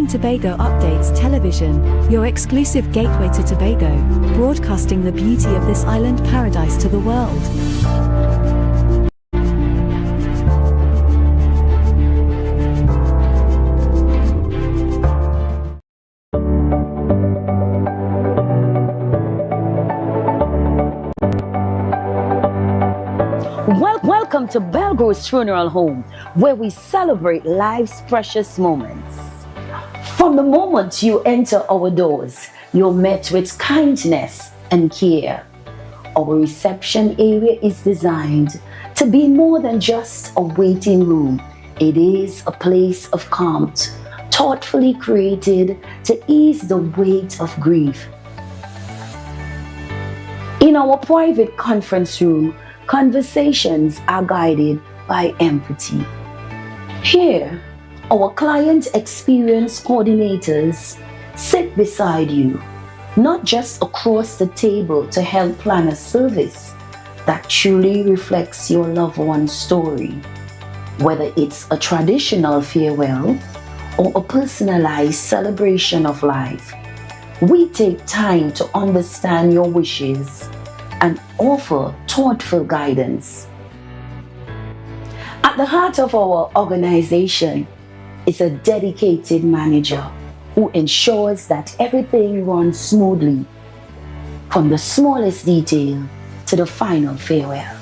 Tobago Updates Television, your exclusive gateway to Tobago, broadcasting the beauty of this island paradise to the world. Welcome to Belgro's Funeral Home, where we celebrate life's precious moments. From the moment you enter our doors, you're met with kindness and care. Our reception area is designed to be more than just a waiting room. It is a place of calm, thoughtfully created to ease the weight of grief. In our private conference room, conversations are guided by empathy. Here, our client experience coordinators sit beside you, not just across the table to help plan a service that truly reflects your loved one's story. Whether it's a traditional farewell or a personalized celebration of life, we take time to understand your wishes and offer thoughtful guidance. At the heart of our organization is a dedicated manager who ensures that everything runs smoothly, from the smallest detail to the final farewell.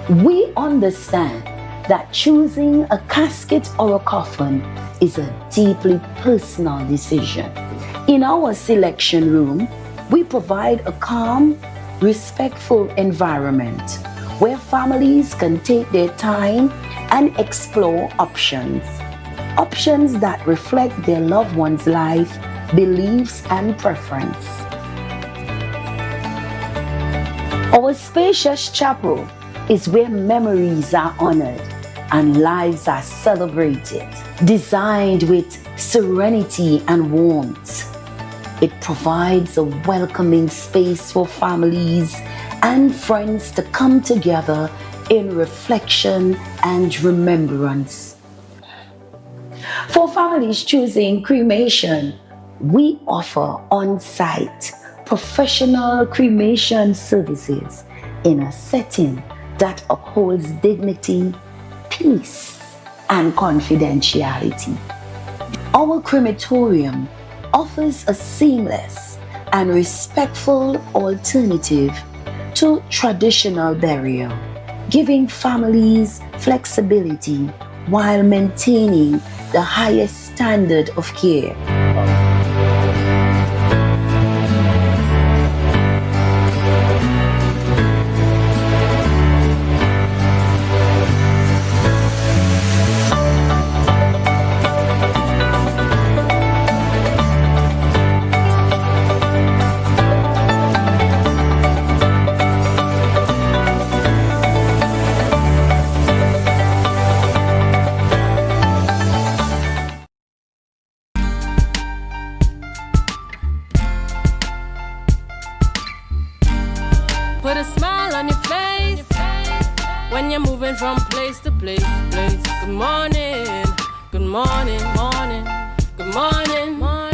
We understand that choosing a casket or a coffin is a deeply personal decision. In our selection room, we provide a calm, respectful environment where families can take their time and explore options that reflect their loved one's life, beliefs, and preference. Our spacious chapel is where memories are honored and lives are celebrated. Designed with serenity and warmth, it provides a welcoming space for families and friends to come together in reflection and remembrance. For families choosing cremation, we offer on-site professional cremation services in a setting that upholds dignity, peace, and confidentiality. Our crematorium offers a seamless and respectful alternative to traditional burial, giving families flexibility while maintaining the highest standard of care. Put a smile on your face when you're moving from place to place. Good morning, good morning, morning, good morning, morning.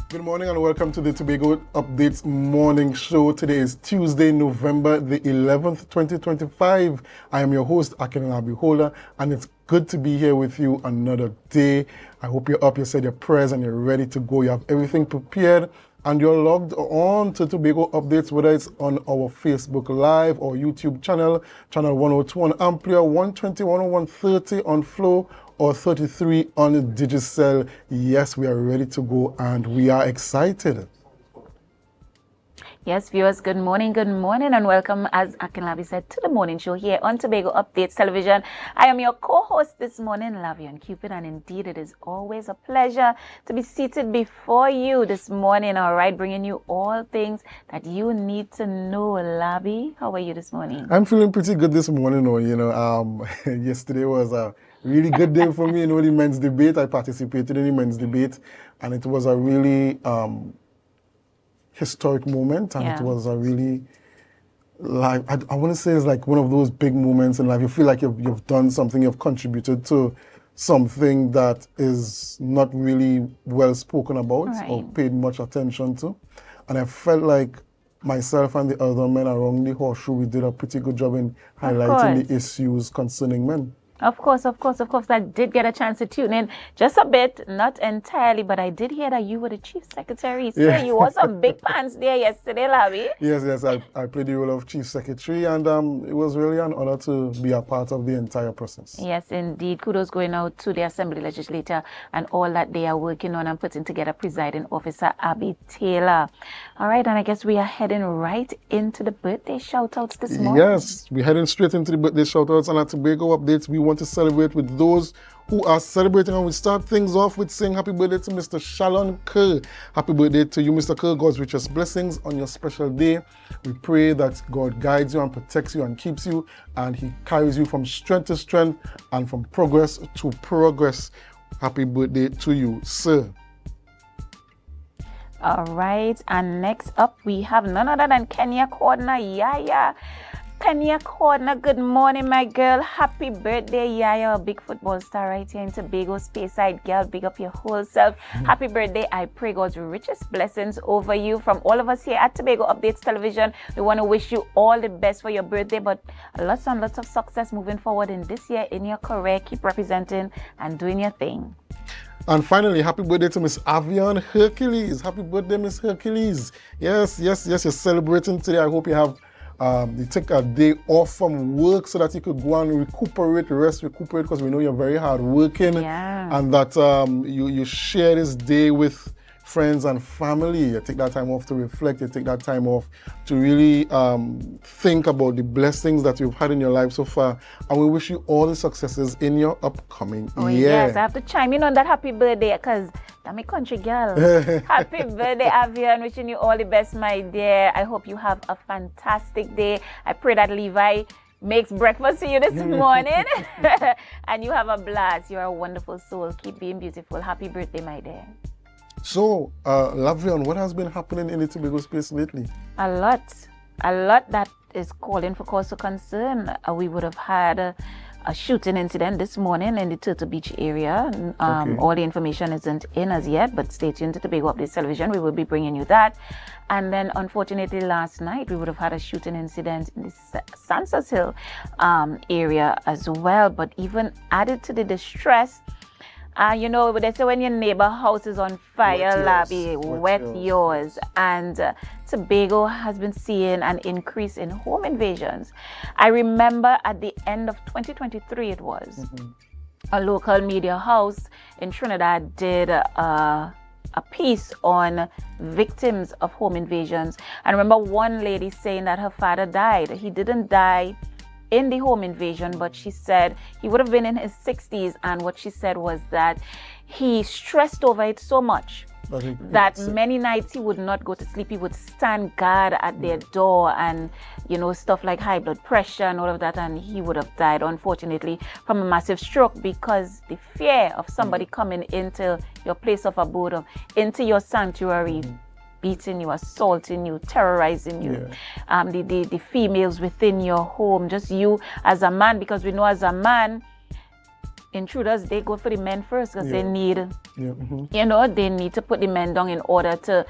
Good morning and welcome to the Tobago Updates Morning Show. Today is Tuesday, November the 11th, 2025. I am your host, Akin Abihola, and it's good to be here with you another day. I hope you're up, you said your prayers, and you're ready to go. You have everything prepared, and you're logged on to Tobago Updates, whether it's on our Facebook Live or YouTube channel 102 on AMPLIA, 121 or 130 on Flow, or 33 on Digicel. Yes, we are ready to go, and we are excited. Yes, viewers, good morning, and welcome, as Akinlabi said, to the morning show here on Tobago Updates Television. I am your co-host this morning, Lavian Cupid, and indeed it is always a pleasure to be seated before you this morning, all right, bringing you all things that you need to know. Labi, how are you this morning? I'm feeling pretty good this morning, yesterday was a really good day for me, the men's debate. I participated in the men's debate, and it was a really historic moment, and it was a really, like, I want to say it's like one of those big moments in life. You feel like you've done something, you've contributed to something that is not really well spoken about or paid much attention to. And I felt like myself and the other men around the horseshoe, we did a pretty good job in highlighting the issues concerning men. Of course. I did get a chance to tune in just a bit, not entirely, but I did hear that you were the chief secretary. So you wore some big pants there yesterday, Labi. Yes, I played the role of chief secretary, and it was really an honor to be a part of the entire process. Yes, indeed. Kudos going out to the Assembly Legislature and all that they are working on and putting together, presiding officer Abby Taylor. All right, and I guess we are heading right into the birthday shout-outs this morning. Yes, we're heading straight into the birthday shout-outs, and at Tobago Updates, we want to celebrate with those who are celebrating, and we start things off with saying happy birthday to Mr. Shalon Kerr. Happy birthday to you, Mr. Kerr. God's richest blessings on your special day. We pray that God guides you and protects you and keeps you, and He carries you from strength to strength and from progress to progress. Happy birthday to you, sir. All right, and next up we have none other than Kenya Cordner. Yaya. Kenya Cordner, good morning, my girl. Happy birthday, Yaya, a big football star right here in Tobago, Speyside girl. Big up your whole self. Happy birthday. I pray God's richest blessings over you. From all of us here at Tobago Updates Television, we want to wish you all the best for your birthday, but lots and lots of success moving forward in this year in your career. Keep representing and doing your thing. And finally, happy birthday to Miss Avian Hercules. Happy birthday, Miss Hercules. Yes, you're celebrating today. I hope you have you take a day off from work so that you could go and recuperate, because we know you're very hard working, and that you share this day with friends and family. You take that time off to reflect, you take that time off to really think about the blessings that you've had in your life so far, and we wish you all the successes in your upcoming year. Yes, I have to chime in on that happy birthday, because I'm a country girl. Happy birthday, Avian. Wishing you all the best, my dear. I hope you have a fantastic day. I pray that Levi makes breakfast for you this morning and you have a blast. You're a wonderful soul. Keep being beautiful. Happy birthday, my dear. So, Lavian, what has been happening in the Tobago space lately? A lot that is calling for cause for concern. We would have had a shooting incident this morning in the Turtle Beach area. All the information isn't in as yet, but stay tuned to Tobago Updates Television. We will be bringing you that. And then, unfortunately, last night we would have had a shooting incident in the Sansas Hill area as well. But even added to the distress, they say when your neighbor house is on fire, Labi, wet yours. And Tobago has been seeing an increase in home invasions. I remember at the end of 2023, it was a local media house in Trinidad did a piece on victims of home invasions. I remember one lady saying that her father died. He didn't die in the home invasion, but she said he would have been in his 60s, and what she said was that he stressed over it so much that many nights he would not go to sleep. He would stand guard at their door, and stuff like high blood pressure and all of that, and he would have died, unfortunately, from a massive stroke, because the fear of somebody coming into your place of abode, into your sanctuary, beating you, assaulting you, terrorizing you, the females within your home, just you as a man, because we know as a man, intruders, they go for the men first, because they need, they need to put the men down in order to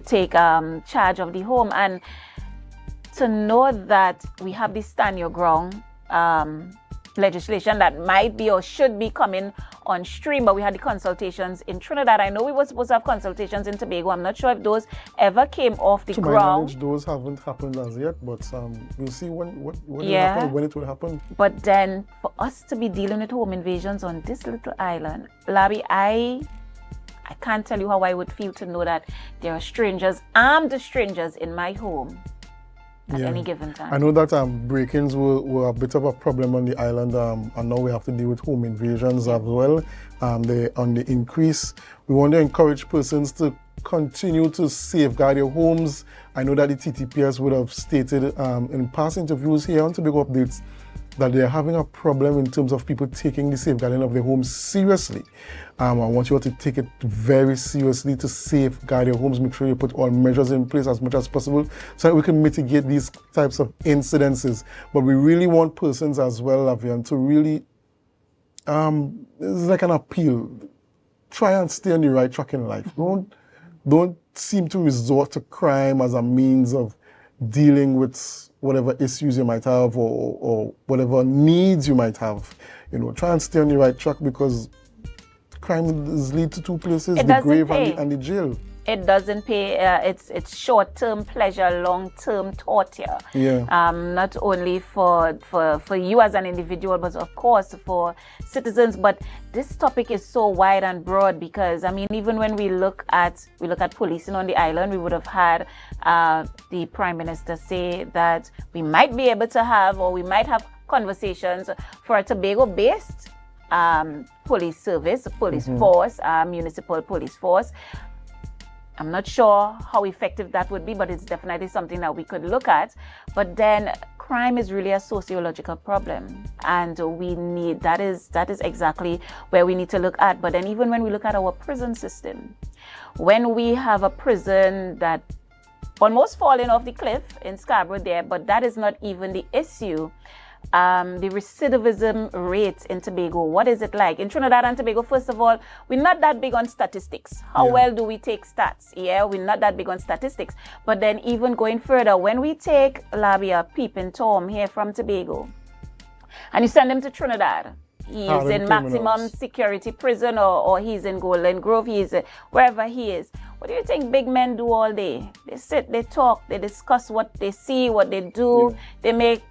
take charge of the home. And to know that we have this stand your ground legislation that might be or should be coming on stream, but we had the consultations in Trinidad. I know we were supposed to have consultations in Tobago. I'm not sure if those ever came off the to ground. my knowledge, those haven't happened as yet, but we'll see when it will happen. But then for us to be dealing with home invasions on this little island, Labby, I can't tell you how I would feel to know that there are strangers, armed strangers in my home at any given time. I know that break-ins were a bit of a problem on the island, and now we have to deal with home invasions as well. They're on the increase. We want to encourage persons to continue to safeguard their homes. I know that the TTPS would have stated in past interviews here on Tobago Updates that they're having a problem in terms of people taking the safeguarding of their homes seriously. I want you all to take it very seriously to safeguard your homes. Make sure you put all measures in place as much as possible so that we can mitigate these types of incidences. But we really want persons as well, Lavian, to really, it's like an appeal. Try and stay on the right track in life. Don't seem to resort to crime as a means of dealing with whatever issues you might have or whatever needs you might have. Try and stay on the right track, because crime leads to two places, the grave and the jail. It doesn't pay. It's short-term pleasure, long-term torture. Not only for you as an individual, but of course for citizens. But this topic is so wide and broad, because even when we look at policing on the island, we would have had the Prime Minister say that we might be able to have, or we might have conversations for a Tobago-based police service, police force, municipal police force. I'm not sure how effective that would be, but it's definitely something that we could look at. But then crime is really a sociological problem, and that is exactly where we need to look at. But then even when we look at our prison system, when we have a prison that almost falling off the cliff in Scarborough there, but that is not even the issue. The recidivism rate in Tobago, what is it like? In Trinidad and Tobago, first of all, we're not that big on statistics. How well do we take stats? We're not that big on statistics. But then even going further, when we take Labia, Peeping Tom here from Tobago, and you send him to Trinidad, he is in maximum security prison, or he's in Golden Grove, he's wherever he is. What do you think big men do all day? They sit, they talk, they discuss what they see, what they do, they make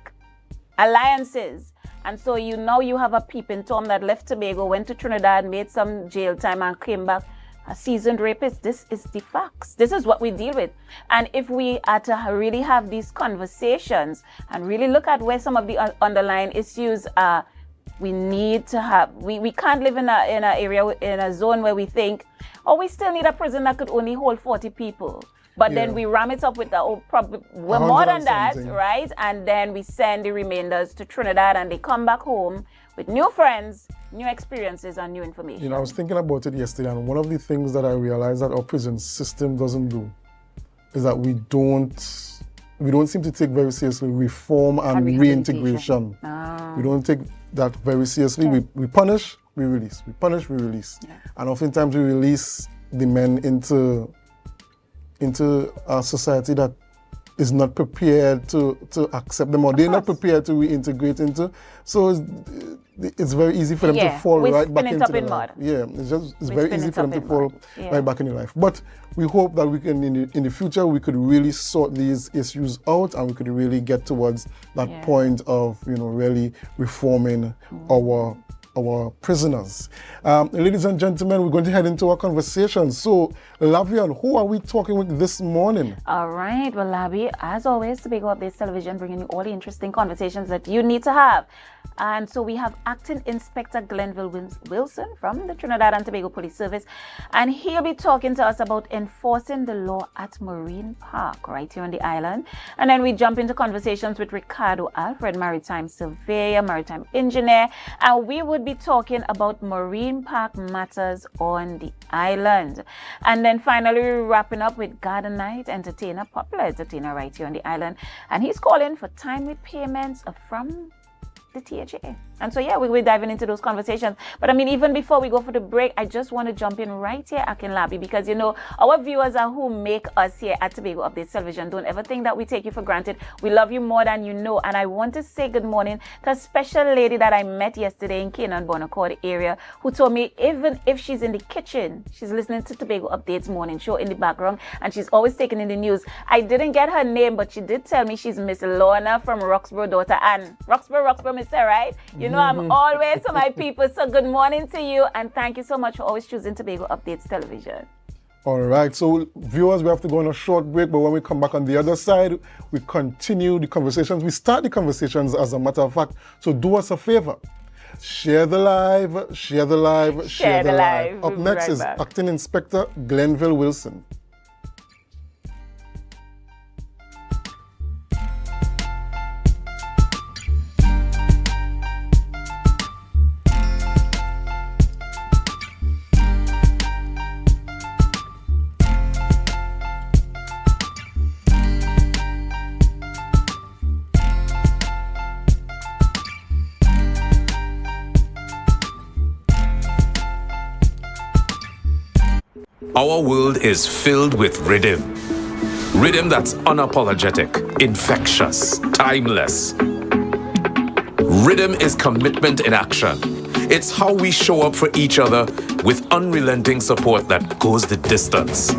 alliances. And so now you have a Peeping Tom that left Tobago, went to Trinidad, made some jail time, and came back a seasoned rapist. This is the facts. This is what we deal with. And if we are to really have these conversations and really look at where some of the underlying issues are, we need to have, we can't live in an area, in a zone where we think, we still need a prison that could only hold 40 people. But then we ram it up with we're more than that, right? And then we send the remainders to Trinidad, and they come back home with new friends, new experiences, and new information. I was thinking about it yesterday, and one of the things that I realized that our prison system doesn't do is that we don't seem to take very seriously reform and reintegration. We don't take that very seriously. We punish, we release. We punish, we release. And oftentimes we release the men into a society that is not prepared to accept them, or they're not prepared to reintegrate into. So it's very easy for them to fall right back into the life. It's very easy for them to fall right back in the life. But we hope that we can, in the future, we could really sort these issues out, and we could really get towards that point of, really reforming our prisoners. Ladies and gentlemen, we're going to head into our conversation. So, Lavian, who are we talking with this morning? All right. Well, Lavi, as always, Tobago Updates Television bringing you all the interesting conversations that you need to have. And so we have Acting Inspector Glenville Wilson from the Trinidad and Tobago Police Service. And he'll be talking to us about enforcing the law at Marine Park, right here on the island. And then we jump into conversations with Ricardo Alfred, maritime surveyor, maritime engineer. And we would be talking about Marine Park matters on the island. And then finally, we're wrapping up with Garden Night entertainer, popular entertainer right here on the island. And he's calling for timely payments from the THA. And so, yeah, we'll be diving into those conversations. But I mean, even before we go for the break, I just want to jump in right here, Akinlabi, because, you know, our viewers are who make us here at Tobago Updates Television. Don't ever think that we take you for granted. We love you more than you know. And I want to say good morning to a special lady that I met yesterday in Canaan Bonaccord area who told me even if she's in the kitchen, she's listening to Tobago Updates morning show in the background, and she's always taking in the news. I didn't get her name, but she did tell me she's Miss Lorna from Roxborough, daughter Ann. Roxborough, Miss Sarah, right? You know, I'm always to my people. So good morning to you, and thank you so much for always choosing Tobago Updates Television. All right, so viewers, we have to go on a short break, but when we come back on the other side, we continue the conversations. We start the conversations, as a matter of fact. So do us a favor. Share the live, share the live, share the live. Up next is Acting Inspector Glenville Wilson. Our world is filled with rhythm. Rhythm that's unapologetic, infectious, timeless. Rhythm is commitment in action. It's how we show up for each other with unrelenting support that goes the distance.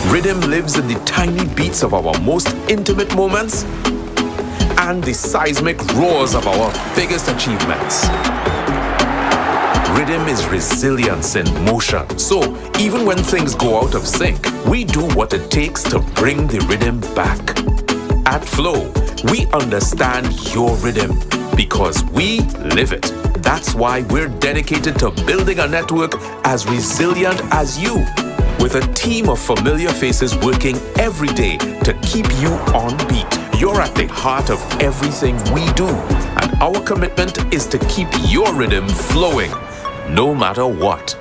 Rhythm lives in the tiny beats of our most intimate moments and the seismic roars of our biggest achievements. Rhythm is resilience in motion. So even when things go out of sync, we do what it takes to bring the rhythm back. At Flow, we understand your rhythm because we live it. That's why we're dedicated to building a network as resilient as you, with a team of familiar faces working every day to keep you on beat. You're at the heart of everything we do, and our commitment is to keep your rhythm flowing, no matter what.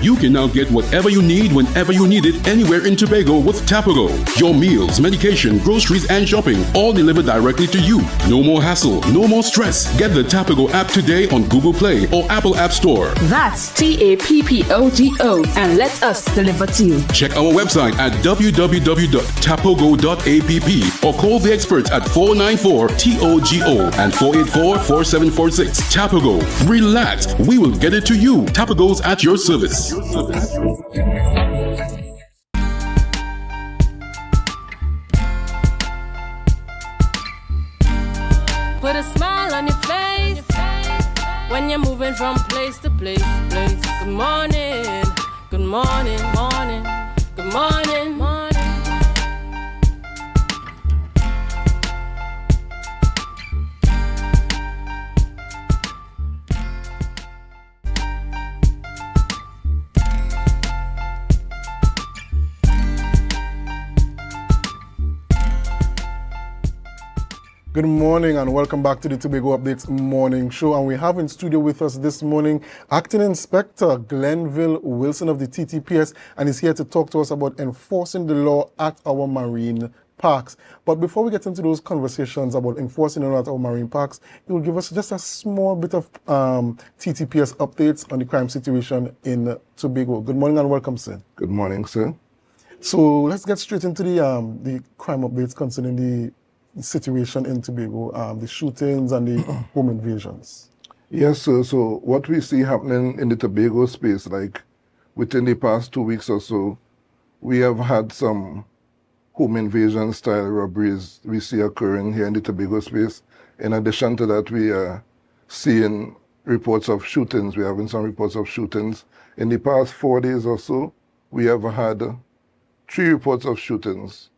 You can now get whatever you need whenever you need it anywhere in Tobago with Tobago. Your meals, medication, groceries, and shopping all delivered directly to you. No more hassle, no more stress. Get the Tobago app today on Google Play or Apple App Store. That's TAPPOGO, and let us deliver to you. Check our website at www.tapogo.app or call the experts at 494-TOGO and 484-4746. Tobago. Relax. We will get it to you. Tobago's at your service. Put a smile on your face when you're moving from place to place. Good morning, good morning, morning, good morning, morning. Good morning and welcome back to the Tobago Updates Morning Show. And we have in studio with us this morning Acting Inspector Glenville Wilson of the TTPS, and he's here to talk to us about enforcing the law at our marine parks. But before we get into those conversations about enforcing the law at our marine parks, he will give us just a small bit of TTPS updates on the crime situation in Tobago. Good morning and welcome, sir. Good morning, sir. So let's get straight into the crime updates concerning the situation in Tobago, the shootings and the home invasions. Yes, sir. So what we see happening in the Tobago space, like within the past 2 weeks or so, we have had some home invasion style robberies we see occurring here in the Tobago space. In addition to that, we are seeing reports of shootings. We're having some reports of shootings. In the past 4 days or so, we have had 3 reports of shootings.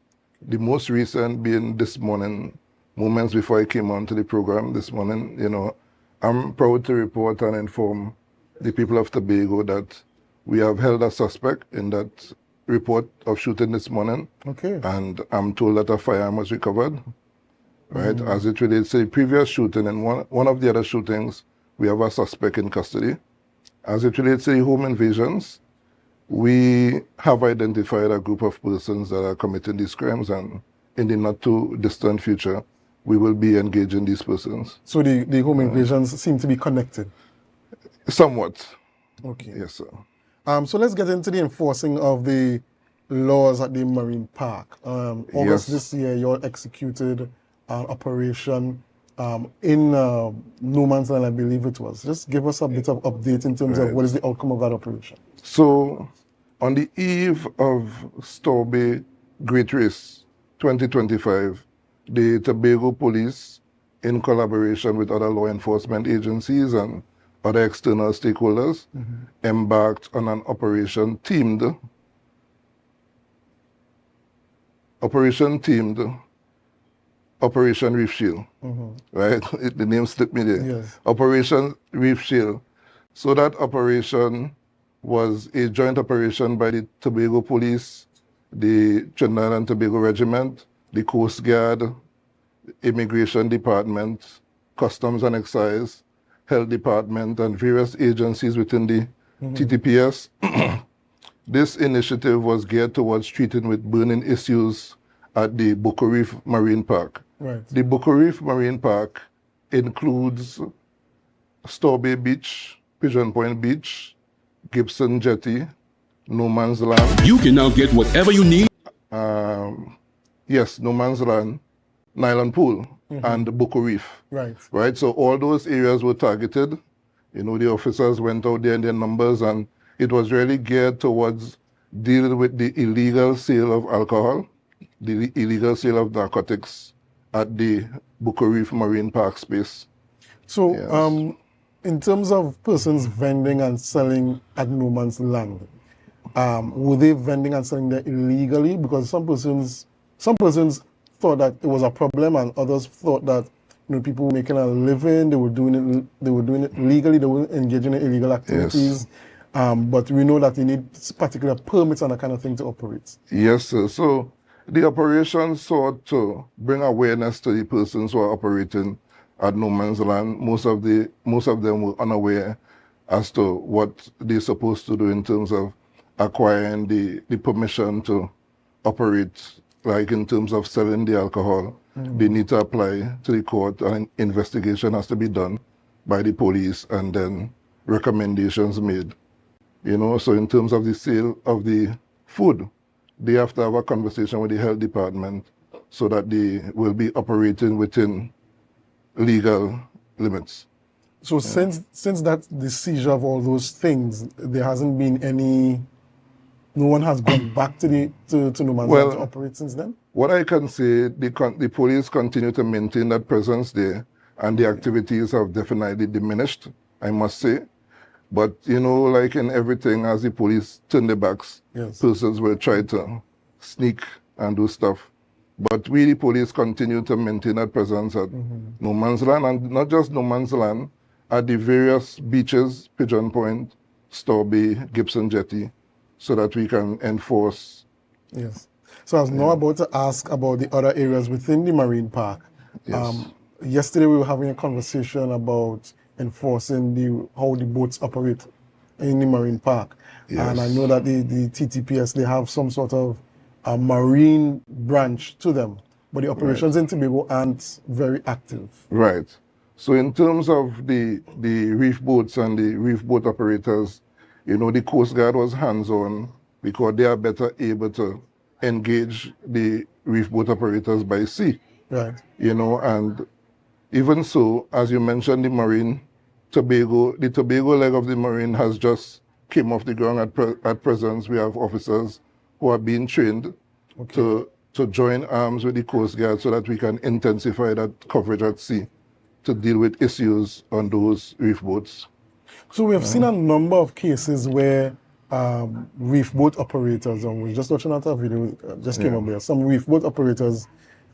The most recent being this morning, moments before I came onto the program this morning. You know, I'm proud to report and inform the people of Tobago that we have held a suspect in that report of shooting this morning. Okay. And I'm told that a firearm was recovered. Right? As it relates to the previous shooting and one of the other shootings, we have a suspect in custody. As it relates to the home invasions, we have identified a group of persons that are committing these crimes, and in the not too distant future, we will be engaging these persons. So the home invasions seem to be connected? Somewhat. Okay. Yes, sir. So let's get into the enforcing of the laws at the marine park. August this year, you all executed an operation in no man's land, I believe it was. Just give us a bit of update in terms of what is the outcome of that operation. So, on the eve of Storby Great Race 2025, the Tobago Police, in collaboration with other law enforcement agencies and other external stakeholders, embarked on an operation teamed Operation Reef Shield. Right? The name slipped me there. Yes. Operation Reef Shield. So that operation was a joint operation by the Tobago Police, the Trinidad and Tobago Regiment, the Coast Guard, Immigration Department, Customs and Excise, Health Department, and various agencies within the TTPS. This initiative was geared towards treating with burning issues at the Bucko Reef Marine Park. Right. The Bucko Reef Marine Park includes Storby Beach, Pigeon Point Beach, Gibson Jetty, No Man's Land. You can now get whatever you need. Yes, No Man's Land, Nylon Pool, and Bucko Reef. Right. Right, so all those areas were targeted. You know, the officers went out there in their numbers, and it was really geared towards dealing with the illegal sale of alcohol, the illegal sale of narcotics at the Bucko Reef Marine Park space. So, Yes. in terms of persons vending and selling at no man's land, were they vending and selling there illegally? Because some persons thought that it was a problem, and others thought that people were making a living, they were doing it legally, they were engaging in illegal activities. Yes. But we know that you need particular permits and that kind of thing to operate. Yes, sir. So the operation sought to bring awareness to the persons who are operating at no man's land. Most of them were unaware as to what they're supposed to do in terms of acquiring the permission to operate, like in terms of selling the alcohol. They need to apply to the court, and investigation has to be done by the police, and then recommendations made. So in terms of the sale of the food, they have to have a conversation with the health department so that they will be operating within legal limits. So since that the seizure of all those things, there hasn't been no one has gone back to no man's land to operate since then? What I can say, the police continue to maintain that presence there, and the activities have definitely diminished, I must say. But, like in everything, as the police turn their backs, persons will try to sneak and do stuff. But we, the police, continue to maintain that presence at no man's land, and not just no man's land, at the various beaches, Pigeon Point, Storby, Gibson Jetty, so that we can enforce. Yes. So I was now about to ask about the other areas within the marine park. Yes. Yesterday we were having a conversation about enforcing how the boats operate in the marine park. And I Yes. know that the TTPS, they have some sort of a marine branch to them, but the operations in Tobago aren't very active. Right. So in terms of the reef boats and the reef boat operators, the Coast Guard was hands-on because they are better able to engage the reef boat operators by sea. Right. And even so, as you mentioned, the Tobago leg of the marine has just came off the ground at present. We have officers who are being trained to join arms with the Coast Guard so that we can intensify that coverage at sea to deal with issues on those reef boats. So we have seen a number of cases where reef boat operators, and we're just watching out a video, just came up there, some reef boat operators,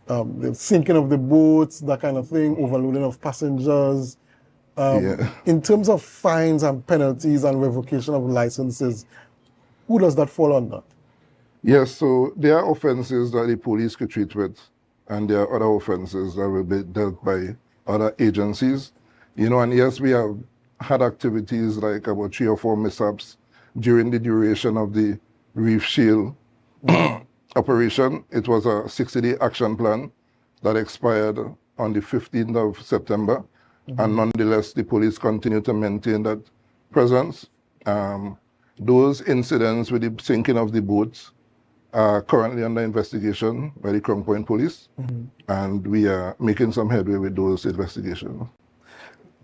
the sinking of the boats, that kind of thing, overloading of passengers. In terms of fines and penalties and revocation of licenses, who does that fall under? Yes, so there are offenses that the police could treat with, and there are other offenses that will be dealt by other agencies. And yes, we have had activities like about 3 or 4 mishaps during the duration of the Reef Shield operation. It was a 60-day action plan that expired on the 15th of September. And nonetheless, the police continue to maintain that presence. Those incidents with the sinking of the boats are currently under investigation by the Crown Point Police, and we are making some headway with those investigations.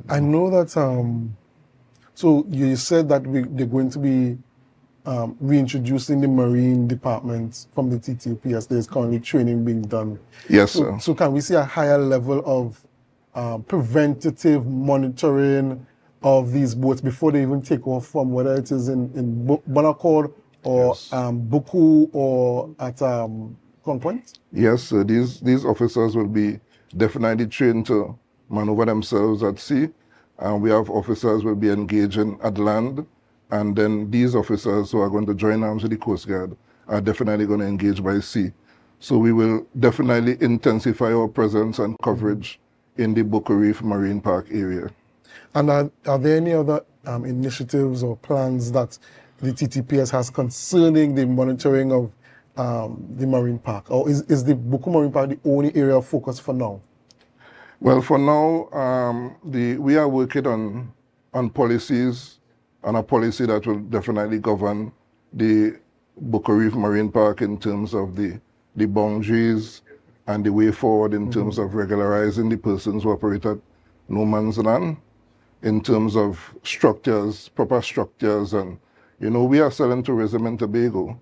I know that, so you said that they're going to be reintroducing the Marine Department from the TTPS. There's currently training being done. Yes, sir. So can we see a higher level of preventative monitoring of these boats before they even take off from whether it is in Bonaccord or Buku or at Crown Point? Yes, so these officers will be definitely trained to maneuver themselves at sea, and we have officers will be engaging at land, and then these officers who are going to join arms with the Coast Guard are definitely going to engage by sea. So we will definitely intensify our presence and coverage in the Buku Reef Marine Park area. And are there any other initiatives or plans that the TTPS has concerning the monitoring of the marine park? Or is the Buku Marine Park the only area of focus for now? Well, for now, we are working on policies, on a policy that will definitely govern the Buku Reef Marine Park in terms of the boundaries and the way forward in terms of regularizing the persons who operate at no man's land, in terms of structures, proper structures. And, we are selling tourism in Tobago,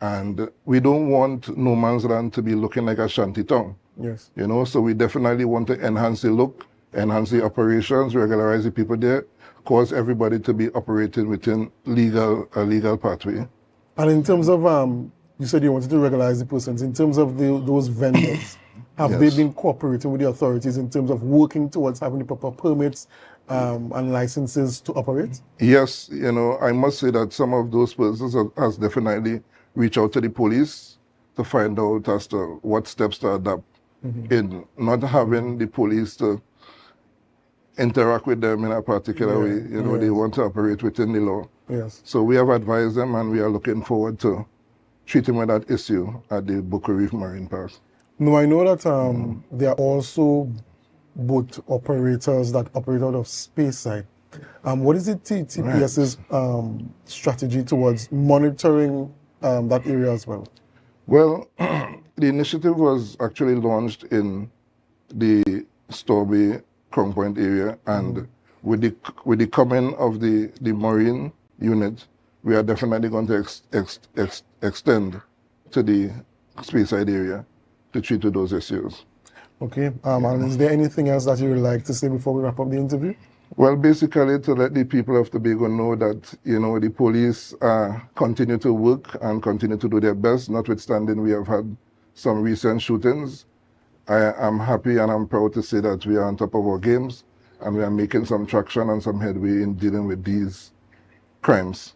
and we don't want no man's land to be looking like a shanty town. Yes. So we definitely want to enhance the look, enhance the operations, regularize the people there, cause everybody to be operating within a legal pathway. And in terms of, you said you wanted to regularize the persons. In terms of those vendors, have they been cooperating with the authorities in terms of working towards having the proper permits and licenses to operate? Yes, I must say that some of those persons has definitely reached out to the police to find out as to what steps to adopt in not having the police to interact with them in a particular way. They want to operate within the law. Yes. So we have advised them, and we are looking forward to treating with that issue at the Buku Reef Marine Park. No, I know that there are also boat operators that operate out of Speyside. What is the TTPS's strategy towards monitoring that area as well? Well, the initiative was actually launched in the Storby Crown Point area, and with the coming of the Marine unit, we are definitely going to extend to the Speyside area to treat with those issues. Okay. And is there anything else that you would like to say before we wrap up the interview? Well, basically to let the people of Tobago know that, the police continue to work and continue to do their best, notwithstanding we have had some recent shootings. I am happy and I'm proud to say that we are on top of our games, and we are making some traction and some headway in dealing with these crimes,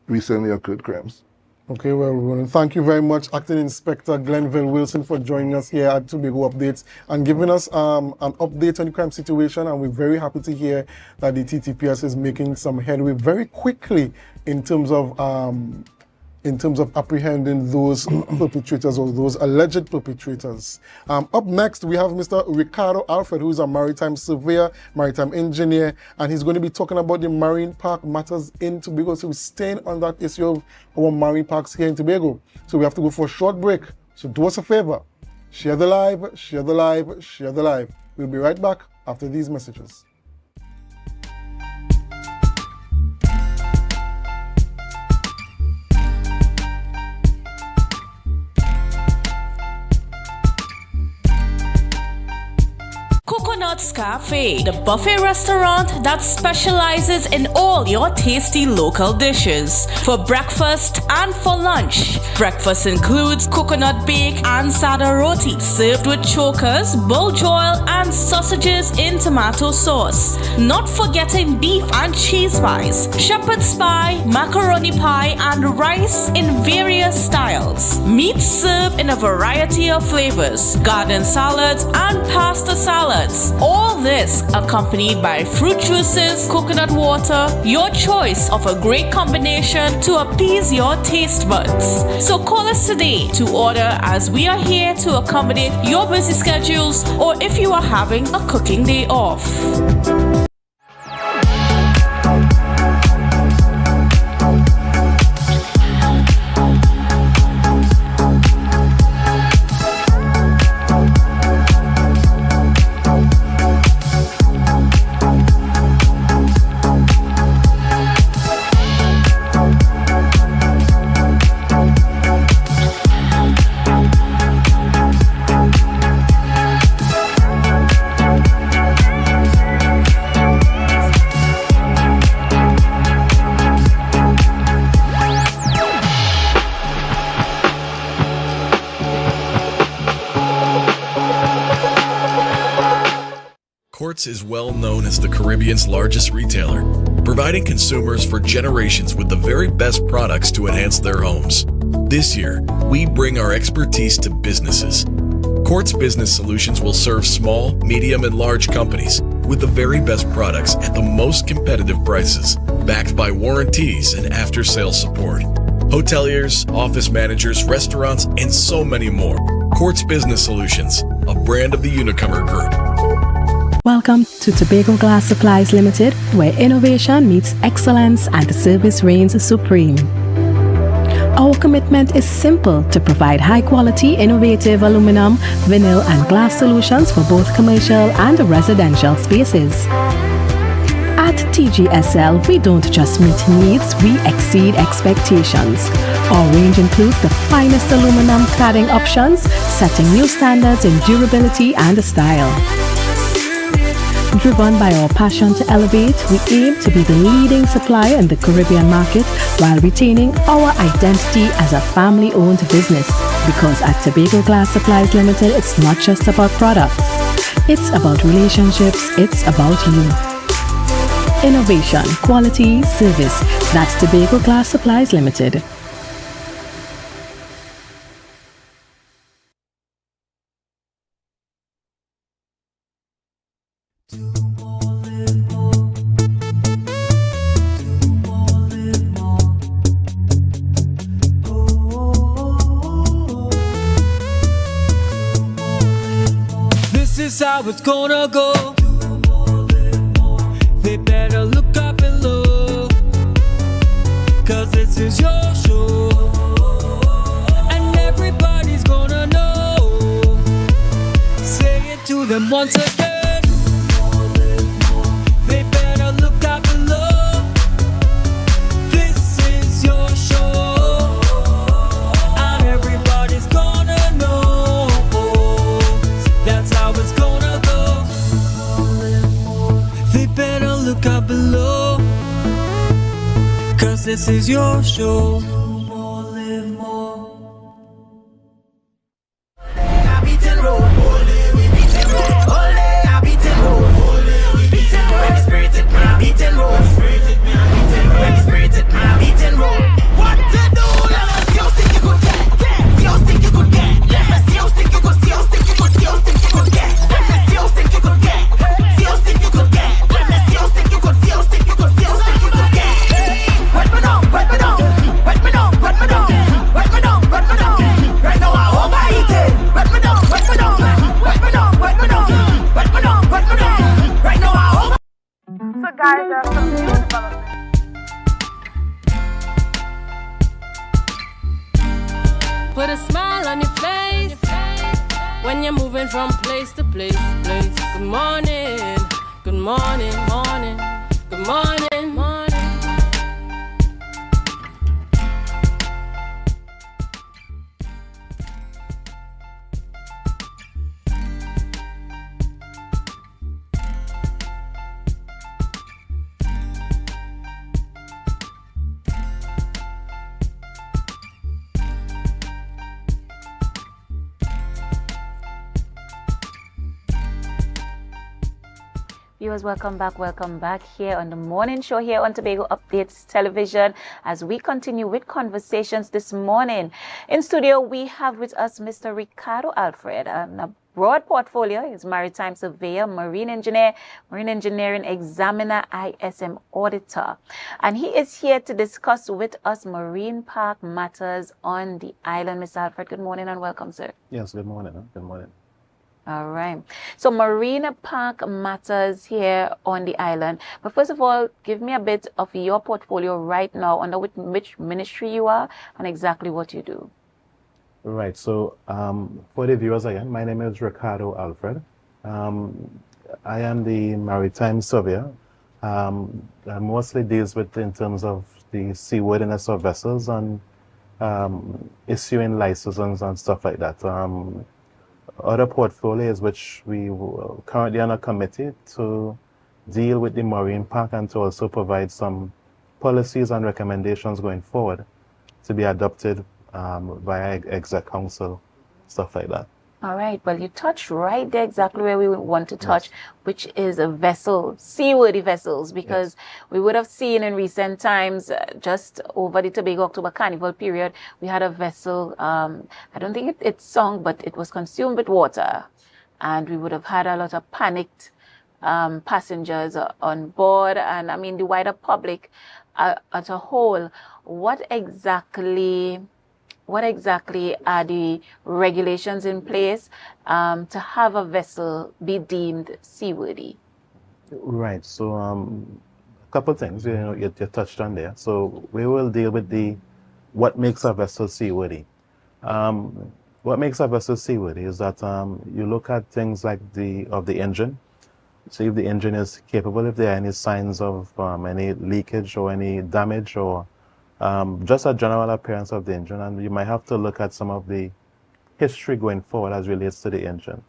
recently occurred crimes. Okay, well, we want to thank you very much, Acting Inspector Glenville Wilson, for joining us here at Tobago Updates and giving us an update on the crime situation. And we're very happy to hear that the TTPS is making some headway very quickly in terms of apprehending those perpetrators or those alleged perpetrators. Up next, we have Mr. Ricardo Alfred, who is a maritime surveyor, maritime engineer, and he's going to be talking about the marine park matters in Tobago. So we're staying on that issue of our marine parks here in Tobago. So we have to go for a short break. So do us a favor, share the live, share the live, share the live. We'll be right back after these messages. Coconut's Cafe, the buffet restaurant that specializes in all your tasty local dishes. For breakfast and for lunch. Breakfast includes coconut bake and sada roti, served with chokers, buljoil, and sausages in tomato sauce. Not forgetting beef and cheese pies, shepherd's pie, macaroni pie, and rice in various styles. Meats served in a variety of flavors, garden salads, and pasta salads. All this accompanied by fruit juices, coconut water, your choice of a great combination to appease your taste buds. So call us today to order, as we are here to accommodate your busy schedules or if you are having a cooking day off. Quartz is well known as the Caribbean's largest retailer, providing consumers for generations with the very best products to enhance their homes. This year, we bring our expertise to businesses. Quartz Business Solutions will serve small, medium, and large companies with the very best products at the most competitive prices, backed by warranties and after-sales support. Hoteliers, office managers, restaurants, and so many more. Quartz Business Solutions, a brand of the Unicomer Group. Welcome to Tobago Glass Supplies Limited, where innovation meets excellence and the service reigns supreme. Our commitment is simple: to provide high-quality, innovative aluminum, vinyl, and glass solutions for both commercial and residential spaces. At TGSL, we don't just meet needs, we exceed expectations. Our range includes the finest aluminum cladding options, setting new standards in durability and style. Driven by our passion to elevate, we aim to be the leading supplier in the Caribbean market while retaining our identity as a family-owned business. Because at Tobago Glass Supplies Limited, it's not just about products. It's about relationships, it's about you. Innovation, quality, service. That's Tobago Glass Supplies Limited. This is how it's gonna go. They better look up and look, 'cause this is your show, and everybody's gonna know. Say it to them once again. They better look up and look. This is your show, and everybody's gonna know. That's how it's gonna go. They better look up below, 'cause this is your show. What to do? Let us go. guys, some new developments. Put a smile on your face when you're moving from place to place. Good morning, good morning, morning, good morning, morning. Viewers, welcome back here on the morning show here on Tobago Updates Television as we continue with conversations this morning. In studio, we have with us Mr. Ricardo Alfred, a broad portfolio. He's maritime surveyor, marine engineer, marine engineering examiner, ISM auditor. And he is here to discuss with us marine park matters on the island. Mr. Alfred, good morning and welcome, sir. Yes, good morning. Good morning. All right. So marine park matters here on the island. But first of all, give me a bit of your portfolio right now, under which ministry you are and exactly what you do. Right. So for the viewers again, my name is Ricardo Alfred. I am the maritime surveyor. I mostly deals with in terms of the seaworthiness of vessels and issuing licenses and stuff like that. Other portfolios which we currently on a committee to deal with the marine park and to also provide some policies and recommendations going forward to be adopted via exec council, stuff like that. All right. Well, you touched right there exactly where we want to touch, which is a vessel, seaworthy vessels, because we would have seen in recent times, just over the Tobago October Carnival period, we had a vessel, I don't think it sunk, but it was consumed with water. And we would have had a lot of panicked passengers on board, and I mean the wider public as a whole. What exactly are the regulations in place to have a vessel be deemed seaworthy? Right. So a couple of things you touched on there. So we will deal with what makes a vessel seaworthy. What makes a vessel seaworthy is that you look at things like the engine. See if the engine is capable, if there are any signs of any leakage or any damage or just a general appearance of the engine, and you might have to look at some of the history going forward as relates to the engine.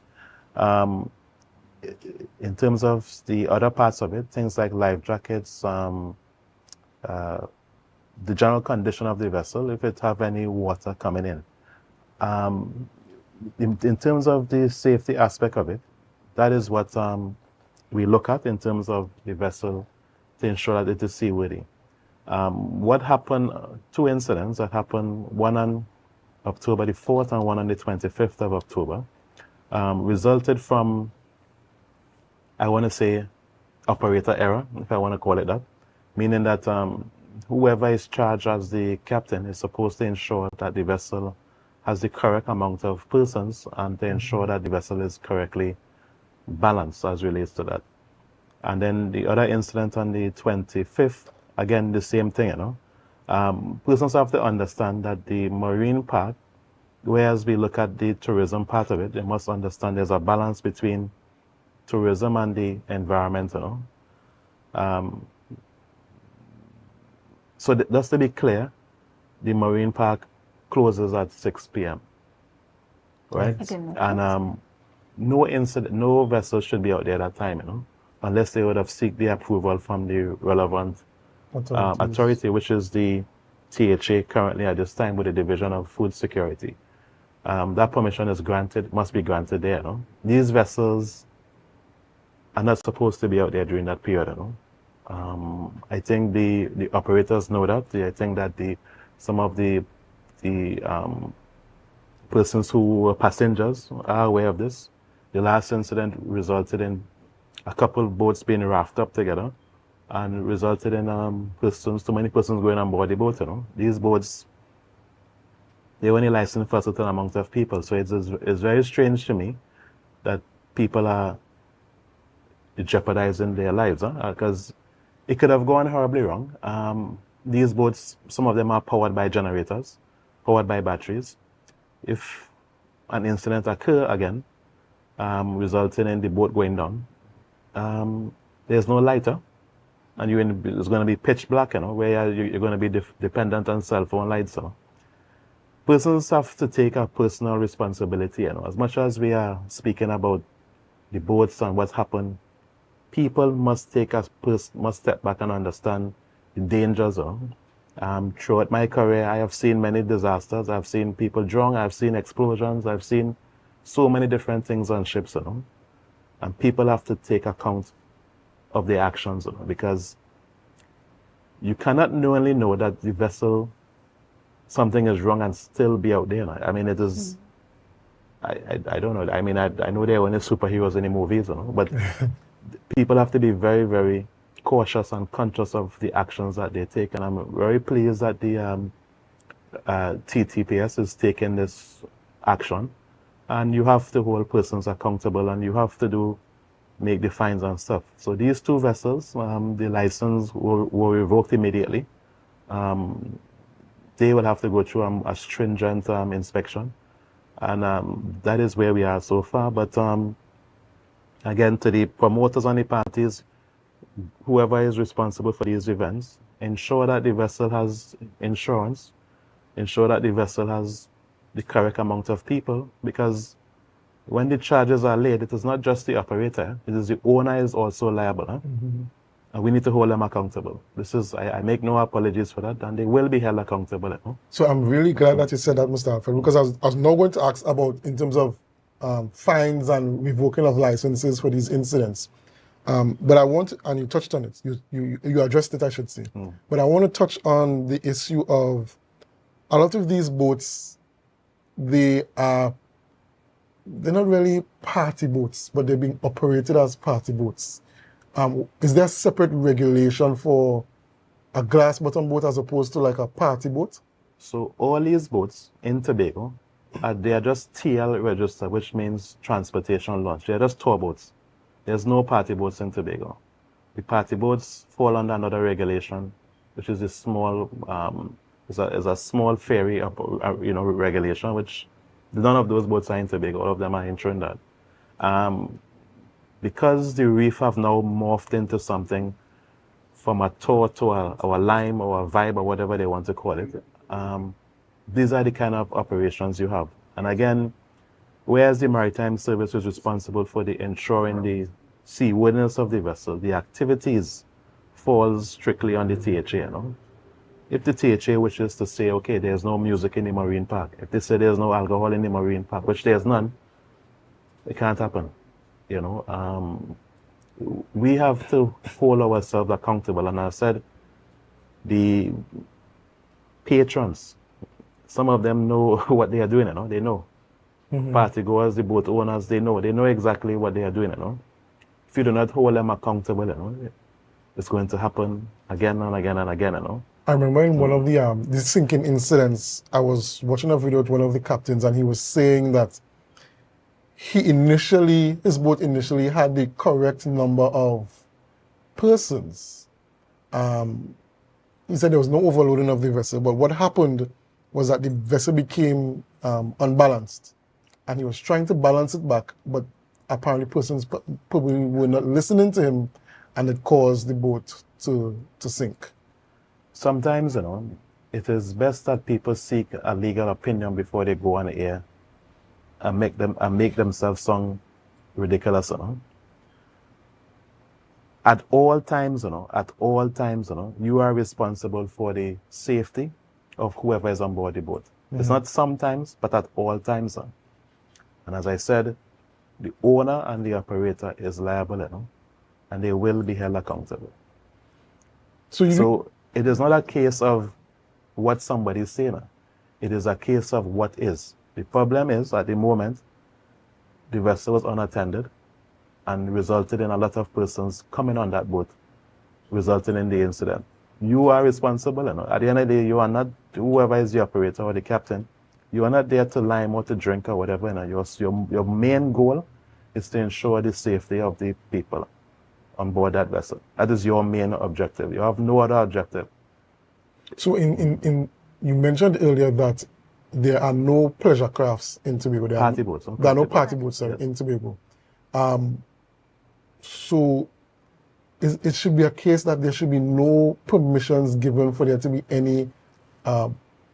In terms of the other parts of it, things like life jackets, the general condition of the vessel, if it have any water coming in. In terms of the safety aspect of it, that is what we look at in terms of the vessel to ensure that it is seaworthy. What happened, two incidents that happened, one on October the 4th and one on the 25th of October, resulted from, I want to say, operator error, if I want to call it that, meaning that whoever is charged as the captain is supposed to ensure that the vessel has the correct amount of persons and to ensure that the vessel is correctly balanced as relates to that. And then the other incident on the 25th, again, the same thing, Persons have to understand that the marine park, whereas we look at the tourism part of it, they must understand there's a balance between tourism and the environment, So just to be clear, the marine park closes at 6 p.m., right? And no vessel should be out there at that time, unless they would have sought the approval from the relevant authority, which is the THA currently at this time with the Division of Food Security. That permission is granted, must be granted there. These vessels are not supposed to be out there during that period. I think the operators know that. I think that some of the persons who were passengers are aware of this. The last incident resulted in a couple of boats being rafted up together and resulted in too many persons going on board the boat. These boats, they only licensed for a certain amount of people. So it's very strange to me that people are jeopardizing their lives, because It could have gone horribly wrong. These boats, some of them are powered by generators, powered by batteries. If an incident occur again, resulting in the boat going down, there's no lighter, and it's going to be pitch black, where you're going to be dependent on cell phone lights. Persons have to take a personal responsibility. As much as we are speaking about the boats and what's happened, people must must step back and understand the dangers. Throughout my career, I have seen many disasters. I've seen people drown. I've seen explosions. I've seen so many different things on ships. And people have to take account of their actions, because you cannot knowingly know that the vessel, something is wrong, and still be out there. I mean, it is. I don't know. I mean, I know there are only superheroes in the movies, but people have to be very, very cautious and conscious of the actions that they take. And I'm very pleased that the TTPS is taking this action. And you have to hold persons accountable, and you have to make the fines and stuff. So these two vessels, the license were revoked immediately. They will have to go through a stringent inspection. And that is where we are so far. But again, to the promoters and the parties, whoever is responsible for these events, ensure that the vessel has insurance, ensure that the vessel has the correct amount of people, because when the charges are laid, it is not just the operator, it is the owner is also liable. And we need to hold them accountable. I make no apologies for that, and they will be held accountable. So I'm really glad that you said that, Mr. Alfred, because I was now going to ask about, in terms of fines and revoking of licenses for these incidents. But I want, and you touched on it, you addressed it, I should say. But I want to touch on the issue of a lot of these boats, they're not really party boats, but they're being operated as party boats. Is there a separate regulation for a glass bottom boat as opposed to like a party boat? So all these boats in Tobago, they are just TL registered, which means transportation launch. They're just tour boats. There's no party boats in Tobago. The party boats fall under another regulation, which is a small, is a small ferry regulation, which none of those boats are in Tobago. All of them are in Trinidad. Because the reef have now morphed into something from a tour to a lime or a vibe or whatever they want to call it, these are the kind of operations you have. And again, whereas the Maritime Service is responsible for ensuring the seaworthiness of the vessel, the activities falls strictly on the THA. If the THA wishes to say, okay, there's no music in the marine park, if they say there's no alcohol in the marine park, which there's none, it can't happen. We have to hold ourselves accountable. And I said, the patrons, some of them know what they are doing, they know. Party goers, the boat owners, they know exactly what they are doing, If you do not hold them accountable, it's going to happen again and again and again, I remember in one of the sinking incidents, I was watching a video with one of the captains, and he was saying that his boat initially had the correct number of persons. He said there was no overloading of the vessel, but what happened was that the vessel became unbalanced, and he was trying to balance it back, but apparently persons probably were not listening to him, and it caused the boat to sink. Sometimes, it is best that people seek a legal opinion before they go on the air and make themselves sound ridiculous, At all times, you are responsible for the safety of whoever is on board the boat. It's not sometimes, but at all times. And as I said, the owner and the operator is liable, and they will be held accountable. So it is not a case of what somebody is saying. It is a case of what is. The problem is, at the moment, the vessel was unattended and resulted in a lot of persons coming on that boat, resulting in the incident. You are responsible. At the end of the day, you are not, whoever is the operator or the captain, you are not there to lime or to drink or whatever. Your main goal is to ensure the safety of the people. on board that vessel. That is your main objective. You have no other objective. So you mentioned earlier that there are no pleasure crafts in Tobago. There are no party boats in Tobago. So it should be a case that there should be no permissions given for there to be any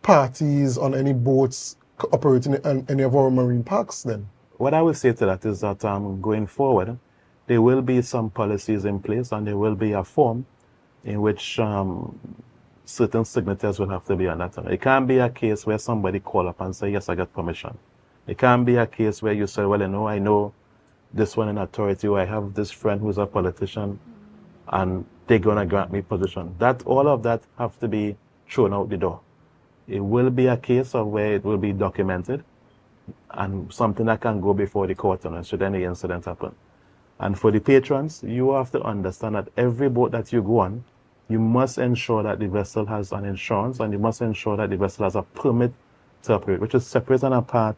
parties on any boats operating in any of our marine parks then? What I would say to that is that going forward, there will be some policies in place and there will be a form in which certain signatures will have to be on that. It can't be a case where somebody call up and say, yes, I got permission. It can't be a case where you say, well, I know this one in authority, or I have this friend who's a politician and they're going to grant me position. All of that have to be thrown out the door. It will be a case of where it will be documented and something that can go before the court should any incident happen. And for the patrons, you have to understand that every boat that you go on, you must ensure that the vessel has an insurance and you must ensure that the vessel has a permit to operate, which is separate and apart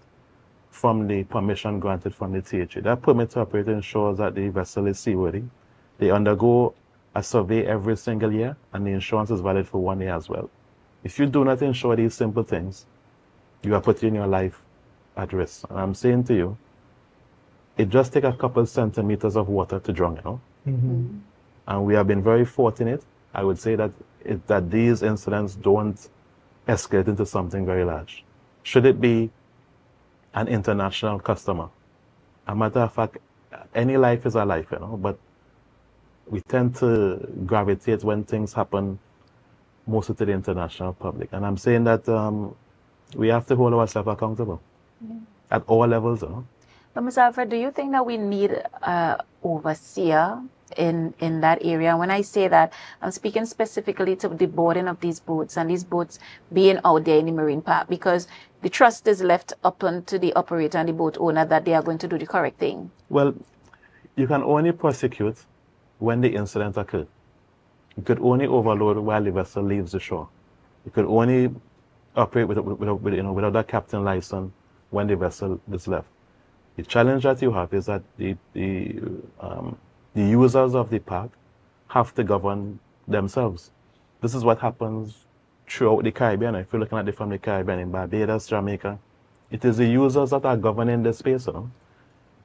from the permission granted from the THA. That permit to operate ensures that the vessel is seaworthy. They undergo a survey every single year and the insurance is valid for 1 year as well. If you do not ensure these simple things, you are putting your life at risk. And I'm saying to you, it just takes a couple centimeters of water to drown, Mm-hmm. And we have been very fortunate. I would say that these incidents don't escalate into something very large. Should it be an international customer? A matter of fact, any life is a life, but we tend to gravitate when things happen mostly to the international public. And I'm saying that we have to hold ourselves accountable at all levels. But Mr. Alfred, do you think that we need an overseer in that area? When I say that, I'm speaking specifically to the boarding of these boats and these boats being out there in the marine park, because the trust is left up to the operator and the boat owner that they are going to do the correct thing. Well, you can only prosecute when the incident occurred. You could only overload while the vessel leaves the shore. You could only operate without that captain license when the vessel is left. The challenge that you have is that the users of the park have to govern themselves. This is what happens throughout the Caribbean. If you're looking at it from the Caribbean, in Barbados, Jamaica, it is the users that are governing the space.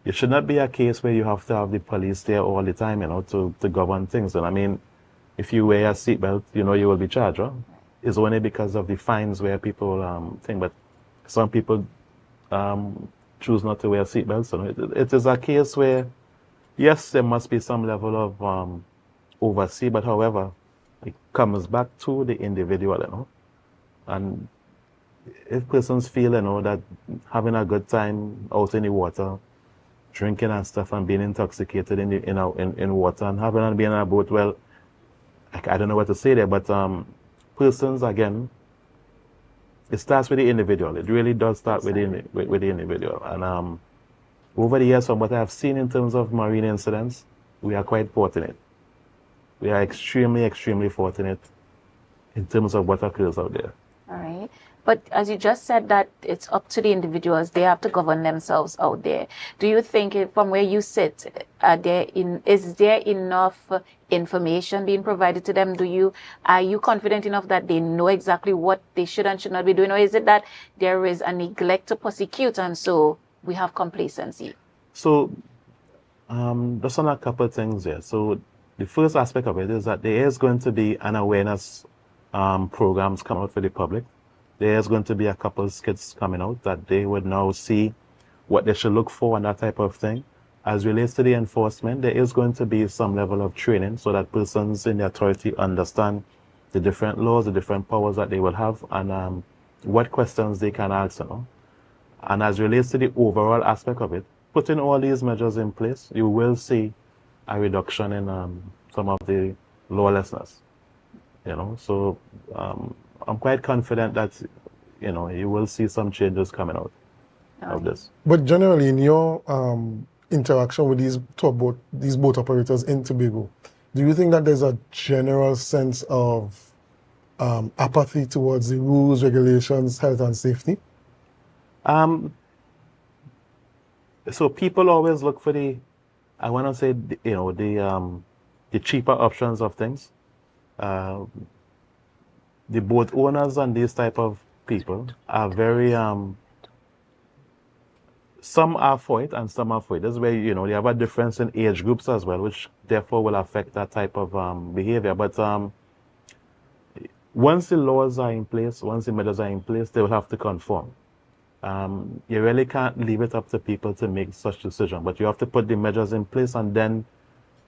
It should not be a case where you have to have the police there all the time, to govern things. And I mean, if you wear a seatbelt, you will be charged. Right? It's only because of the fines where people think, but some people choose not to wear seatbelts. It is a case where, yes, there must be some level of oversee, but however, it comes back to the individual, And if persons feel, that having a good time out in the water, drinking and stuff, and being intoxicated in water, and being on a boat, well, I don't know what to say there, but persons, again, it starts with the individual. It really does start with the individual. And over the years, from what I have seen in terms of marine incidents, we are quite fortunate. We are extremely, extremely fortunate in terms of what occurs out there. All right. But as you just said that it's up to the individuals, they have to govern themselves out there. Do you think from where you sit, is there enough information being provided to them? Are you confident enough that they know exactly what they should and should not be doing? Or is it that there is a neglect to prosecute and so we have complacency? So there's a couple of things there. So the first aspect of it is that there is going to be an awareness programs come out for the public. There's going to be a couple of skits coming out that they would now see what they should look for and that type of thing. As relates to the enforcement, there is going to be some level of training so that persons in the authority understand the different laws, the different powers that they will have, and what questions they can ask. And as relates to the overall aspect of it, putting all these measures in place, you will see a reduction in some of the lawlessness. So I'm quite confident that, you will see some changes coming out of this. But generally, in your interaction with these boat operators in Tobago, do you think that there's a general sense of apathy towards the rules, regulations, health and safety? So people always look for the the cheaper options of things. The boat owners and these type of people are very some are for it and some are for it. This is where they have a difference in age groups as well, which therefore will affect that type of behavior. But once the laws are in place, once the measures are in place, they will have to conform. You really can't leave it up to people to make such decision, but you have to put the measures in place, and then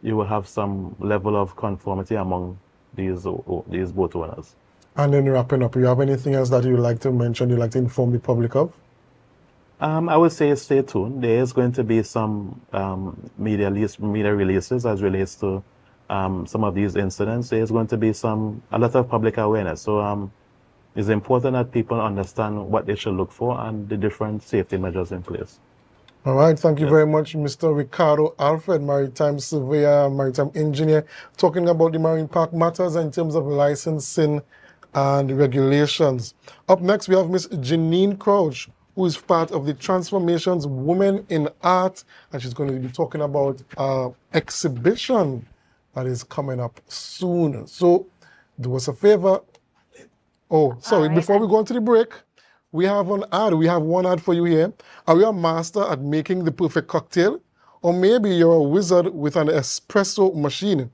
you will have some level of conformity among these boat owners. And then wrapping up, you have anything else that you'd like to mention, you'd like to inform the public of? I would say stay tuned. There is going to be some media releases as relates to some of these incidents. There is going to be a lot of public awareness. So it's important that people understand what they should look for and the different safety measures in place. All right, thank you very much, Mr. Ricardo Alfred, maritime surveyor, maritime engineer, talking about the marine park matters in terms of licensing and regulations. Up next, we have Miss Janine Crouch, who is part of the Transformations Women in Art, and she's going to be talking about an exhibition that is coming up soon. So do us a favor. Oh, sorry, before we go into the break, we have an ad. We have one ad for you here. Are you a master at making the perfect cocktail? Or maybe you're a wizard with an espresso machine?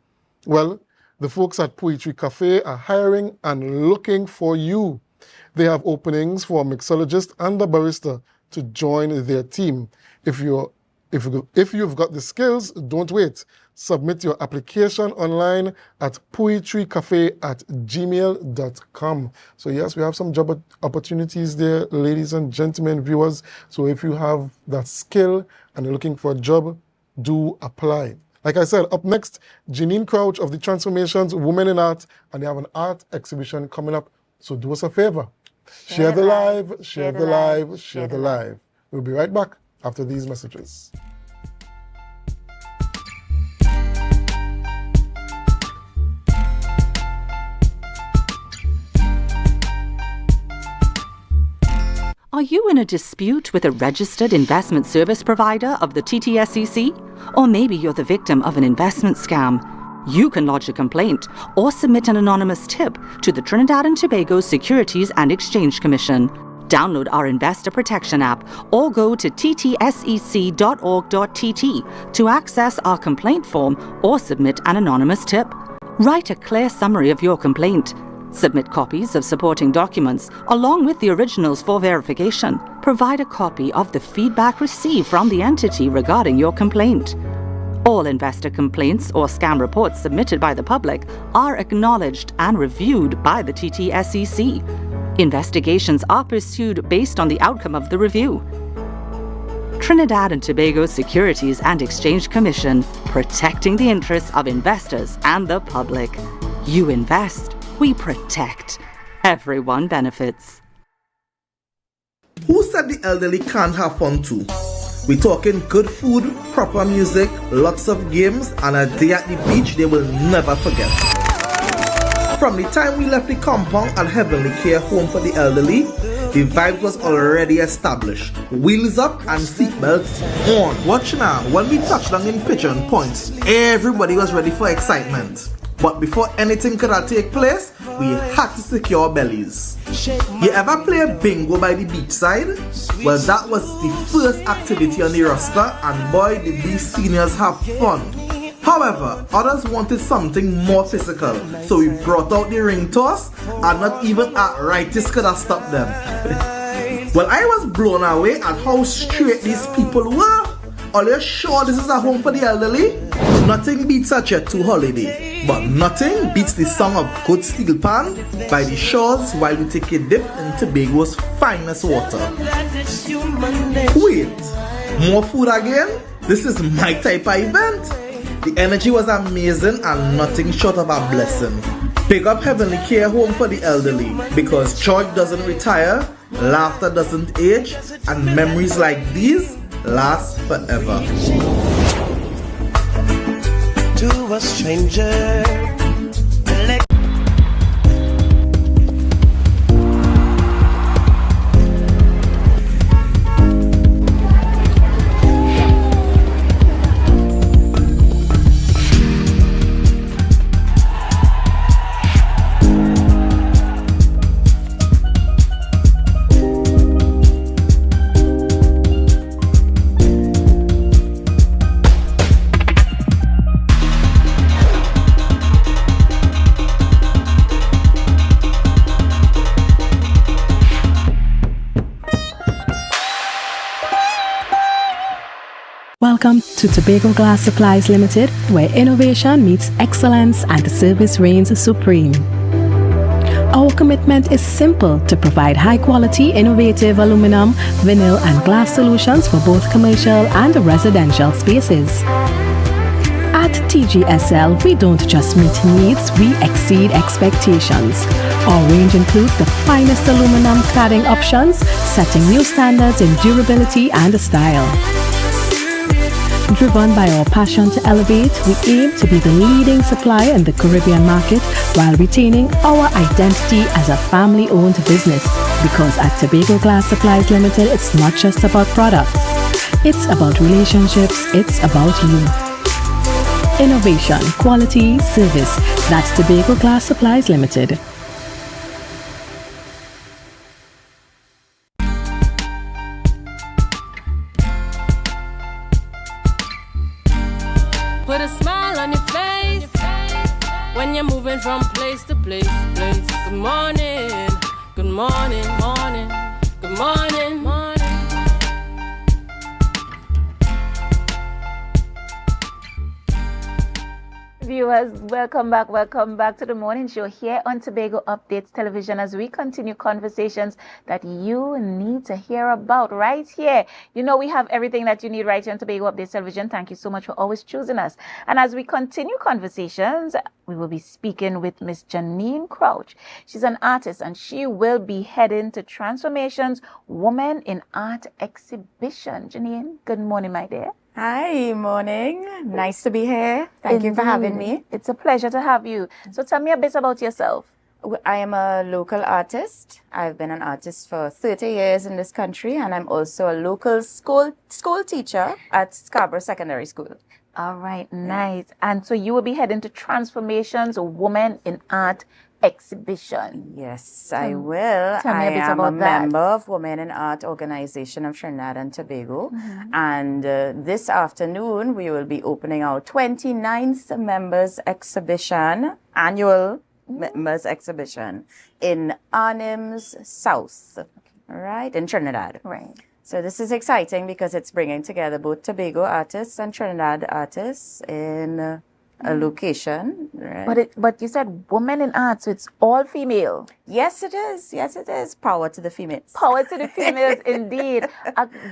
Well, the folks at Poetry Cafe are hiring and looking for you. They have openings for a mixologist and a barista to join their team. If you've got the skills, don't wait. Submit your application online at poetrycafe@gmail.com. So yes, we have some job opportunities there, ladies and gentlemen, viewers. So if you have that skill and you're looking for a job, do apply. Like I said, up next, Janine Crouch of the Transformations Women in Art, and they have an art exhibition coming up. So do us a favor. Share the live, share the live, share the live. We'll be right back after these messages. Are you in a dispute with a registered investment service provider of the TTSEC? Or maybe you're the victim of an investment scam? You can lodge a complaint or submit an anonymous tip to the Trinidad and Tobago Securities and Exchange Commission. Download our Investor Protection app or go to ttsec.org.tt to access our complaint form or submit an anonymous tip. Write a clear summary of your complaint. Submit copies of supporting documents along with the originals for verification. Provide a copy of the feedback received from the entity regarding your complaint. All investor complaints or scam reports submitted by the public are acknowledged and reviewed by the TTSEC. Investigations are pursued based on the outcome of the review. Trinidad and Tobago Securities and Exchange Commission, protecting the interests of investors and the public. You invest, we protect. Everyone benefits. Who said the elderly can't have fun too? We're talking good food, proper music, lots of games, and a day at the beach they will never forget. From the time we left the compound at Heavenly Care Home for the Elderly, the vibe was already established. Wheels up and seatbelts on. Watch now, when we touched down in Pigeon Point, everybody was ready for excitement. But before anything could take place, we had to secure bellies. You ever play bingo by the beachside? Well, that was the first activity on the roster, and boy did these seniors have fun. However, others wanted something more physical, so we brought out the ring toss, and not even arthritis could have stopped them. Well, I was blown away at how straight these people were. Are you sure this is a home for the elderly? Nothing beats a Jet 2 holiday, but nothing beats the song of Good Steel Pan by the shores while we take a dip in Tobago's finest water. Wait, more food again? This is my type of event. The energy was amazing and nothing short of a blessing. Pick up Heavenly Care Home for the Elderly, because joy doesn't retire, laughter doesn't age, and memories like these last forever. To a stranger. Welcome to Tobago Glass Supplies Limited, where innovation meets excellence and the service reigns supreme. Our commitment is simple: to provide high-quality, innovative aluminum, vinyl, and glass solutions for both commercial and residential spaces. At TGSL, we don't just meet needs, we exceed expectations. Our range includes the finest aluminum cladding options, setting new standards in durability and style. Driven by our passion to elevate, we aim to be the leading supplier in the Caribbean market while retaining our identity as a family-owned business. Because at Tobago Glass Supplies Limited, it's not just about products. It's about relationships, it's about you. Innovation, quality, service. That's Tobago Glass Supplies Limited. Put a smile on your face when you're moving from place to place. Good morning, good morning, morning, good morning, morning. Viewers, welcome back to the morning show here on Tobago Updates Television as we continue conversations that you need to hear about right here. You know, we have everything that you need right here on Tobago Updates Television. Thank you so much for always choosing us. And as we continue conversations, we will be speaking with Miss Janine Crouch. She's an artist and she will be heading to Transformations Women in Art exhibition. Janine, good morning, my dear. Hi, morning. Nice to be here. Thank you for having me. It's a pleasure to have you. So tell me a bit about yourself. I am a local artist. I've been an artist for 30 years in this country, and I'm also a local school teacher at Scarborough Secondary School. All right, nice. And so you will be heading to Transformations Women in Art exhibition. Yes, I will. Tell me a bit I am about a that. member of Women in Art Organization of Trinidad and Tobago. And this afternoon, we will be opening our 29th members exhibition, annual members exhibition in Arnhems South, right, in Trinidad. Right. So this is exciting because it's bringing together both Tobago artists and Trinidad artists in a location, right? But you said women in art, so it's all female. Yes, it is. Yes, it is. Power to the females. Power to the females, indeed.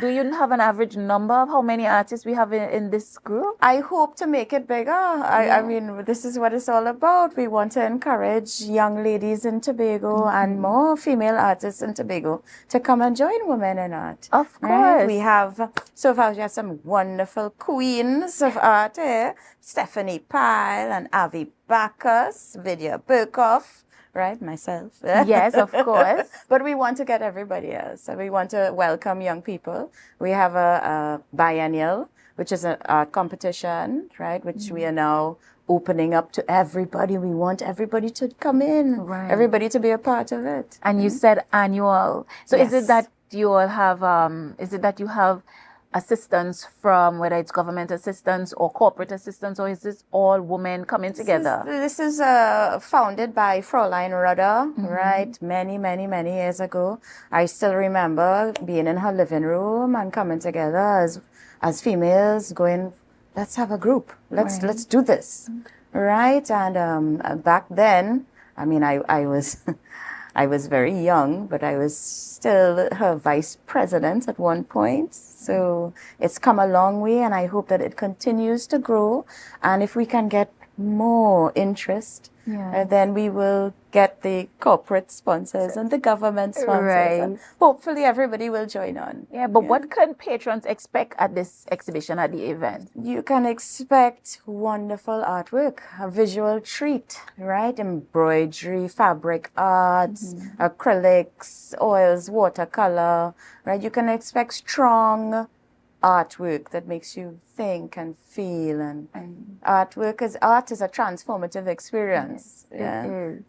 Do you have an average number of how many artists we have in this group? I hope to make it bigger. I mean, this is what it's all about. We want to encourage young ladies in Tobago and more female artists in Tobago to come and join Women in Art. Of course. Right? We have, so far we have some wonderful queens of art here. Stephanie Pyle and Avi Bacchus, Vidya Burkhoff, right? Myself. Yes, of course. But we want to get everybody else. We want to welcome young people. We have a biennial, which is an art competition, right? Which we are now opening up to everybody. We want everybody to come in, everybody to be a part of it. And you said annual. So Yes. is it that you all have, you have assistance from whether it's government assistance or corporate assistance, or is this all women coming together? This is founded by Fraulein Rudder, right? Many years ago. I still remember being in her living room and coming together as females, going, let's have a group. Let's do this, right? And back then, I mean, I was I was very young, but I was still her vice president at one point. So it's come a long way, and I hope that it continues to grow. And if we can get more interest, then we will get the corporate sponsors and the government sponsors. Right. And hopefully everybody will join on. Yeah, but what can patrons expect at this exhibition, at the event? You can expect wonderful artwork, a visual treat, right? Embroidery, fabric arts, acrylics, oils, watercolor, right? You can expect strong artwork that makes you think and feel, and art is a transformative experience.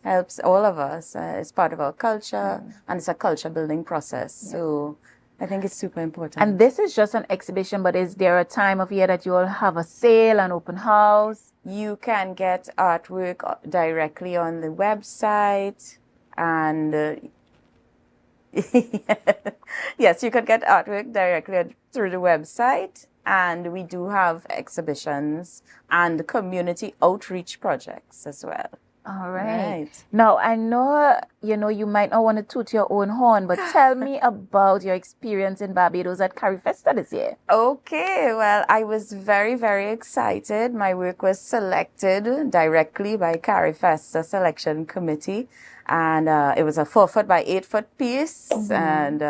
Helps all of us. It's part of our culture, and it's a culture building process. So I think it's super important. And this is just an exhibition, but is there a time of year that you all have a sale, an open house? You can get artwork directly on the website, and Yes, you could get artwork directly through the website, and we do have exhibitions and community outreach projects as well. All right. Right. Now, I know, you might not want to toot your own horn, but tell me about your experience in Barbados at CariFesta this year. Okay, well, I was very, very excited. My work was selected directly by CariFesta Selection Committee, and it was a 4-foot by 8-foot piece, and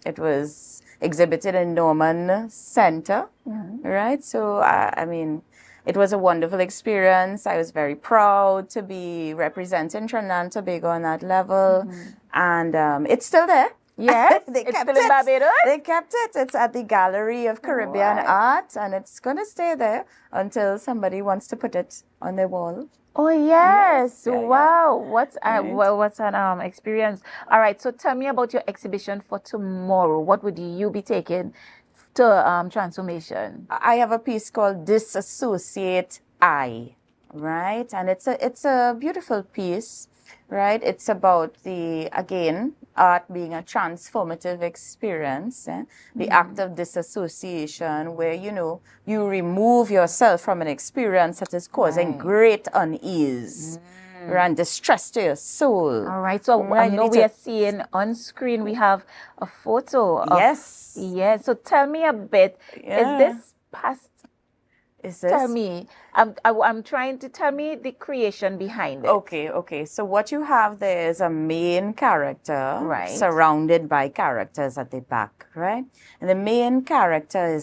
it was exhibited in Norman Center, right? So, I mean, it was a wonderful experience. I was very proud to be representing Trinidad and Tobago on that level. And it's still there. Yes, they it's kept still in Barbados? They kept it. It's at the Gallery of Caribbean Art, and it's going to stay there until somebody wants to put it on their wall. Oh, yes. Wow. What's an experience. All right. So tell me about your exhibition for tomorrow. What would you be taking to transformation? I have a piece called Disassociate I, right? And it's a beautiful piece, right? It's about art being a transformative experience, the act of disassociation, where you remove yourself from an experience that is causing great unease and distress to your soul. All right. So I know we are seeing on screen, we have a photo of... Yes. Yes. So tell me a bit. Is this past... Tell me. I'm trying to tell me the creation behind it. Okay. So what you have there is a main character, surrounded by characters at the back, right? And the main character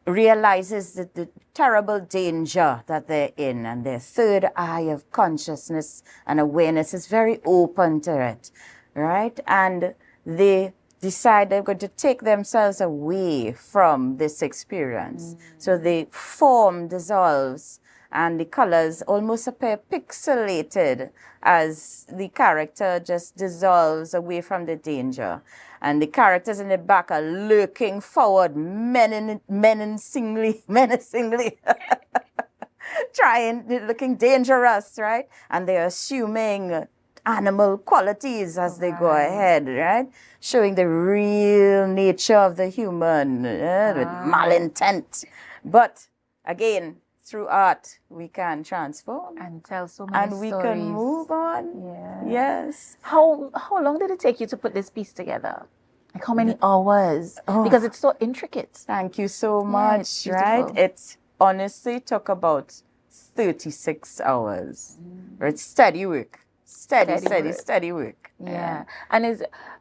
realizes the terrible danger that they're in, and their third eye of consciousness and awareness is very open to it, right? And they decide they're going to take themselves away from this experience. So the form dissolves and the colors almost appear pixelated as the character just dissolves away from the danger. And the characters in the back are lurking forward menacingly, looking dangerous, right? And they're assuming animal qualities as they go ahead, right? Showing the real nature of the human with malintent. But again, through art, we can transform and tell so many stories. And we can move on. Yeah. Yes. How long did it take you to put this piece together? Like how many hours? Because it's so intricate. Thank you so much, right? It honestly took about 36 hours. It's steady work. Steady work. Yeah. And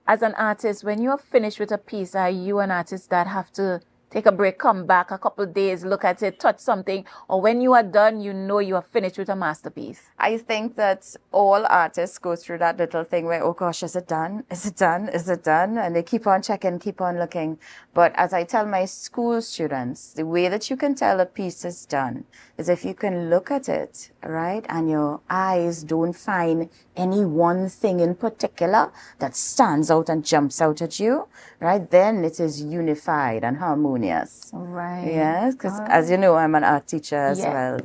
as an artist, when you're finished with a piece, are you an artist that have to take a break, come back a couple of days, look at it, touch something, or when you are done, you are finished with a masterpiece? I think that all artists go through that little thing where, oh gosh, is it done? Is it done? Is it done? And they keep on checking, keep on looking. But as I tell my school students, the way that you can tell a piece is done is if you can look at it, right, and your eyes don't find any one thing in particular that stands out and jumps out at you, right, then it is unified and harmonious. Right. Yes, because as you know, I'm an art teacher as well.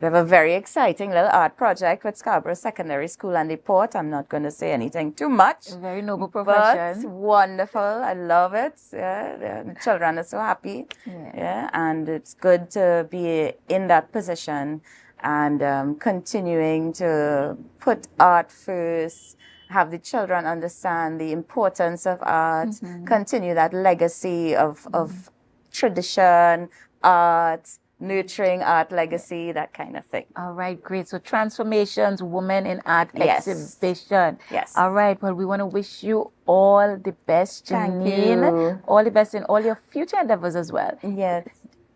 We have a very exciting little art project with Scarborough Secondary School and the Port. I'm not going to say anything too much. A very noble profession. But wonderful. I love it. Yeah, the children are so happy. Yeah, and it's good to be in that position and continuing to put art first, have the children understand the importance of art, continue that legacy of tradition, art, nurturing art legacy, that kind of thing. All right, great. So Transformations, Women in Art exhibition. Yes. All right, well, we want to wish you all the best, Janine. Thank you. All the best in all your future endeavors as well. Yes.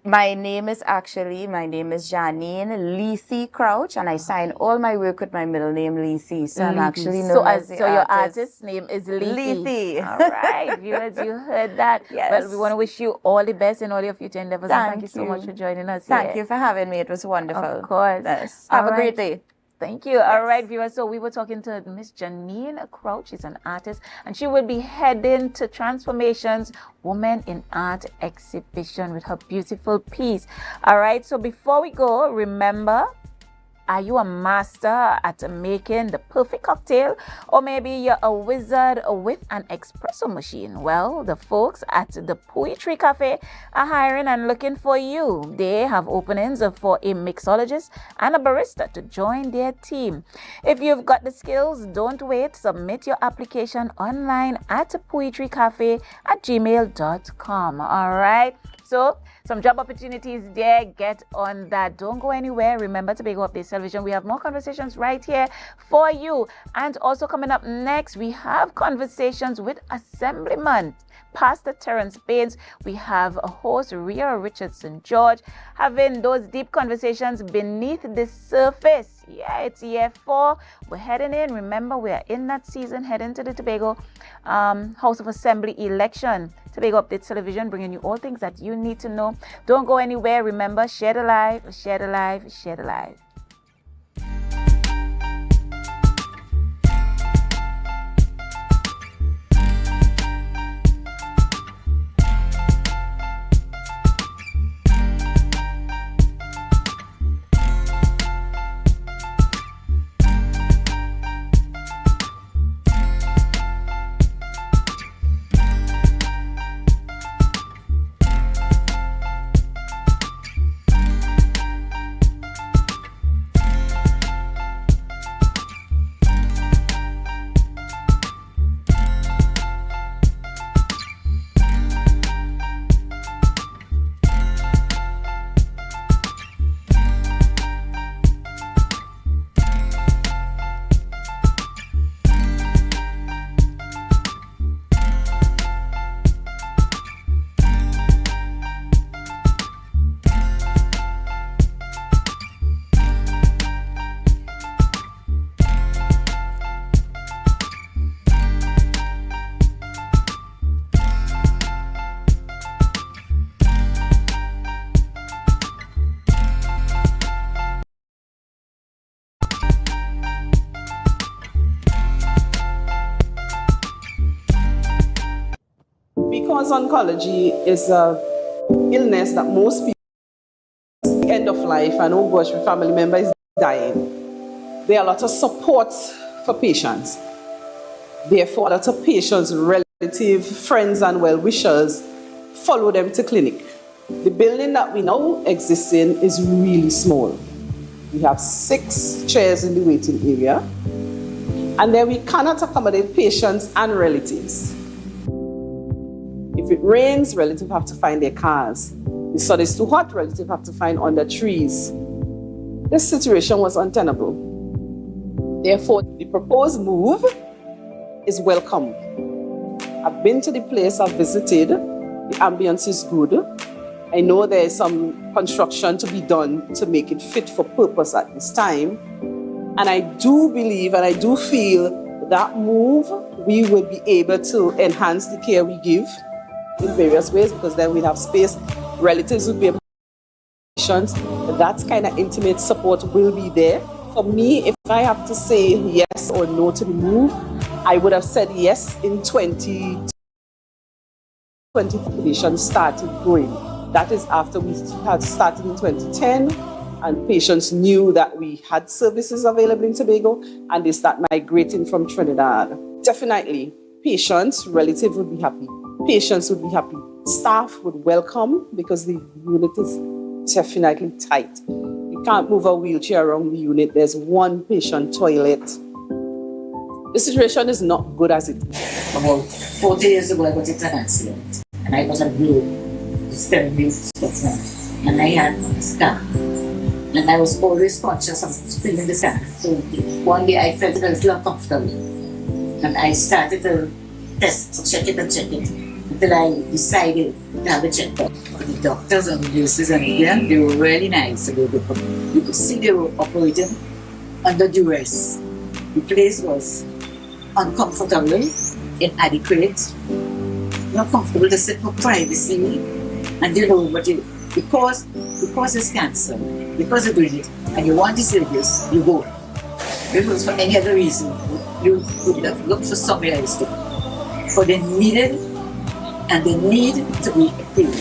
My name is Janine Lethe Crouch, and I sign all my work with my middle name, Lethe. So I'm actually known as the your artist name is Lethe. Lethe. All right, viewers, you heard that. Yes. Well, we want to wish you all the best in all your future endeavors. Thank you so much for joining us. Thank you for having me. It was wonderful. Of course. Yes. Have a great day. Thank you. All right, viewers. So we were talking to Miss Janine Crouch. She's an artist, and she will be heading to Transformations Women in Art exhibition with her beautiful piece. All right. So before we go, remember, Are you a master at making the perfect cocktail? Or maybe you're a wizard with an espresso machine? Well, the folks at the Poetry Cafe are hiring and looking for you. They have openings for a mixologist and a barista to join their team. If you've got the skills, don't wait. Submit your application online at poetrycafe@gmail.com. All right. So, some job opportunities there. Get on that. Don't go anywhere. Remember Tobago Updates Television. We have more conversations right here for you. And also coming up next, we have conversations with Assemblyman Pastor Terence Baines. We have a host, Rhea Richardson George, having those deep conversations beneath the surface. Yeah, it's year 4. We're heading in. Remember, we are in that season, heading to the Tobago House of Assembly election. Tobago Updates Television, bringing you all things that you need to know. Don't go anywhere. Remember, share the live, share the live, share the live. Because oncology is an illness that most people end of life, and oh gosh, my family member is dying. There are a lot of support for patients. Therefore, a lot of patients, relatives, friends, and well-wishers follow them to clinic. The building that we now exist in is really small. We have 6 chairs in the waiting area, and then we cannot accommodate patients and relatives. If it rains, relatives have to find their cars. The sun is too hot, relatives have to find under trees. This situation was untenable. Therefore, the proposed move is welcome. I've been to the place, I've visited. The ambience is good. I know there is some construction to be done to make it fit for purpose at this time. And I do believe and I do feel that move, we will be able to enhance the care we give in various ways, because then we have space. Relatives will be able to patients. That kind of intimate support will be there. For me, if I have to say yes or no to the move, I would have said yes in 2020. Patients started growing. That is after we had started in 2010, and patients knew that we had services available in Tobago, and they start migrating from Trinidad. Definitely, patients, relatives would be happy. Patients would be happy. Staff would welcome, because the unit is definitely tight. You can't move a wheelchair around the unit. There's one patient toilet. The situation is not good as it is. About 40 years ago, I got into an accident, and I was a blue, sterile stuff now, and I had a scar. And I was always conscious of feeling the scar. So one day I felt a little uncomfortable, and I started to test, check it, until I decided to have a checkup. The doctors and the nurses and again, they were really nice. You could see they were operating under duress. The place was uncomfortable, inadequate, not comfortable to sit for privacy, and but because it's cancer, because you're doing it, and you want the service, you go. If it was for any other reason, you would have looked for somewhere else to. For they needed, and they need to be approved.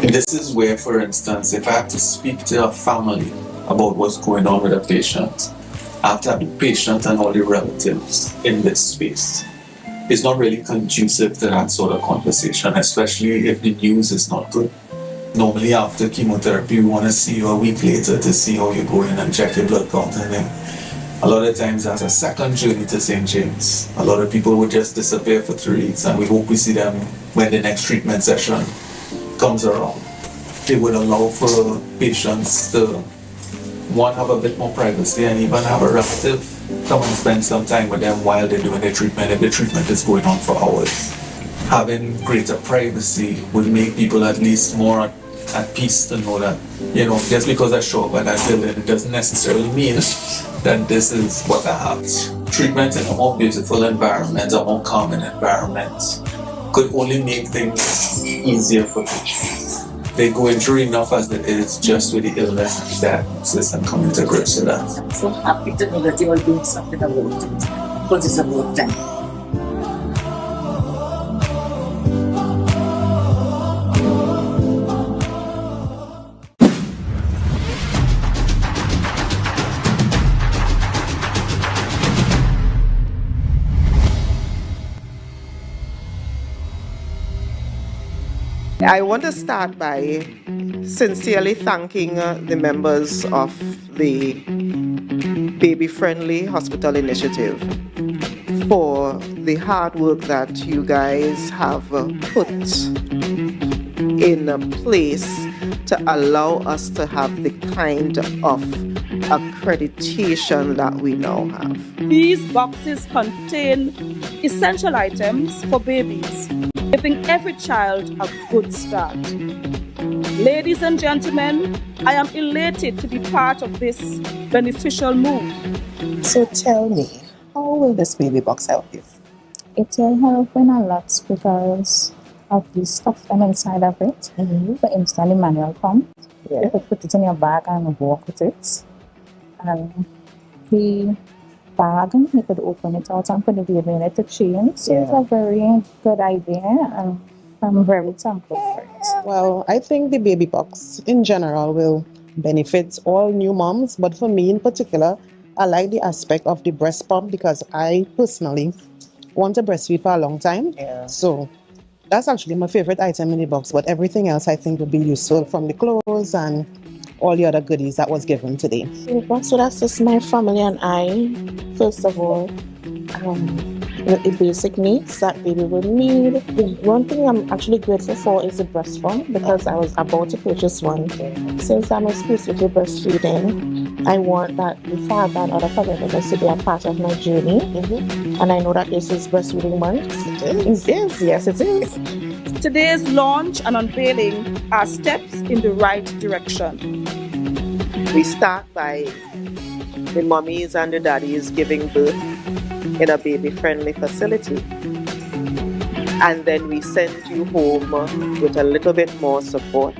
This is where, for instance, if I have to speak to a family about what's going on with a patient, I have to have the patient and all the relatives in this space. It's not really conducive to that sort of conversation, especially if the news is not good. Normally after chemotherapy, we want to see you a week later to see how you're going and check your blood count, and then a lot of times that's a second journey to St. James. A lot of people would just disappear for 3 weeks, and we hope we see them when the next treatment session comes around. It would allow for patients to, one, have a bit more privacy, and even have a relative come and spend some time with them while they're doing their treatment, if the treatment is going on for hours. Having greater privacy would make people at least more at peace to know that, you know, just because I show up at that building, it doesn't necessarily mean that this is what I have. Treatment in a more beautiful environment, a more calming environment, could only make things easier for patients. They're going through enough as it is, just with the illness and diagnosis, and coming to grips with that. I'm so happy to know that you're doing something about it, because it's about time. I want to start by sincerely thanking the members of the Baby Friendly Hospital Initiative for the hard work that you guys have put in place to allow us to have the kind of accreditation that we now have. These boxes contain essential items for babies, giving every child a good start. Ladies and gentlemen, I am elated to be part of this beneficial move. So tell me, how will this baby box help you? It will help in a lot because of the stuff inside of it. For instance, the manual pump. You could put it in your bag and walk with it. And the bag, you could open it out and put the baby in it to change. So it's a very good idea, and I'm very thankful for it. Well, I think the baby box in general will benefit all new moms, but for me in particular, I like the aspect of the breast pump because I personally want to breastfeed for a long time. So that's actually my favorite item in the box, but everything else I think would be useful, from the clothes and all the other goodies that was given today. The box would assist my family and I, first of all, with the basic needs that baby would need. The one thing I'm actually grateful for is the breast pump, because I was about to purchase one. Since I'm exclusively breastfeeding, I want that the father and other family members to be a part of my journey. And I know that this is breastfeeding month. It is, yes it is. Today's launch and unveiling are steps in the right direction. We start by the mummies and the daddies giving birth in a baby-friendly facility. And then we send you home with a little bit more support.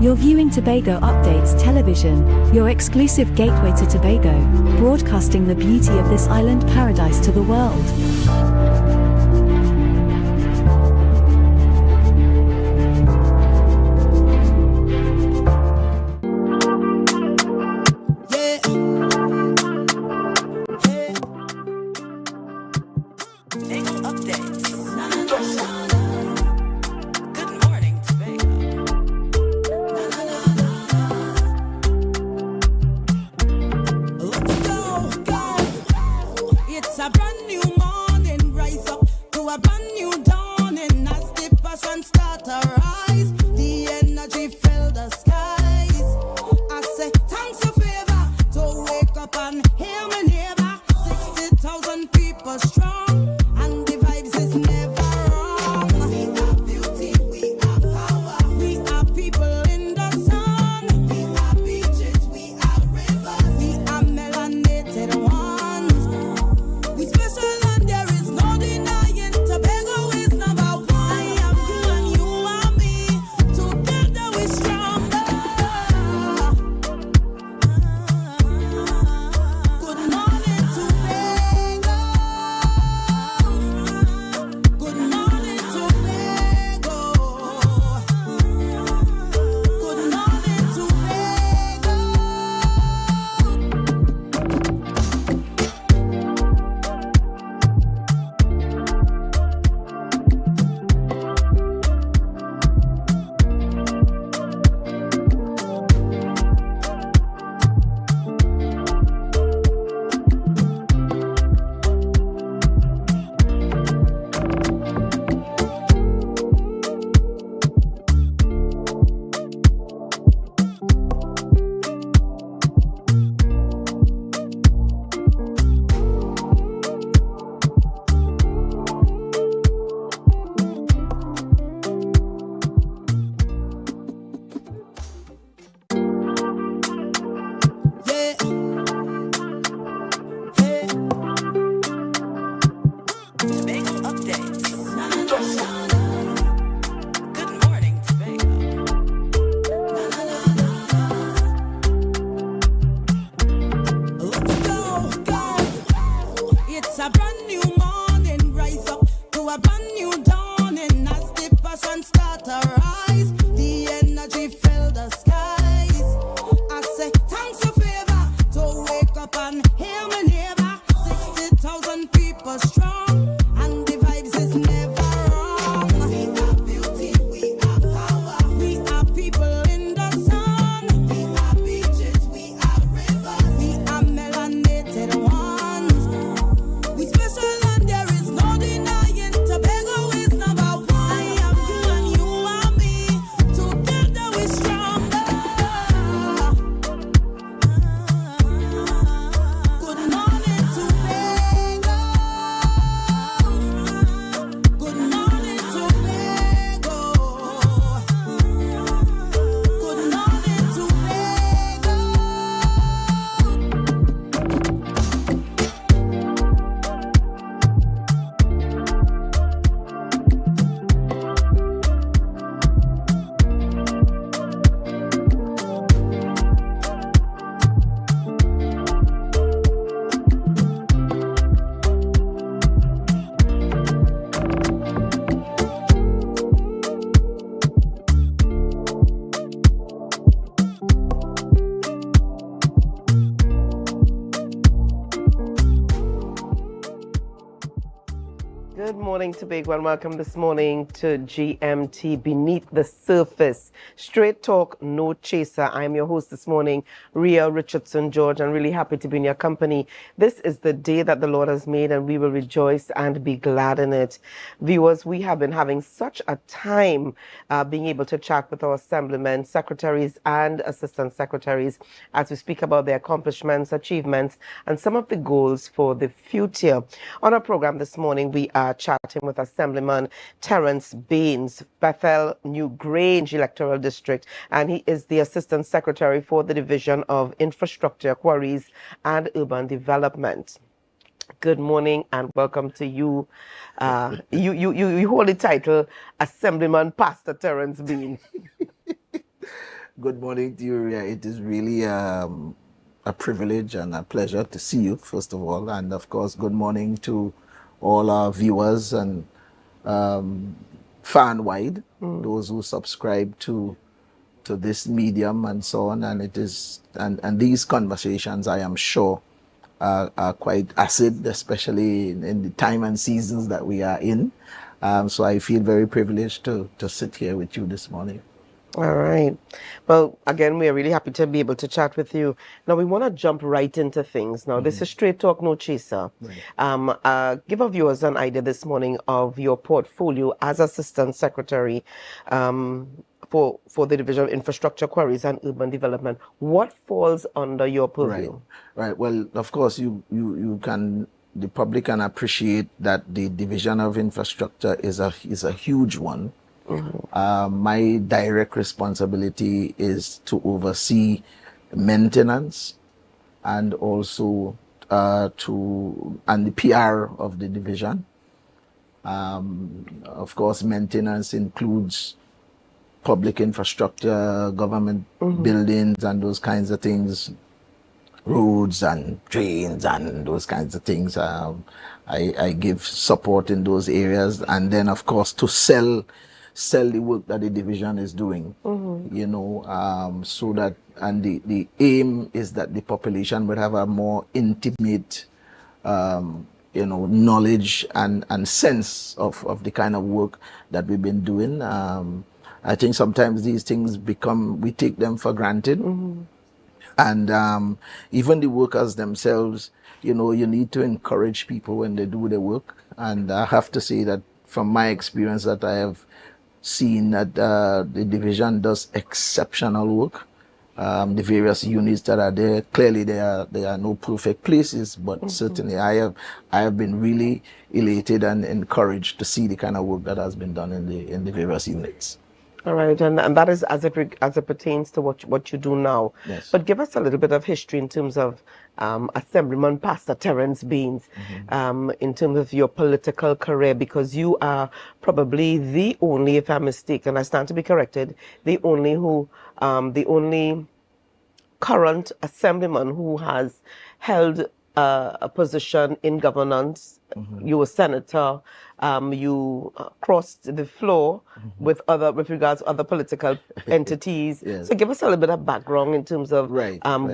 You're viewing Tobago Updates Television, your exclusive gateway to Tobago, broadcasting the beauty of this island paradise to the world. It's a brand new morning. morning, Tobago, and welcome this morning to GMT Beneath the Surface. Straight talk, no chaser. I'm your host this morning, Rhea Richardson George, and really happy to be in your company. This is the day that the Lord has made, and we will rejoice and be glad in it. Viewers, we have been having such a time being able to chat with our assemblymen, secretaries, and assistant secretaries as we speak about their accomplishments, achievements, and some of the goals for the future. On our program this morning, we are chatting with Assemblyman Terence Baines, Bethel New Grange Electoral District, and he is the Assistant Secretary for the Division of Infrastructure, Quarries, and Urban Development. Good morning and welcome to you. You hold the title Assemblyman Pastor Terence Baines. Good morning to you, Ria. It is really a privilege and a pleasure to see you, first of all. And of course, good morning to all our viewers and fan-wide, those who subscribe to this medium and so on. And it is, and these conversations, I am sure, are quite acid, especially in the time and seasons that we are in. So I feel very privileged to sit here with you this morning. All right. Well, again, we are really happy to be able to chat with you. Now, we want to jump right into things. Now, this is Straight Talk, No Chaser. Right. Give our viewers an idea this morning of your portfolio as Assistant Secretary for the Division of Infrastructure, Quarries, and Urban Development. What falls under your purview? Right. Well, of course, the public can appreciate that the Division of Infrastructure is a huge one. My direct responsibility is to oversee maintenance and also and the PR of the division. Of course, maintenance includes public infrastructure, government buildings, and those kinds of things, roads and drains and those kinds of things. I give support in those areas, and then of course to sell the work that the division is doing, you know, so that, and the aim is that the population would have a more intimate, you know, knowledge and sense of the kind of work that we've been doing. I think sometimes these things we take them for granted. And even the workers themselves, you know, you need to encourage people when they do their work. And I have to say that from my experience that I have seen that the division does exceptional work. The various units that are there, clearly there are no perfect places, but certainly I have been really elated and encouraged to see the kind of work that has been done in the various units. All right, and that is as it pertains to what you do now. Yes. But give us a little bit of history in terms of Assemblyman Pastor Terence Baines, in terms of your political career, because you are probably the only, if I'm mistaken, I stand to be corrected, the only current assemblyman who has held a position in governance. You were senator. You crossed the floor with regards to other political entities. Yes. So give us a little bit of background in terms of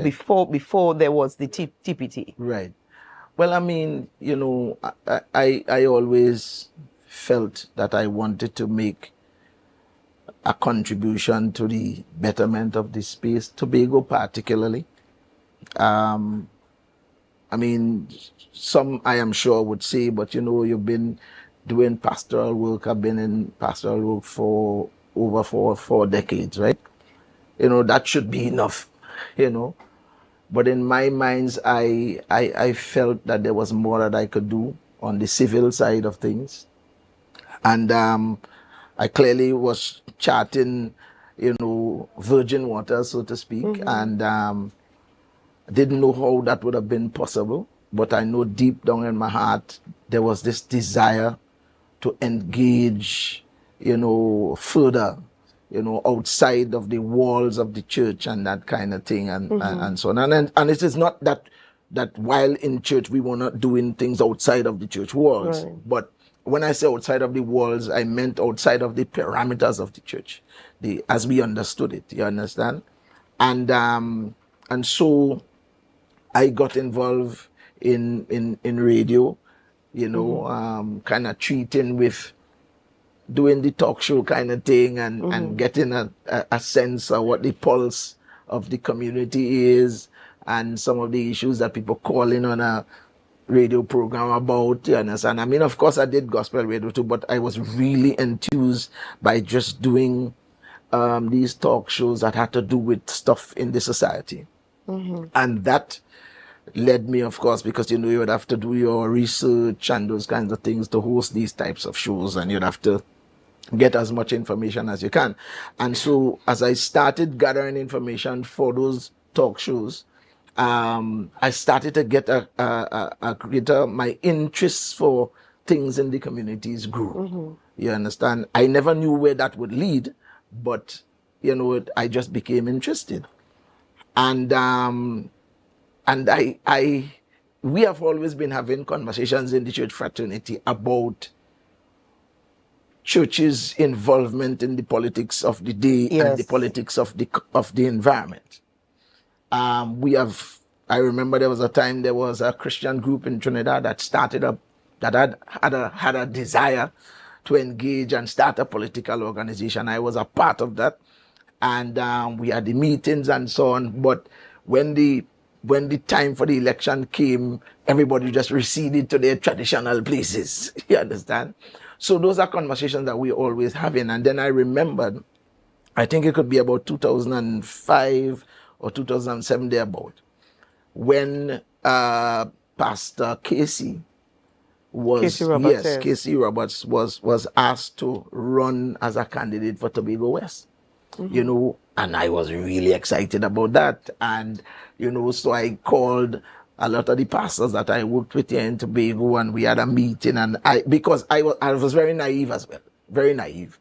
before there was the TPT. Right. Well, I mean, you know, I always felt that I wanted to make a contribution to the betterment of the space, Tobago particularly. I mean, some I am sure would say, but you know, you've been doing pastoral work. I've been in pastoral work for over four decades, right? You know, that should be enough, you know. But in my minds, I felt that there was more that I could do on the civil side of things. And I clearly was charting, you know, virgin waters, so to speak, and didn't know how that would have been possible. But I know deep down in my heart, there was this desire to engage, you know, further, you know, outside of the walls of the church and that kind of thing, and so on. And it is not that while in church we were not doing things outside of the church walls, but when I say outside of the walls, I meant outside of the parameters of the church, as we understood it. You understand? And so I got involved in radio. you know, kind of treating with doing the talk show kind of thing and getting a sense of what the pulse of the community is and some of the issues that people call in on a radio program about, you understand? I mean, of course, I did gospel radio too, but I was really enthused by just doing these talk shows that had to do with stuff in the society. And that led me, of course, because, you know, you would have to do your research and those kinds of things to host these types of shows, and you'd have to get as much information as you can. And so as I started gathering information for those talk shows, I started to get a greater, my interests for things in the communities grew. You understand? I never knew where that would lead, but, you know, I just became interested. And we have always been having conversations in the church fraternity about church's involvement in the politics of the day and the politics of the environment. I remember there was a time there was a Christian group in Trinidad that started up, that had a desire to engage and start a political organization. I was a part of that, and we had the meetings and so on. But when the time for the election came, everybody just receded to their traditional places. You understand? So those are conversations that we're always having. And then I remembered, I think it could be about 2005 or 2007 thereabout, when Pastor Casey Roberts was asked to run as a candidate for Tobago West. You know, and I was really excited about that. And, you know, so I called a lot of the pastors that I worked with here in Tobago, and we had a meeting. And because I was very naive as well, very naive,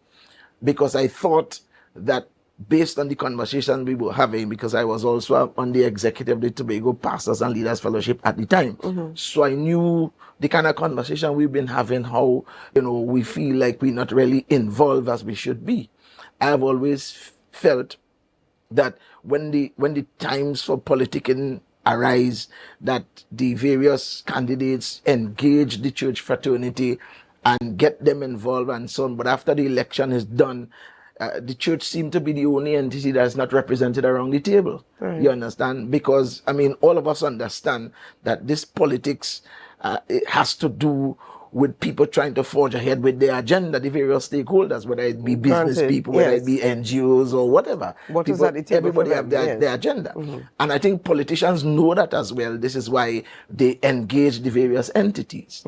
because I thought that based on the conversation we were having, because I was also on the executive of the Tobago Pastors and Leaders Fellowship at the time. So I knew the kind of conversation we've been having, how, you know, we feel like we're not really involved as we should be. I've always felt that when the times for politicking arise, that the various candidates engage the church fraternity and get them involved and so on. But after the election is done, the church seemed to be the only entity that's not represented around the table. You understand? Because, I mean, all of us understand that this politics, it has to do with people trying to forge ahead with their agenda, the various stakeholders, whether it be business people, whether it be NGOs or whatever. What is at the table everybody for have them? their agenda. And I think politicians know that as well. This is why they engage the various entities.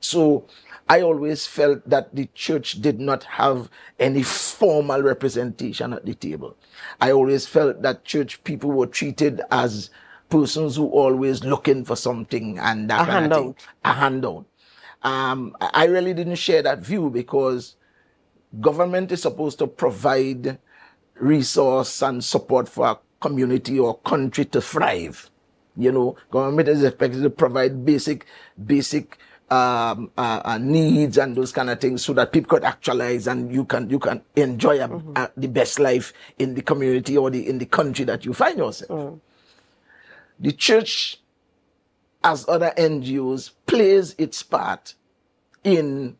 So I always felt that the church did not have any formal representation at the table. I always felt that church people were treated as persons who always looking for something and that kind of thing. A handout. I really didn't share that view, because government is supposed to provide resource and support for a community or country to thrive. You know, government is expected to provide basic needs and those kind of things, so that people could actualize and you can enjoy the best life in the community or in the country that you find yourself. The church, as other NGOs, plays its part in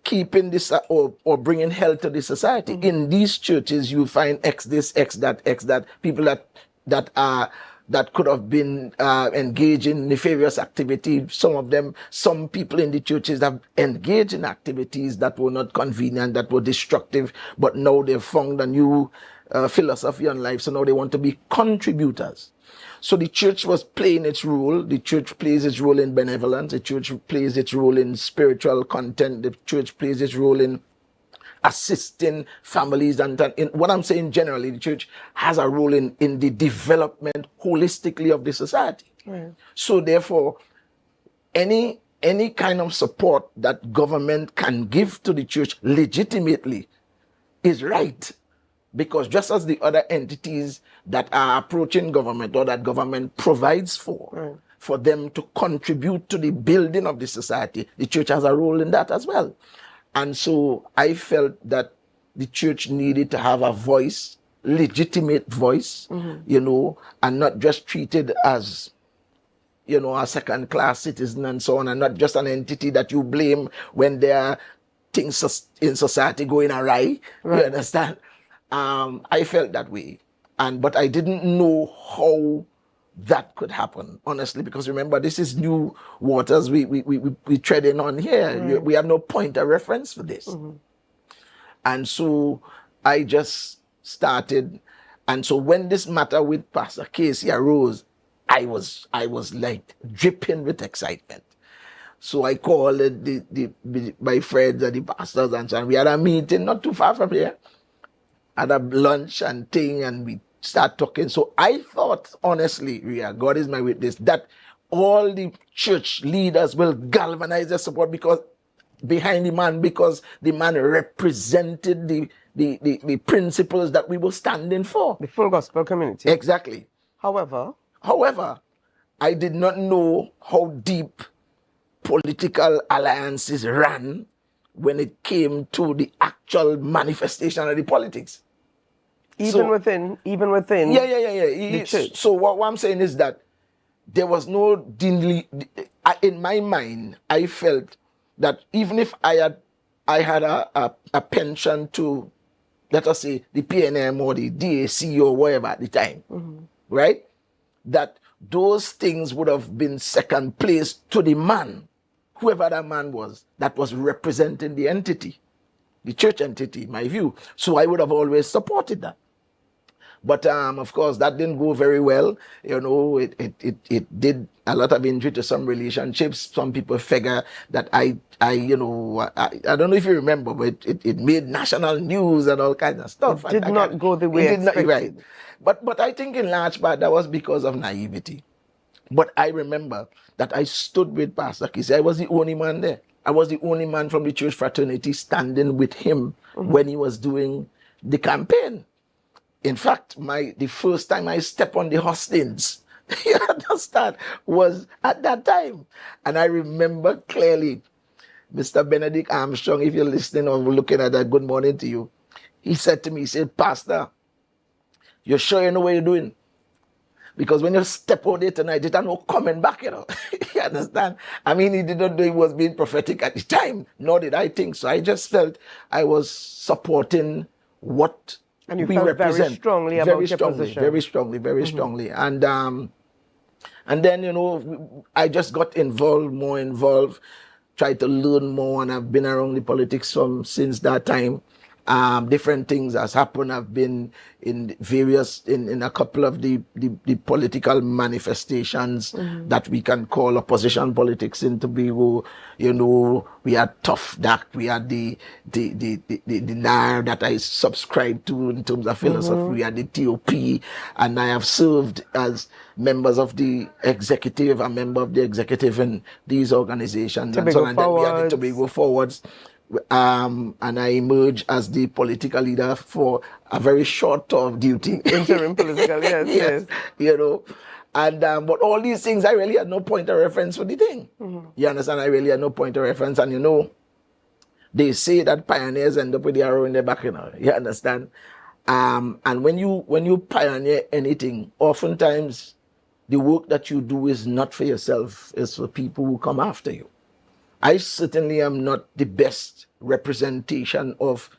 keeping this or bringing health to the society. In these churches, you find X this, X that, people that could have been engaged in nefarious activity. Some people in the churches have engaged in activities that were not convenient, that were destructive, but now they've found a new philosophy on life, so now they want to be contributors. So the church was playing its role. The church plays its role in benevolence. The church plays its role in spiritual content. The church plays its role in assisting families. And in what I'm saying generally, the church has a role in the development holistically of the society. So therefore, any kind of support that government can give to the church legitimately is right. Because just as the other entities that are approaching government or that government provides for them to contribute to the building of the society, the church has a role in that as well. And so I felt that the church needed to have a voice, legitimate voice, you know, and not just treated as you know, a second-class citizen and so on, and not just an entity that you blame when there are things in society going awry. Right. You understand? I felt that way, but I didn't know how that could happen, honestly, because remember, this is new waters we treading on here. Right. We have no point of reference for this. And so I just started. And so when this matter with Pastor Casey arose, I was like dripping with excitement. So I called my friends and the pastors and so on. We had a meeting not too far from here, had a lunch and thing, and we start talking. So I thought, honestly, Ria, God is my witness, that all the church leaders will galvanize their support behind the man, because the man represented the principles that we were standing for. The full gospel community. Exactly. However, I did not know how deep political alliances ran when it came to the actual manifestation of the politics. Even within the church. So what I'm saying is that there was no in my mind, I felt that even if I had a pension to, let us say, the PNM or the DAC or whatever at the time, right? That those things would have been second place to the man, whoever that man was, that was representing the entity, the church entity, my view. So I would have always supported that. But of course, that didn't go very well. You know, it did a lot of injury to some relationships. Some people figure that I don't know if you remember, but it made national news and all kinds of stuff. It did not go the way expected. Right. But I think in large part that was because of naivety. But I remember that I stood with Pastor Casey. I was the only man there. I was the only man from the church fraternity standing with him when he was doing the campaign. In fact, the first time I stepped on the hustings, you understand, was at that time. And I remember clearly, Mr. Benedict Armstrong, if you're listening or looking at that, good morning to you. He said to me, he said, Pastor, you're sure you know what you're doing? Because when you step out there tonight, there's no coming back, you know. You understand? I mean, he did not know he was being prophetic at the time, nor did I think so. I just felt I was supporting what and you we felt represent. very strongly about your position. Very strongly. And then, you know, I just got more involved, tried to learn more, and I've been around the politics since that time. Different things has happened. I've been in a couple of the political manifestations that we can call opposition politics in Tobago. You know, we had Tough Duck, we had the NAR that I subscribe to in terms of philosophy, we had the TOP, and I have served as members of the executive, a member of the executive in these organizations. Tobago and then we had the Tobago Forwards. And I emerged as the political leader for a very short term duty. Interim political, yes. You know, and but all these things, I really had no point of reference for the thing. You understand? I really had no point of reference, and you know, they say that pioneers end up with the arrow in their back. You know, you understand? And when you pioneer anything, oftentimes the work that you do is not for yourself; it's for people who come after you. I certainly am not the best representation of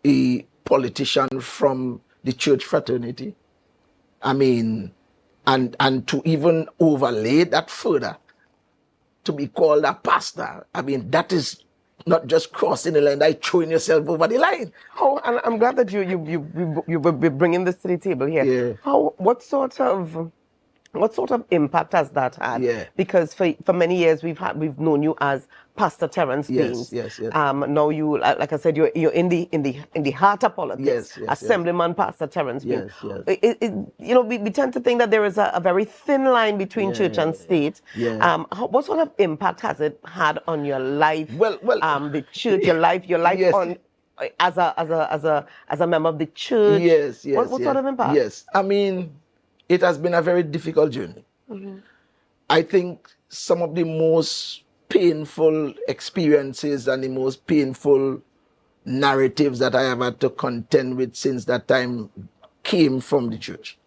a politician from the church fraternity. I mean, and to even overlay that further, to be called a pastor, I mean, that is not just crossing the line, like throwing yourself over the line. Oh, and I'm glad that you were bringing this to the table here. Yeah. What sort of impact has that had? Yeah. Because for many years we've known you as Pastor Terence Beans. Yes. Now you, like I said, you're in the heart of politics. Assemblyman Pastor Terence Beans. You know, we tend to think that there is a very thin line between church and state. What sort of impact has it had on your life? Well, the church, your life on as a member of the church. Yes. What sort of impact? Yes, I mean, it has been a very difficult journey. I think some of the most painful experiences and the most painful narratives that I have had to contend with since that time came from the church,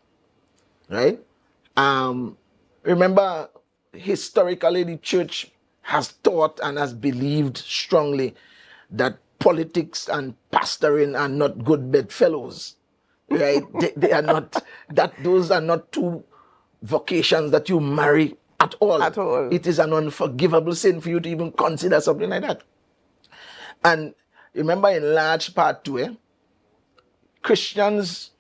right? Remember, historically the church has taught and has believed strongly that politics and pastoring are not good bedfellows, right? they are not, those are not two vocations that you marry at all. At all. It is an unforgivable sin for you to even consider something like that. And remember, in large part too, Christians,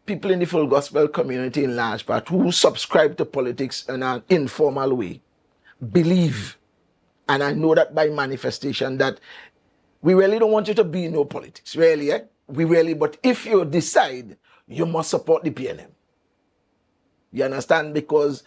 people in the full gospel community in large part, who subscribe to politics in an informal way, believe, and I know that by manifestation, that we really don't want you to be in no politics, really, we really, but if you decide, you must support the PNM. You understand? Because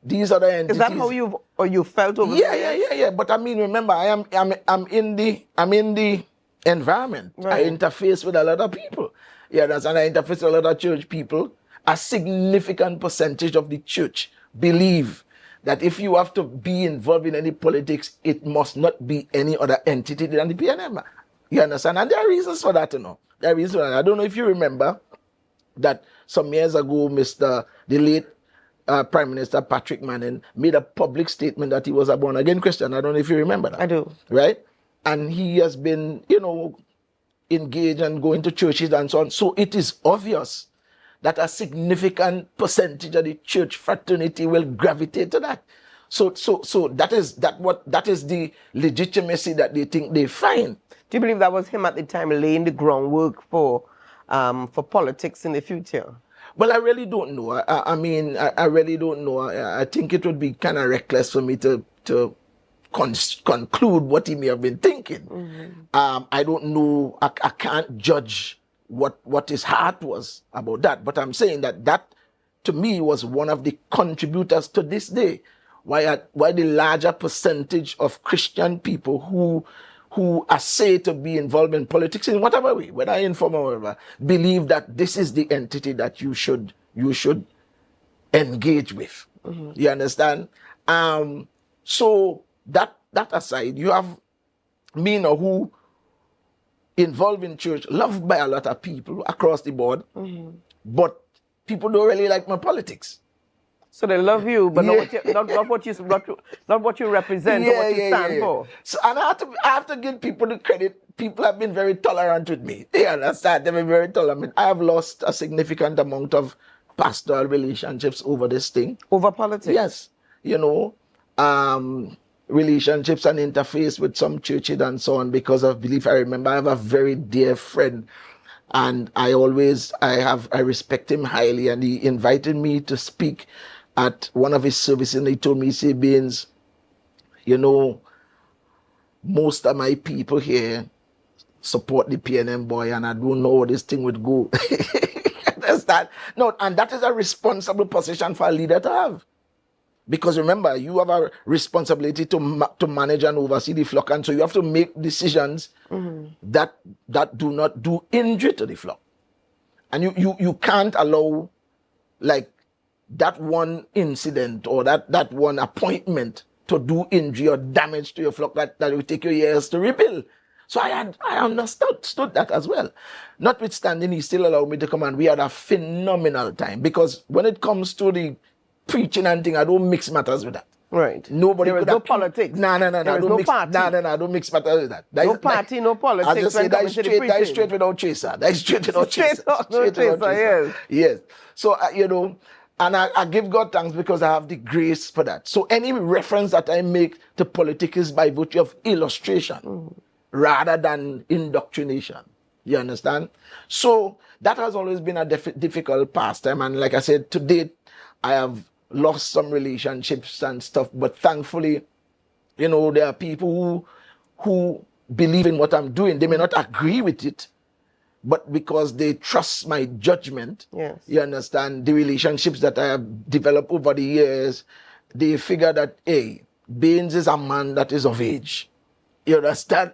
these other entities. Is that how you felt over there? Yeah. But I mean, remember, I'm in the environment. Right. I interface with a lot of people. Yeah, and I interface with a lot of church people. A significant percentage of the church believe that if you have to be involved in any politics, it must not be any other entity than the PNM. You understand? And there are reasons for that, you know. There are reasons for that. I don't know if you remember that some years ago, the late Prime Minister Patrick Manning made a public statement that he was a born-again Christian. I don't know if you remember that. I do. Right? And he has been, engaged and going to churches and so on. So it is obvious that a significant percentage of the church fraternity will gravitate to that. So that is the legitimacy that they think they find. Do you believe that was him at the time laying the groundwork for politics in the future? Well, I really don't know. I mean, I really don't know. I think it would be kind of reckless for me to conclude what he may have been thinking. Mm-hmm. I don't know. I can't judge what his heart was about that. But I'm saying that to me was one of the contributors to this day. Why the larger percentage of Christian people who are said to be involved in politics in whatever way, whether informal or whatever, believe that this is the entity that you should engage with. Mm-hmm. You understand? So that aside, you have me now who involved in church, loved by a lot of people across the board, Mm-hmm. but people don't really like my politics. So they love you, but not what you represent or what you stand for. So, and I have to give people the credit. People have been very tolerant with me. They understand. They've been very tolerant. I have lost a significant amount of pastoral relationships over this thing. Over politics? Yes. Relationships and interface with some churches and so on because of belief. I remember I have a very dear friend, and I respect him highly, and he invited me to speak at one of his services, and he told me, he said, Baines, most of my people here support the PNM boy, and I don't know how this thing would go. Understand? No, and that is a responsible position for a leader to have. Because remember, you have a responsibility to manage and oversee the flock, and so you have to make decisions Mm-hmm. that do not do injury to the flock. And you can't allow like that one incident or that one appointment to do injury or damage to your flock that will take you years to rebuild. So I understood that as well. Notwithstanding, he still allowed me to come, and we had a phenomenal time, because when it comes to the preaching and thing, I don't mix matters with that. Right. Nobody there is no politics. No. There is no party. No, don't mix matters with that. No party, no politics. I just say that is straight without chaser. That is straight without chaser. Straight without chaser, yes. So, and I give God thanks because I have the grace for that. So any reference that I make to politics is by virtue of illustration rather than indoctrination. You understand? So that has always been a difficult pastime. And like I said, to date, I have lost some relationships and stuff, but thankfully, there are people who believe in what I'm doing. They may not agree with it, but because they trust my judgment, yes. You understand, the relationships that I have developed over the years, they figure that, hey, Baines is a man that is of age. You understand?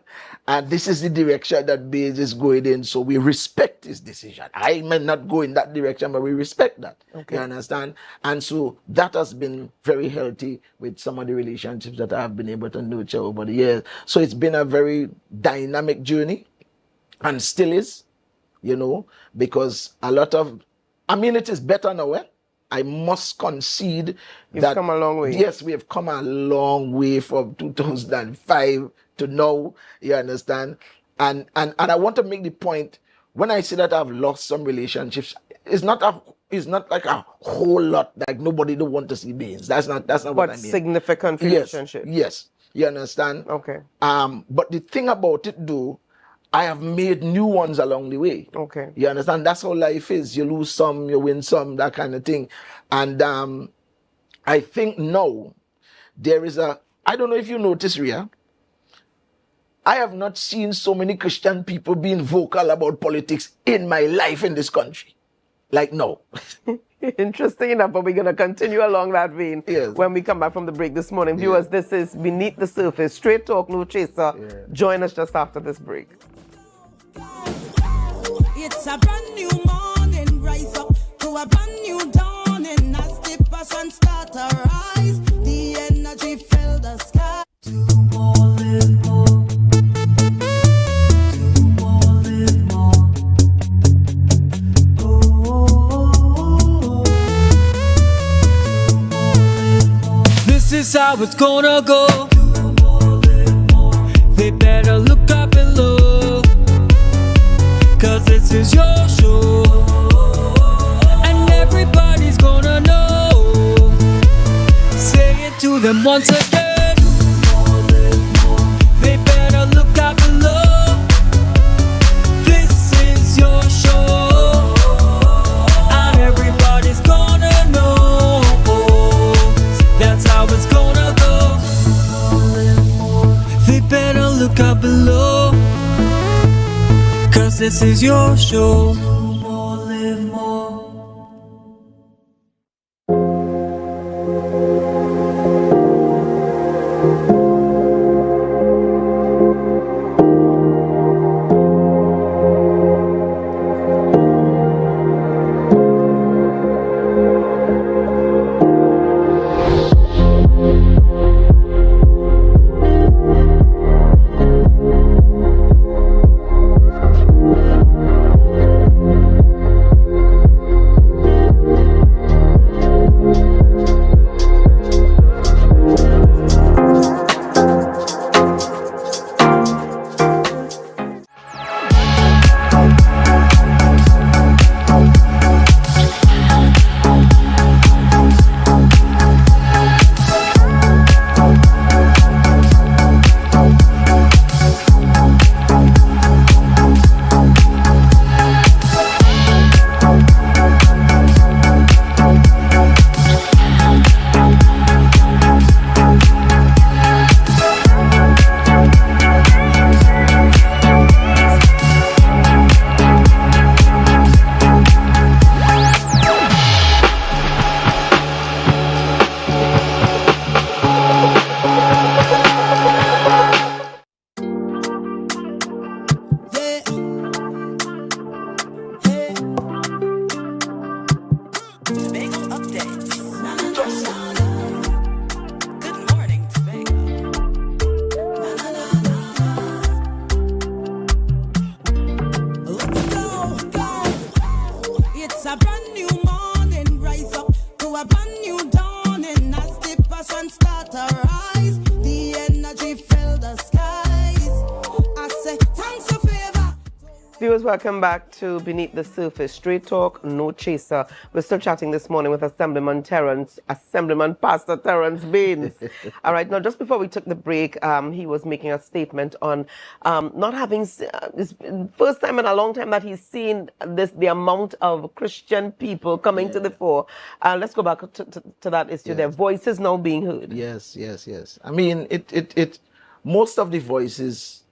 And this is the direction that Baines is going in, so we respect his decision. I may not go in that direction, but we respect that. Okay. You understand? And so that has been very healthy with some of the relationships that I have been able to nurture over the years. So it's been a very dynamic journey, and still is, because a lot of, it is better now, I must concede You've that come a long way. Yes, we have come a long way from 2005 to now. You understand? And I want to make the point, when I say that I've lost some relationships, it's not like a whole lot, like nobody don't want to see beings. That's not what I mean. Significant relationships. Yes. You understand? Okay. But the thing about it though, I have made new ones along the way. Okay. You understand? That's how life is. You lose some, you win some, that kind of thing. And I think now there is I don't know if you notice, Ria, I have not seen so many Christian people being vocal about politics in my life in this country. Like, no. Interesting enough, but we're going to continue along that vein Yes. when we come back from the break this morning. Viewers, this is Beneath the Surface. Straight talk, no chaser. Join us just after this break. It's a brand new morning, rise up to a brand new dawning. As the passion start to rise, the energy fill the sky. Do more, live more. Do more, live more. This is how it's gonna go. They better look up below, 'cause this is your show, and everybody's gonna know. Say it to them once again. They better look up below. This is your show, and everybody's gonna know. That's how it's gonna go. They better look up below, 'cause this is your show. Live more. It's a brand new morning, rise up to a brand new dawning. As the passion start to rise, the energy fill the skies. I say thanks for favor. Viewers, welcome back to Beneath the Surface. Straight talk, no chaser. We're still chatting this morning with Assemblyman Pastor Terrence Baines. All right, now just before we took the break, he was making a statement on not having, this first time in a long time that he's seen the amount of Christian people coming to the fore. Let's go back to that issue. Their voices now being heard. Yes. I mean, most of the voices,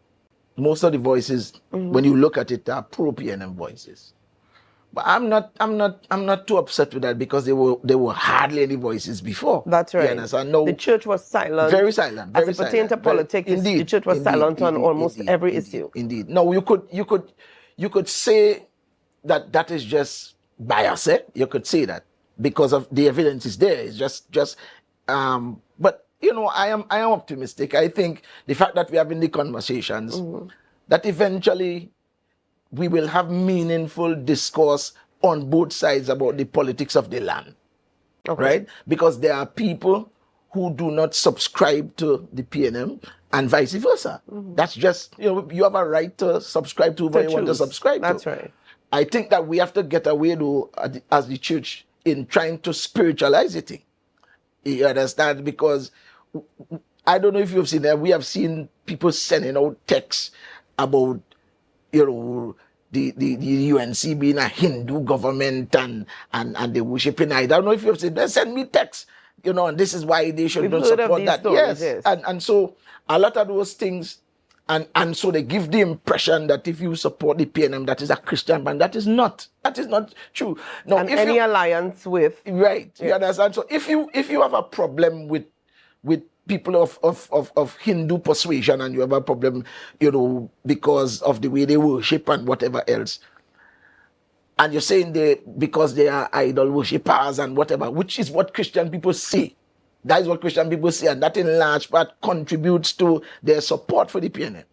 when you look at it, are pro-PNM voices. But I'm not too upset with that, because there were hardly any voices before. That's right. You understand? No, the church was silent. Very silent. As it pertained to politics, the church was silent on almost every issue. Indeed. No, you could say that is just bias. You could say that because of the evidence is there. It's just but you know, I am optimistic. I think the fact that we're having the conversations, that eventually we will have meaningful discourse on both sides about the politics of the land. right? Because there are people who do not subscribe to the PNM and vice versa. That's just, you have a right to subscribe to whoever you want to subscribe to. That's right. I think that we have to get away, though, as the church, in trying to spiritualize it. You understand? Because I don't know if you've seen that. We have seen people sending out texts about, the UNC being a Hindu government and they worshiping. I don't know if you've seen. They send me texts, and this is why they should not support that. Stories, yes. And so a lot of those things, and so they give the impression that if you support the PNM, that is a Christian band. That is not true. No, and any alliance with you understand. So if you have a problem with people of Hindu persuasion, and you have a problem, because of the way they worship and whatever else, and you're saying because they are idol worshippers and whatever, which is what Christian people say. That is what Christian people say, and that in large part contributes to their support for the PNM.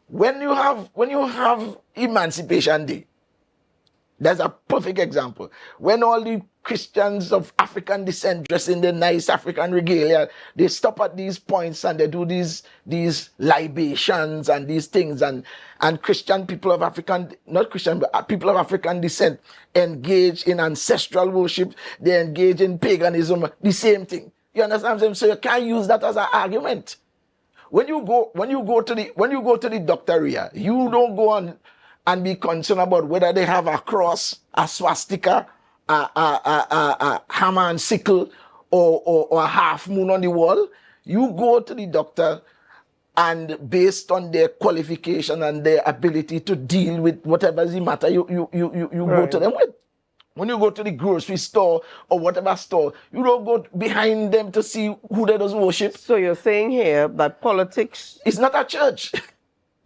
When you have Emancipation Day, that's a perfect example. When all the Christians of African descent dress in the nice African regalia, they stop at these points and they do these libations and these things, and Christian people of people of African descent engage in ancestral worship, they engage in paganism, the same thing. You understand what I'm saying? So you can't use that as an argument. When you go to the doctor, you don't go on and be concerned about whether they have a cross, a swastika, a hammer and sickle, or a half moon on the wall. You go to the doctor, and based on their qualification and their ability to deal with whatever is the matter, you go to them with. When you go to the grocery store or whatever store, you don't go behind them to see who they does worship. So you're saying here that politics is not a church.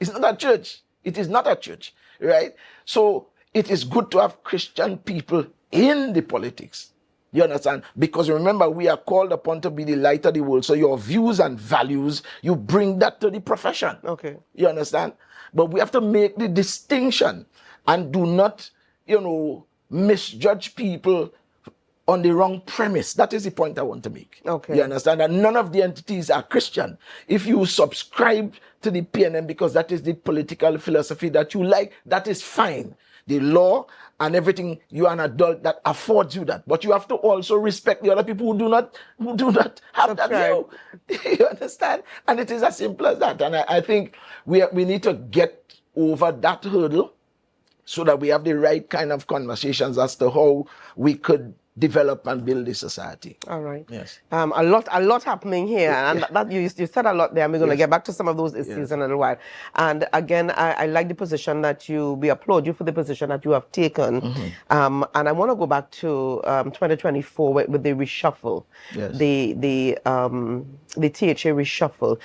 It's not a church. It is not a church, right? So it is good to have Christian people in the politics. You understand? Because remember, we are called upon to be the light of the world. So your views and values, you bring that to the profession. Okay. You understand? But we have to make the distinction and do not, misjudge people on the wrong premise. That is the point I want to make. Okay. You understand that none of the entities are Christian. If you subscribe to the PNM because that is the political philosophy that you like, that is fine. The law and everything, you are an adult that affords you that. But you have to also respect the other people who do not have that view. You understand? And it is as simple as that. And I think we need to get over that hurdle so that we have the right kind of conversations as to how we could develop and build this society. All right. Yes. A lot happening here, and that you said a lot there. And we're going to get back to some of those issues in a little while. And again, I like the position that we applaud you for the position that you have taken. And I want to go back to 2024 with the reshuffle, the THA reshuffle.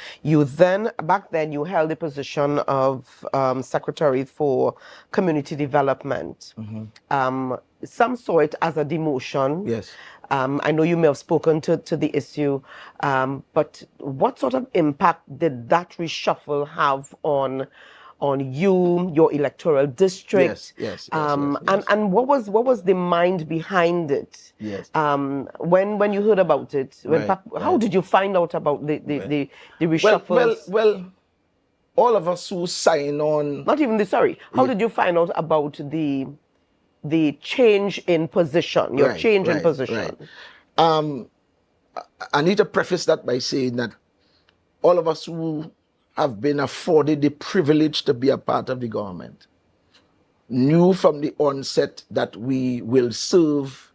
Back then you held the position of Secretary for Community Development. Some saw it as a demotion. Yes. I know you may have spoken to the issue, but what sort of impact did that reshuffle have on you, your electoral district? Yes. And what was the mind behind it? Yes. When you heard about it, how did you find out about the reshuffle? Well, all of us who sign on. Not even how did you find out about the change in position, your change in position? Right. I need to preface that by saying that all of us who have been afforded the privilege to be a part of the government knew from the onset that we will serve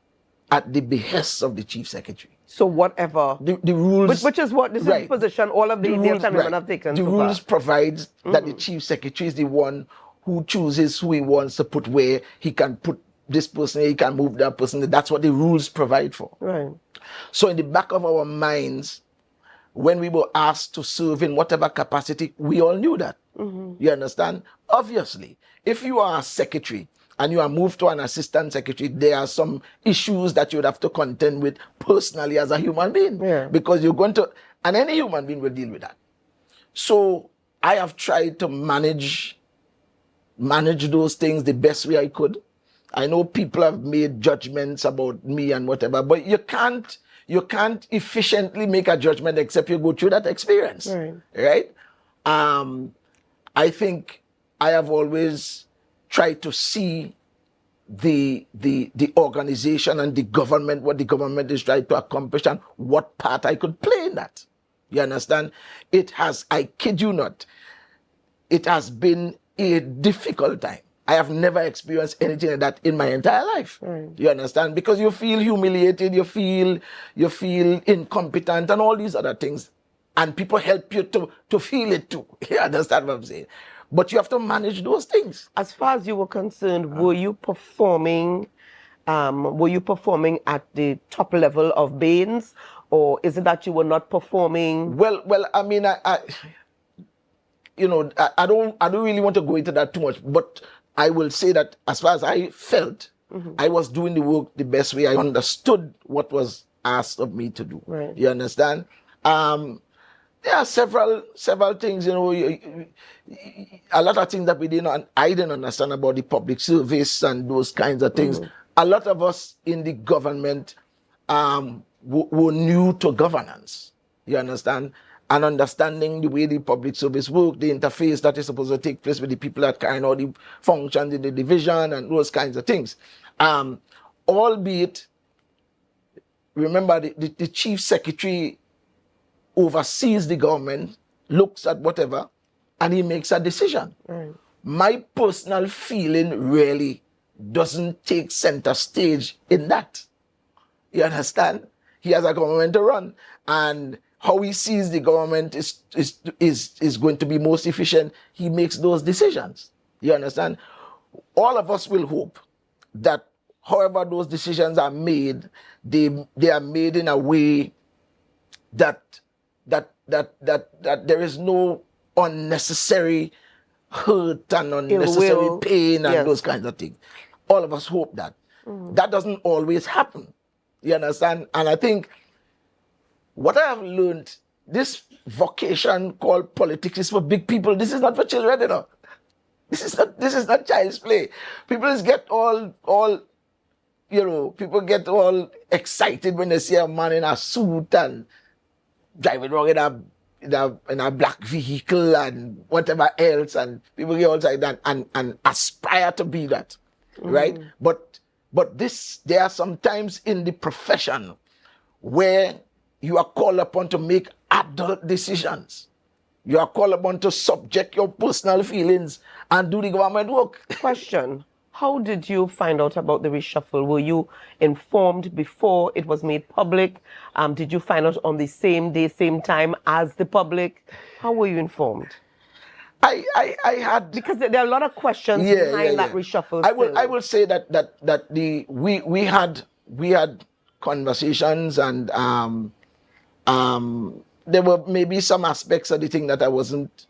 at the behest of the Chief Secretary. So whatever the rules, which is what this is the position all of the Indian women have taken. The rules provides that the Chief Secretary is the one who chooses who he wants to put where. He can put this person, he can move that person. That's what the rules provide for. Right. So in the back of our minds, when we were asked to serve in whatever capacity, we all knew that. You understand? Obviously, if you are a secretary and you are moved to an assistant secretary, there are some issues that you would have to contend with personally as a human being. Because you're going to, and any human being will deal with that. So I have tried to manage those things the best way I could. I know people have made judgments about me and whatever, but you can't efficiently make a judgment except you go through that experience, right? I think I have always tried to see the organization and the government, what the government is trying to accomplish, and what part I could play in that. You understand? It has, I kid you not, it has been a difficult time. I have never experienced anything like that in my entire life. You understand? Because you feel humiliated, you feel incompetent and all these other things. And people help you to feel it too. You understand what I'm saying? But you have to manage those things. As far as you were concerned, were you performing at the top level of Baines, or is it that you were not performing? Well, I mean, I don't really want to go into that too much, but I will say that as far as I felt, I was doing the work the best way. I understood what was asked of me to do. Right. You understand? There are several things, a lot of things that I didn't understand about the public service and those kinds of things. A lot of us in the government were new to governance. You understand? And understanding the way the public service work, the interface that is supposed to take place with the people that carry out the functions in the division and those kinds of things. Albeit, remember, the chief secretary oversees the government, looks at whatever, and he makes a decision. My personal feeling really doesn't take center stage in that. You understand? He has a government to run, and how he sees the government is going to be most efficient. He makes those decisions. You understand? All of us will hope that however those decisions are made, they are made in a way that there is no unnecessary hurt and unnecessary pain and those kinds of things. All of us hope that. That doesn't always happen. You understand? And I think what I have learned, this vocation called politics is for big people. This is not for children, This is not child's play. People get people get all excited when they see a man in a suit and driving around in a black vehicle and whatever else, and people get all like that and aspire to be that, right? But there are some times in the profession where you are called upon to make adult decisions. You are called upon to subject your personal feelings and do the government work. Question. How did you find out about the reshuffle? Were you informed before it was made public? Did you find out on the same day, same time as the public? How were you informed? I had, because there are a lot of questions behind that reshuffle. I will say that we had conversations, and there were maybe some aspects of the thing that I wasn't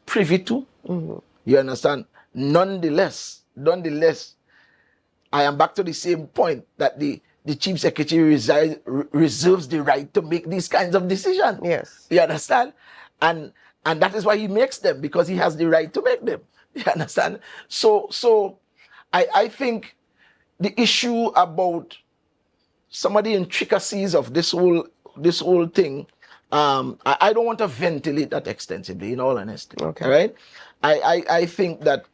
privy to. You understand? Nonetheless, I am back to the same point that the chief secretary reserves the right to make these kinds of decisions. Yes. You understand? And that is why he makes them, because he has the right to make them. You understand? So I think the issue about some of the intricacies of this whole thing, I don't want to ventilate that extensively, in all honesty. Okay. Right? I think that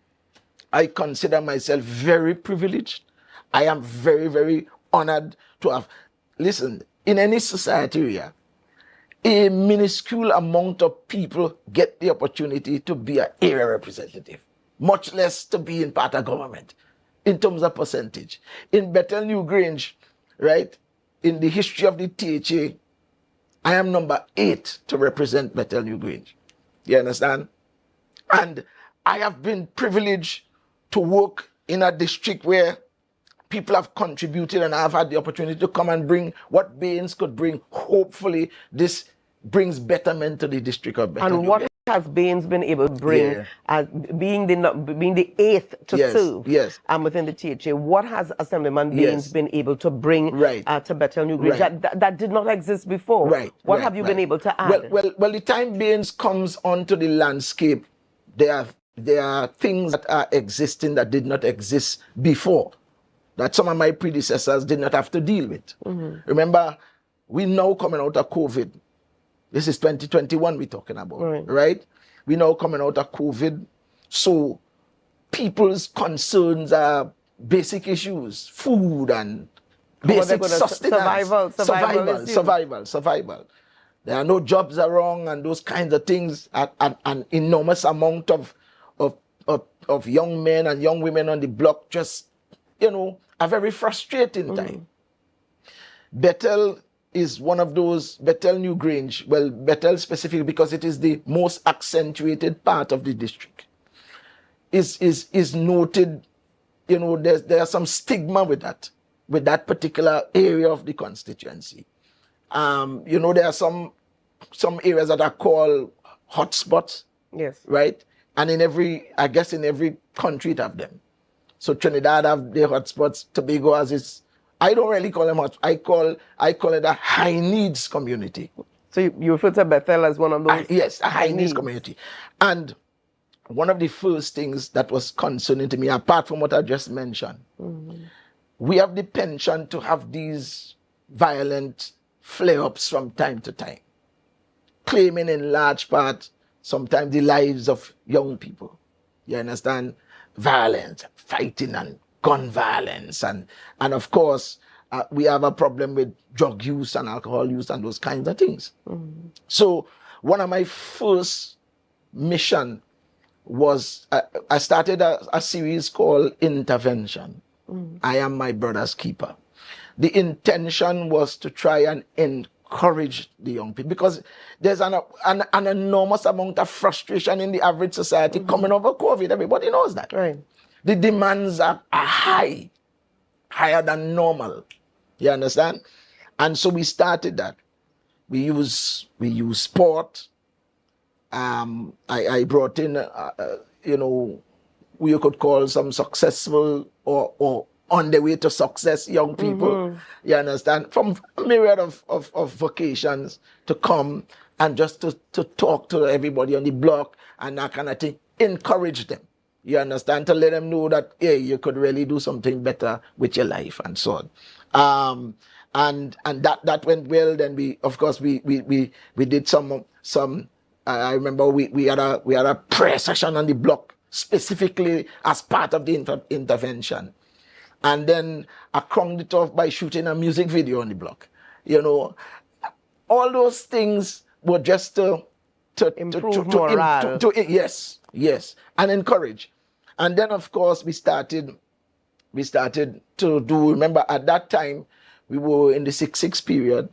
I consider myself very privileged. I am very, very honored to have, listen, in any society here, a minuscule amount of people get the opportunity to be an area representative, much less to be in part of government, in terms of percentage. In Bethel New Grange, right, in the history of the THA, I am number 8 to represent Bethel New Grange. You understand? And I have been privileged to work in a district where people have contributed, and I've had the opportunity to come and bring what Baines could bring. Hopefully, this brings betterment to the district of Bethel. And what has Baines been able to bring, as being the 8th to serve within the THA? What has Assemblyman Baines been able to bring to Bethel New Grange that did not exist before? What have you been able to add? Well, the time Baines comes onto the landscape, there have there are things that are existing that did not exist before, that some of my predecessors did not have to deal with. Remember, we now coming out of COVID. This is 2021 we're talking about, right? We now coming out of COVID. So people's concerns are basic issues, food and basic sustenance, survival. There are no jobs around and those kinds of things. An enormous amount of young men and young women on the block just, a very frustrating time. Bethel is one of those, Bethel New Grange, well, Bethel specifically because it is the most accentuated part of the district, is noted, there's some stigma with that particular area of the constituency. There are some areas that are called hotspots. Yes. Right? And in every country it have them. So Trinidad have their hotspots, Tobago has its, I don't really call them hot. I call it a high needs community. So you refer to Bethel as one of those? Yes, a high needs community. And one of the first things that was concerning to me, apart from what I just mentioned, we have the penchant to have these violent flare-ups from time to time, claiming in large part sometimes the lives of young people. You understand? Violence, fighting and gun violence. And of course, we have a problem with drug use and alcohol use and those kinds of things. So one of my first mission was, I started a series called Intervention. I Am My Brother's Keeper. The intention was to try and encourage the young people, because there's an enormous amount of frustration in the average society coming over COVID. Everybody knows that. Right. The demands are high, higher than normal. You understand? And so we started that. We use sport. I brought in, you could call some successful or on the way to success young people, you understand, from a myriad of vocations to come and just to talk to everybody on the block and that kind of thing, encourage them, you understand, to let them know that, hey, you could really do something better with your life and so on. And that went well. Then we did some I remember we had a prayer session on the block specifically as part of the intervention. And then I crowned it off by shooting a music video on the block. All those things were just to improve morale. Yes, and encourage. And then of course we started to do. Remember at that time we were in the 6-6 period,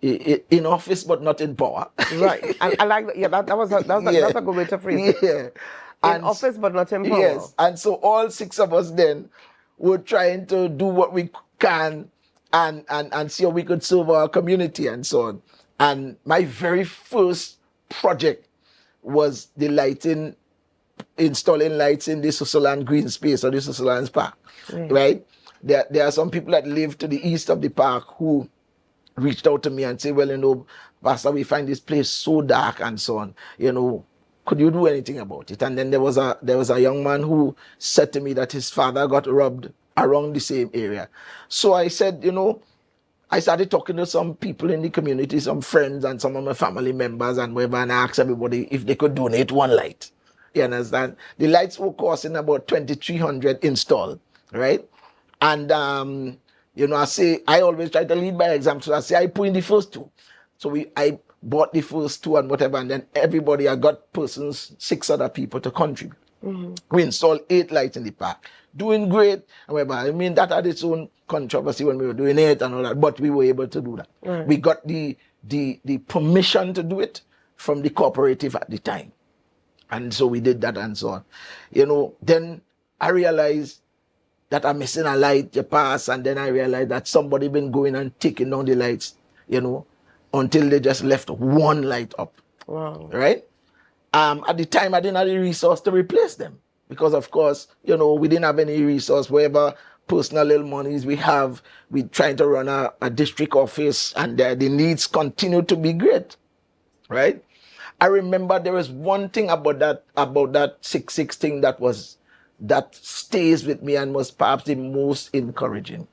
in office but not in power. Right, and I like that. Yeah, that's a good way to phrase it. Yeah, in office but not in power. Yes, and so all 6 of us then were trying to do what we can and see how we could serve our community and so on. And my very first project was installing lights in the Susseland Green Space or the Susseland Park, right? There are some people that live to the east of the park who reached out to me and say, well, Pastor, we find this place so dark and so on, could you do anything about it? And then there was a young man who said to me that his father got robbed around the same area. So I said, I started talking to some people in the community, some friends and some of my family members and whatever, and I asked everybody if they could donate one light. You understand? The lights were costing about 2,300 installed, right? And I always try to lead by example. So I say I put in the first 2. So I bought the first 2 and whatever, and then everybody, I got 6 other people to contribute. We installed 8 lights in the park. Doing great. However, I mean, that had its own controversy when we were doing it and all that, but we were able to do that. Right. We got the permission to do it from the cooperative at the time. And so we did that and so on. Then I realized that I'm missing a light, you pass, and then I realized that somebody been going and taking down the lights, until they just left one light up. Wow. Right? At the time, I didn't have the resource to replace them because, of course, we didn't have any resource. Whatever personal little monies we have, we trying to run a district office, and the needs continue to be great, right? I remember there was one thing about that 6-6 thing that stays with me and was perhaps the most encouraging.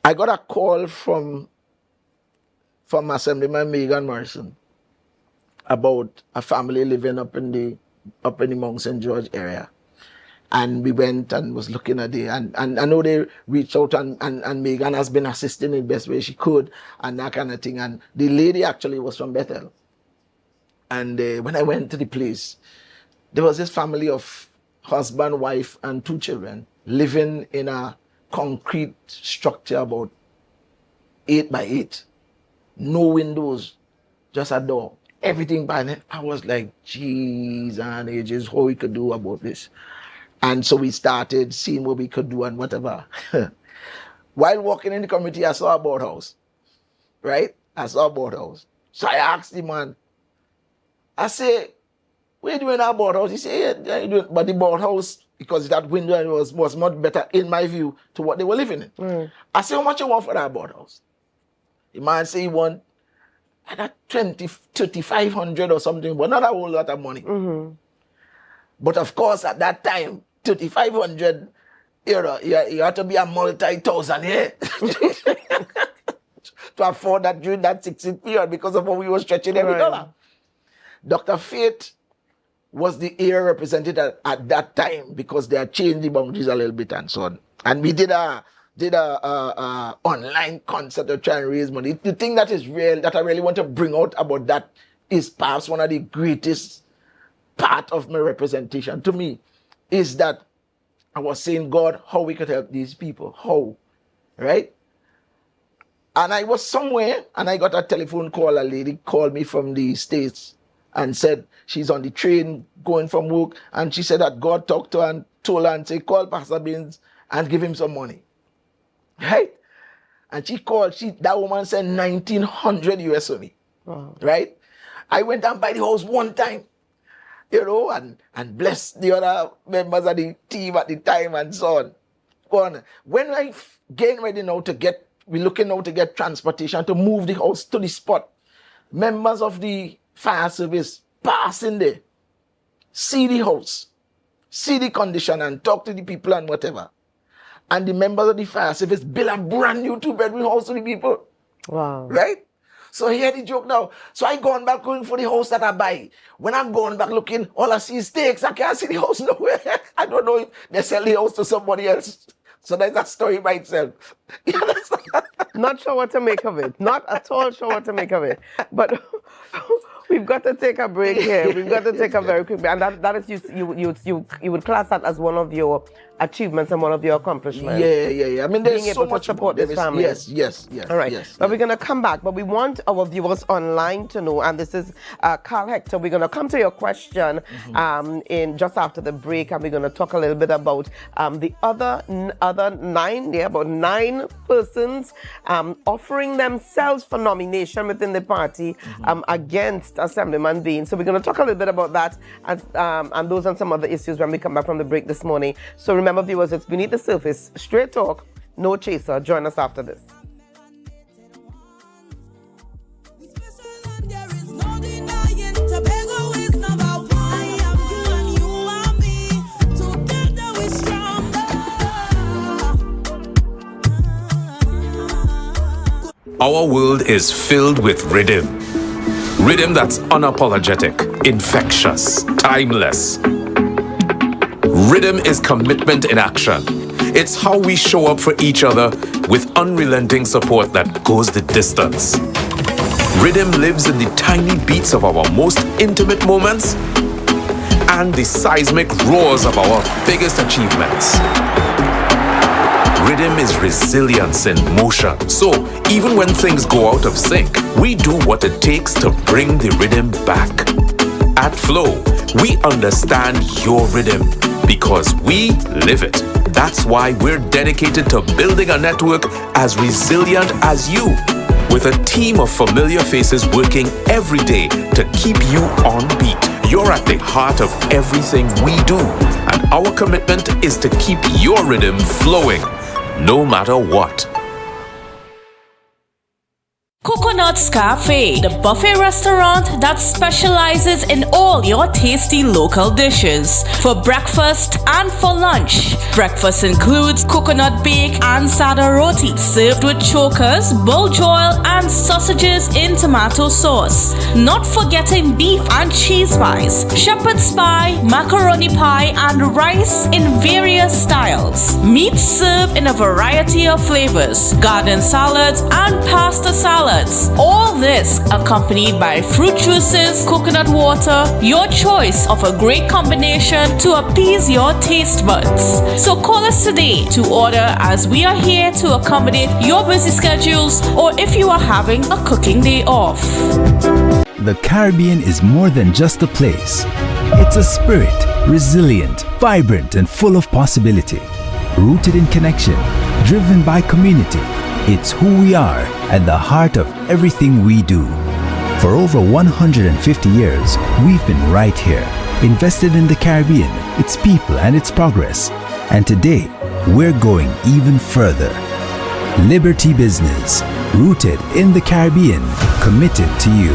I got a call from Assemblyman Megan Morrison about a family living up in the Mount St. George area. And we went and was looking at it. And I know they reached out and Megan has been assisting in the best way she could and that kind of thing. And the lady actually was from Bethel. And when I went to the place, there was this family of husband, wife, and 2 children living in a concrete structure about 8 by 8. No windows, just a door. Everything by then. I was like, geez, and ages, how we could do about this. And so we started seeing what we could do and whatever. While walking in the community, I saw a boathouse. Right? I saw a boathouse. So I asked the man, I say, what are you doing in that boathouse? He said, yeah, but the boathouse, because that window was much better, in my view, to what they were living in. Mm. I said, how much you want for that boathouse? The man said he want that 3,500 or something, but not a whole lot of money. Mm-hmm. But of course, at that time, 3,500, you had to be a multi-thousand to afford that during that 6-6 period because of how we were stretching every dollar. Dr. Faith was the area representative at that time because they had changed the boundaries a little bit and so on. And we did a online concert to try and raise money. The thing that is real, that I really want to bring out about that is perhaps one of the greatest part of my representation to me is that I was saying, God, how we could help these people, how, right? And I was somewhere and I got a telephone call. A lady called me from the States and said she's on the train going from work, and she said that God talked to her and told her and said, call Pastor Baines and give him some money. Right? And she called, that woman said 1,900 US for me. Wow. Right? I went and buy the house one time, and bless the other members of the team at the time and so on. When I getting ready now we're looking now to get transportation to move the house to the spot. Members of the fire service pass in there, see the house, see the condition and talk to the people and whatever. And the members of the fire service build a brand new 2-bedroom house to the people. Wow. Right? So hear the joke now. So I gone back looking for the house that I buy. When I'm going back looking, all I see is stakes. I can't see the house nowhere. I don't know if they sell the house to somebody else. So that's a story by itself. Not sure what to make of it. Not at all sure what to make of it. But we've got to take a break here. We've got to take a very quick break. And that is you would class that as one of your achievements and one of your accomplishments. Yeah. I mean, there's being so able much to support more. this family. Yes. All right. Yes, but we're going to come back. But we want our viewers online to know, and this is Carl Hector. We're going to come to your question in just after the break, and we're going to talk a little bit about the other 9 persons offering themselves for nomination within the party against Assemblyman Baines. So we're going to talk a little bit about that and those and some other issues when we come back from the break this morning. So remember, viewers, it's Beneath the Surface, straight talk, no chaser. Join us after this. Our world is filled with rhythm. Rhythm that's unapologetic, infectious, timeless. Rhythm is commitment in action. It's how we show up for each other with unrelenting support that goes the distance. Rhythm lives in the tiny beats of our most intimate moments and the seismic roars of our biggest achievements. Rhythm is resilience in motion. So, even when things go out of sync, we do what it takes to bring the rhythm back. At Flow, we understand your rhythm because we live it. That's why we're dedicated to building a network as resilient as you, with a team of familiar faces working every day to keep you on beat. You're at the heart of everything we do, and our commitment is to keep your rhythm flowing, no matter what. Coconut Coconuts Cafe, the buffet restaurant that specializes in all your tasty local dishes. For breakfast and for lunch. Breakfast includes coconut bake and sada roti, served with chokers, bull joil, and sausages in tomato sauce. Not forgetting beef and cheese pies, shepherd's pie, macaroni pie, and rice in various styles. Meat served in a variety of flavors, garden salads, and pasta salads. All this accompanied by fruit juices, coconut water, your choice of a great combination to appease your taste buds. So call us today to order, as we are here to accommodate your busy schedules or if you are having a cooking day off. The Caribbean is more than just a place. It's a spirit, resilient, vibrant, and full of possibility. Rooted in connection, driven by community. It's who we are at the heart of everything we do. For over 150 years, we've been right here, invested in the Caribbean, its people, and its progress. And today, we're going even further. Liberty Business, rooted in the Caribbean, committed to you.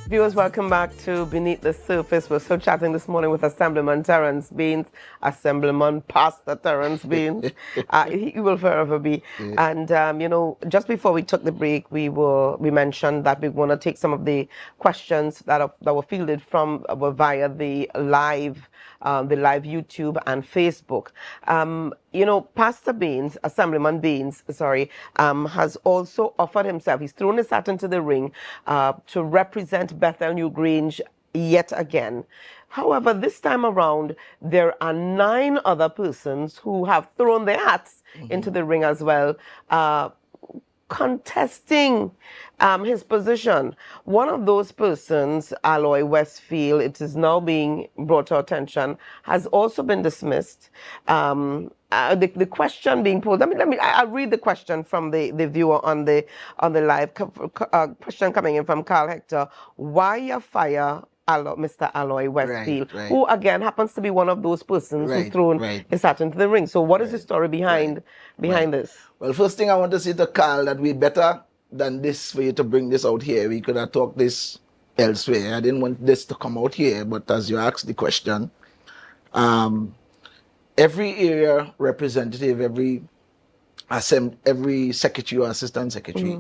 Viewers, welcome back to Beneath the Surface. We're still chatting this morning with Assemblyman Terrence Baines, Assemblyman Pastor Terrence Baines. He will forever be. Yeah. And, you know, just before we took the break, we mentioned that we want to take some of the questions that were fielded from via the live YouTube and Facebook. You know, Pastor Baines, Assemblyman Baines, has also offered himself. He's thrown his hat into the ring to represent Bethel New Grange yet again. However, this time around, there are 9 other persons who have thrown their hats into the ring as well, contesting his position. One of those persons, Aloy Westfield, it is now being brought to attention, has also been dismissed. The question being posed, I'll read the question from the viewer on the live. Question coming in from Carl Hector. Why you fire Mr. Aloy Westfield, right. Who again happens to be one of those persons who's thrown his hat into the ring. So what is the story behind this? Well, first thing I want to say to Carl that we better than this for you to bring this out here. We could have talked this elsewhere. I didn't want this to come out here, but as you asked the question, every area representative, every every secretary or assistant secretary,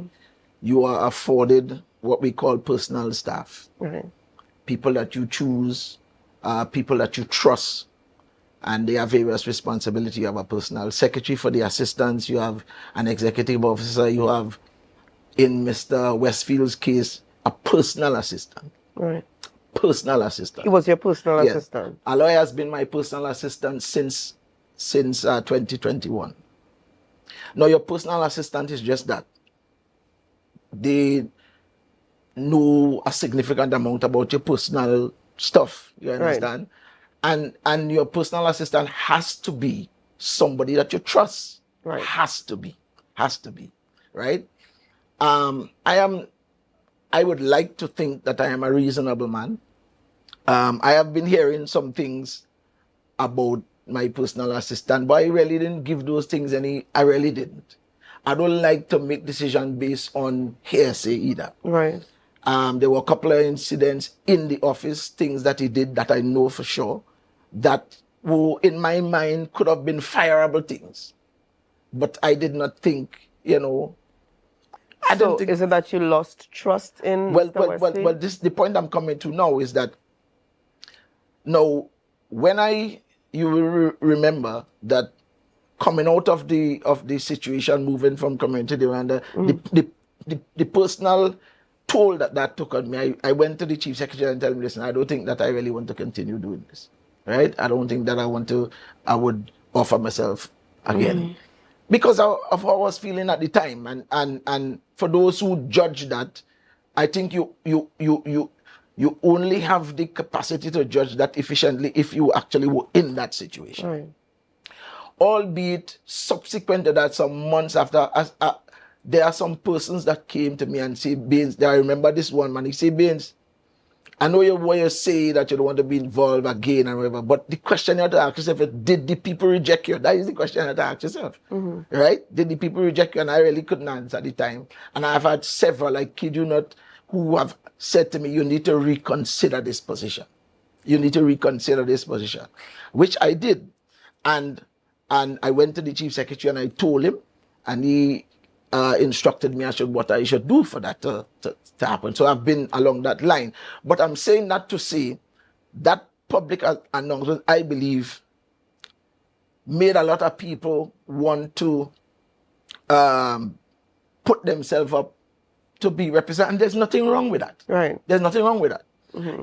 you are afforded what we call personal staff. Right. People that you choose, people that you trust, and they have various responsibilities. You have a personal secretary. For the assistants, you have an executive officer. You have, in Mr. Westfield's case, a personal assistant. Right. Personal assistant. He was your personal Yes. assistant. Aloy has been my personal assistant since 2021. Now, your personal assistant is just that. They know a significant amount about your personal stuff. You understand? And your personal assistant has to be somebody that you trust. Right. Has to be. Right? I would like to think that I am a reasonable man. I have been hearing some things about my personal assistant, but I really didn't give those things I really didn't. I don't like to make decisions based on hearsay either. Right. There were a couple of incidents in the office, things that he did that I know for sure, that were, in my mind, could have been fireable things. But I did not think, I don't think... is it that you lost trust in Mr. Westfield? The point I'm coming to now is that, now, when you will remember that coming out of the situation, moving from community demand, the personal toll that took on me, I went to the chief secretary and told him, listen, I don't think that I really want to continue doing this, right? I don't think that I would offer myself again. Because of how I was feeling at the time. And for those who judge that, I think you only have the capacity to judge that efficiently if you actually were in that situation. Right. Albeit subsequent to that, some months after, there are some persons that came to me and say, Baines, I remember this one man, he said, Baines, I know what you say that you don't want to be involved again and whatever, but the question you have to ask yourself is, did the people reject you? That is the question you have to ask yourself, right? Did the people reject you? And I really couldn't answer at the time. And I've had several, I kid you not, who have said to me, you need to reconsider this position. You need to reconsider this position, which I did. And I went to the chief secretary and I told him, and he instructed me what I should do for that to happen. So I've been along that line. But I'm saying that to say that public announcement, I believe, made a lot of people want to put themselves up to be represented. And there's nothing wrong with that. Right. There's nothing wrong with that.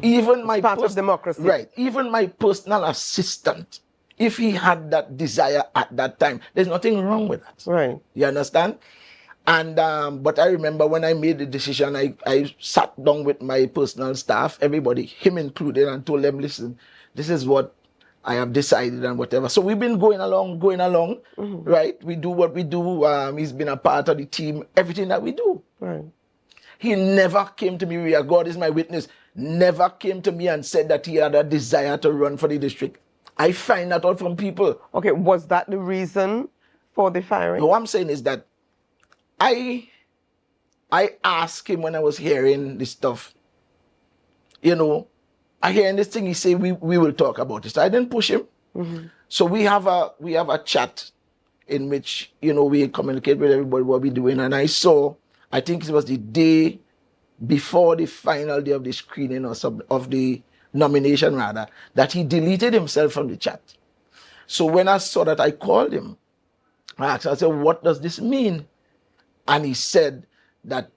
Even it's part of democracy. Right. Even my personal assistant, if he had that desire at that time, there's nothing wrong with that. Right. You understand? And but I remember when I made the decision, I sat down with my personal staff, everybody, him included, and told them, listen, this is what I have decided and whatever. So we've been going along, right? We do what we do. He's been a part of the team, everything that we do. Right. He never came to me, God is my witness, never came to me and said that he had a desire to run for the district. I find that out from people. Okay, was that the reason for the firing? No, what I'm saying is that I asked him when I was hearing this stuff, I hearing this thing, he say we will talk about it. So I didn't push him. So we have a chat in which, we communicate with everybody what we're doing. And I saw, I think it was the day before the final day of the screening or of the nomination rather, that he deleted himself from the chat. So when I saw that, I called him. I said, what does this mean? And he said that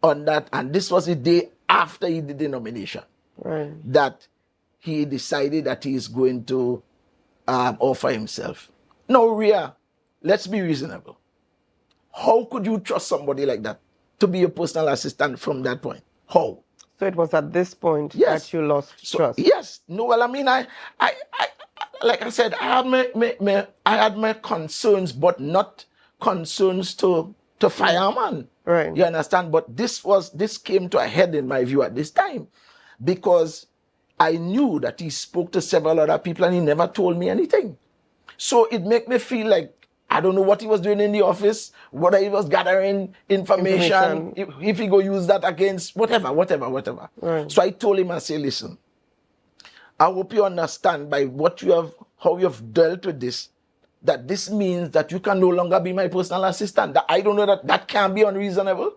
on that, and this was the day after he did the nomination, right, that he decided that he is going to offer himself. Now, Rhea, let's be reasonable. How could you trust somebody like that to be your personal assistant from that point? How? So it was at this point that you lost trust. Yes. No, well, I mean, I like I said, I had my concerns, but not concerns to fire a man. Right. You understand? But this came to a head in my view at this time, because I knew that he spoke to several other people and he never told me anything. So it made me feel like I don't know what he was doing in the office, whether he was gathering information. If he go use that against whatever. Right. So I told him, I say, listen, I hope you understand by how you have dealt with this, that this means that you can no longer be my personal assistant. That I don't know that can be unreasonable.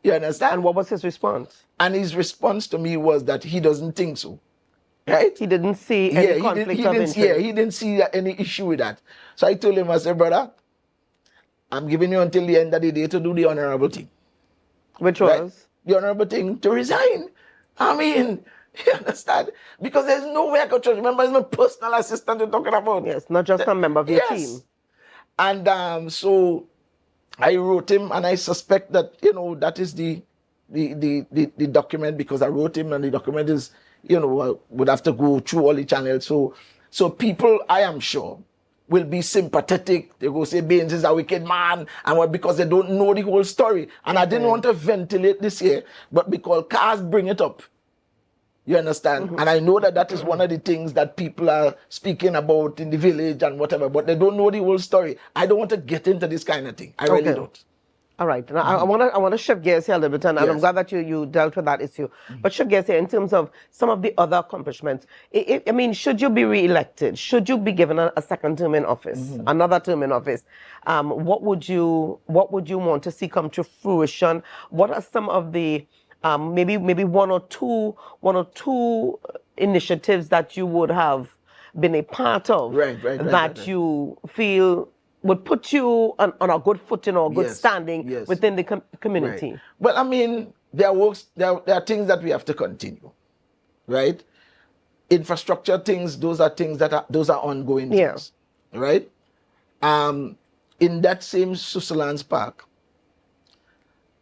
You understand? And what was his response? And his response to me was that he doesn't think so. Right? He didn't see any conflict of interest. Yeah, he didn't see any issue with that. So I told him, I said, brother, I'm giving you until the end of the day to do the honorable thing. Which was? The honorable thing to resign. I mean, you understand? Because there's no way I could trust. Remember, it's my personal assistant you're talking about. Yes, not just a member of your team. And so I wrote him, and I suspect that, that is the document, because I wrote him, and the document is, would have to go through all the channels. So people, I am sure, will be sympathetic. They go say Baines is a wicked man, and because they don't know the whole story. And I didn't want to ventilate this here, but because cars bring it up. You understand? And I know that is one of the things that people are speaking about in the village and whatever, but they don't know the whole story. I don't want to get into this kind of thing. I really don't. All right. Now, I want to shift gears here a little bit, and I'm glad that you dealt with that issue. But shift gears here in terms of some of the other accomplishments. I mean, should you be re-elected? Should you be given a second term in office, another term in office? What would you want to see come to fruition? What are some of the maybe one or two initiatives that you would have been a part of that you feel would put you on a good footing or good standing within the community? Right. Well, I mean, there are things that we have to continue, right? Infrastructure things, those are ongoing things, right? In that same Susseland's Park,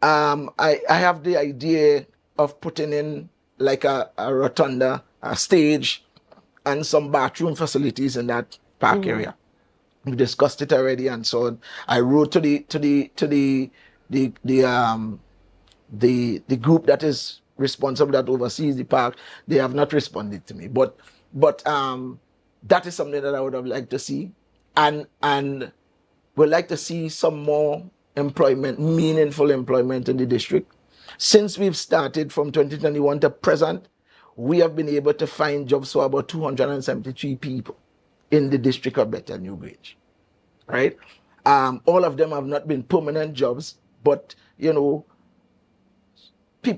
I have the idea of putting in like a rotunda, a stage, and some bathroom facilities in that park area. We discussed it already, and so I wrote to the group that is responsible, that oversees the park. They have not responded to me, but that is something that I would have liked to see, and would like to see some more employment, meaningful employment in the district. Since we've started from 2021 to present, we have been able to find jobs for about 273 people in the district of Bethel Newgrange, right? All of them have not been permanent jobs, but people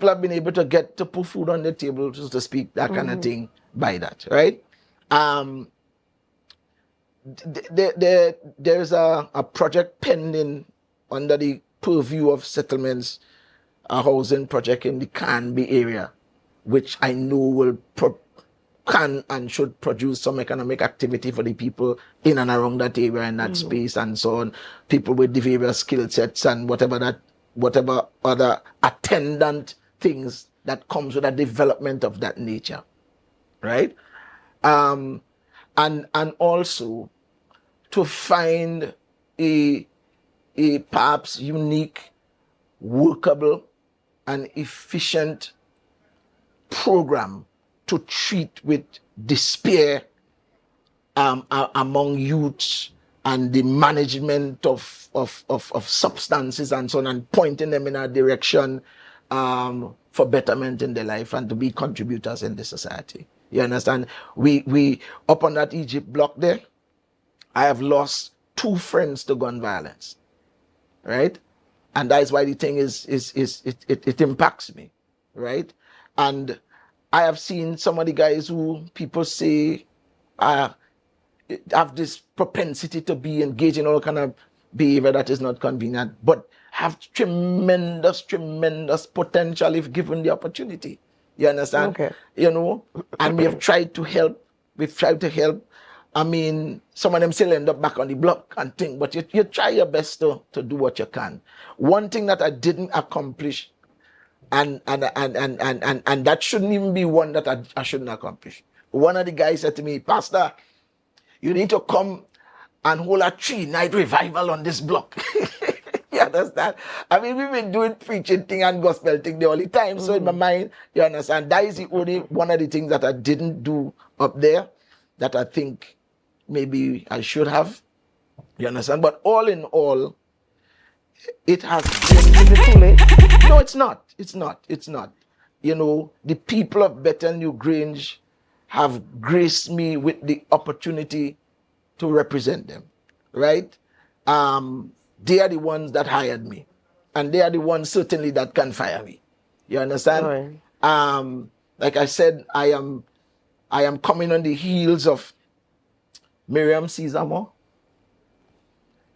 have been able to get to put food on the table, so to speak, that kind of thing by that, right? There's a project pending under the purview of settlements, a housing project in the Canby area, which I know will can and should produce some economic activity for the people in and around that area and that space and so on. People with the various skill sets and whatever other attendant things that comes with a development of that nature, right? And also to find a perhaps unique, workable, and efficient program to treat with despair among youths and the management of substances and so on, and pointing them in a direction for betterment in their life and to be contributors in the society. You understand? We up on that Egypt block there, I have lost 2 friends to gun violence, right? And that's why the thing it impacts me, right? And I have seen some of the guys who people say have this propensity to be engaged in all kind of behavior that is not convenient, but have tremendous potential if given the opportunity. You understand? Okay. And we have tried to help. I mean, some of them still end up back on the block and think, but you try your best to do what you can. One thing that I didn't accomplish, and that shouldn't even be one that I shouldn't accomplish. One of the guys said to me, Pastor, you need to come and hold a 3-night revival on this block. You understand? I mean, we've been doing preaching thing and gospel thing the only time. So in my mind, you understand, that is the only one of the things that I didn't do up there that I think maybe I should have. You understand? But all in all, it has been... Is it too late? No, it's not. It's not. The people of Bethel Newgrange have graced me with the opportunity to represent them, right? They are the ones that hired me, and they are the ones certainly that can fire me. You understand? Like I said, I am coming on the heels of Miriam Caesar,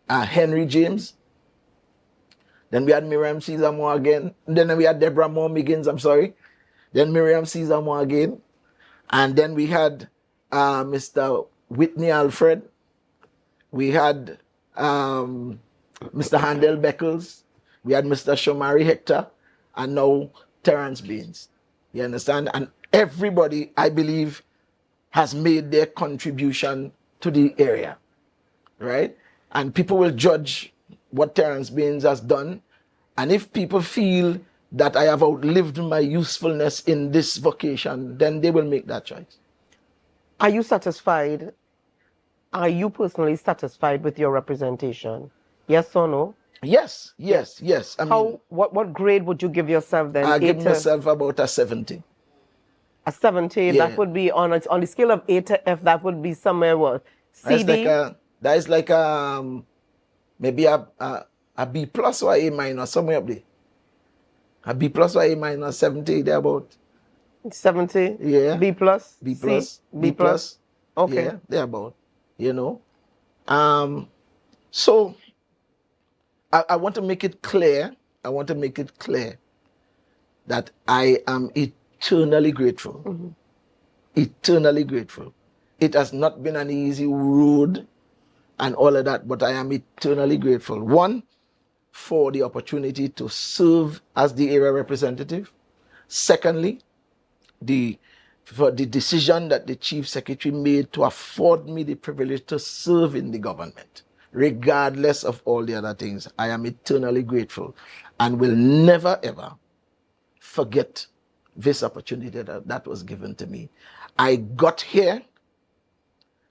Henry James. Then we had Miriam Caesar again. Then we had Deborah Moore Miggins, I'm sorry. Then Miriam Caesar again. And then we had Mr. Whitney Alfred. We had Mr. Handel Beckles. We had Mr. Shomari Hector. And now Terrence Baines. You understand? And everybody, I believe, has made their contribution to the area. Right? And people will judge what Terrence Baines has done. And if people feel that I have outlived my usefulness in this vocation, then they will make that choice. Are you satisfied? Are you personally satisfied with your representation? Yes or no? Yes. I mean, what grade would you give yourself then? I give myself about a 70. A 70? Yeah. That would be on the scale of A to F, that would be somewhere what? CD? That is like maybe a B plus or A minus, somewhere up there. A B plus or A minus, 70, they're about. 70? Yeah. B plus? B plus. C? B plus? Okay. Yeah, they're about, you know. So I want to make it clear. That I am eternally grateful. Mm-hmm. Eternally grateful. It has not been an easy road and all of that, but I am eternally grateful. One, for the opportunity to serve as the area representative. Secondly, for the decision that the Chief Secretary made to afford me the privilege to serve in the government, regardless of all the other things. I am eternally grateful and will never, ever forget this opportunity that was given to me. I got here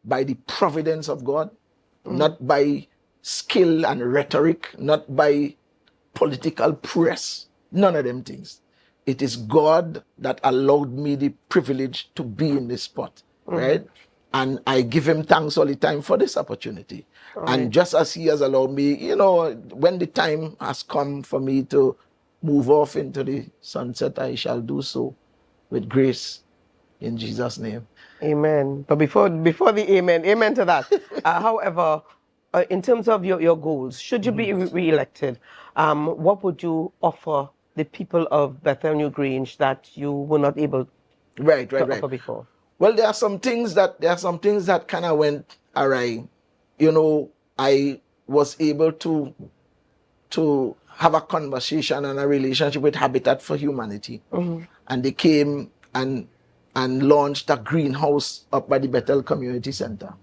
by the providence of God, not by skill and rhetoric, not by political press, none of them things. It is God that allowed me the privilege to be in this spot, right? And I give him thanks all the time for this opportunity. And just as he has allowed me, you know, when the time has come for me to move off into the sunset, I shall do so with grace in Jesus' name. Amen. But before the amen to that. However, in terms of your goals, should you be re-elected, what would you offer the people of Bethel New Grange that you were not able to offer before? Well, there are some things that kind of went awry. You know, I was able to have a conversation and a relationship with Habitat for Humanity, and they came and launched a greenhouse up by the Bethel Community Center.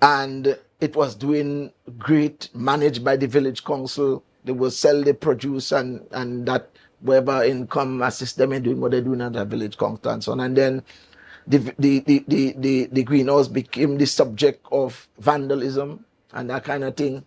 And it was doing great, managed by the village council. They will sell the produce and that whatever income assist them in doing what they're doing at the village council and so on. And then the greenhouse became the subject of vandalism and that kind of thing.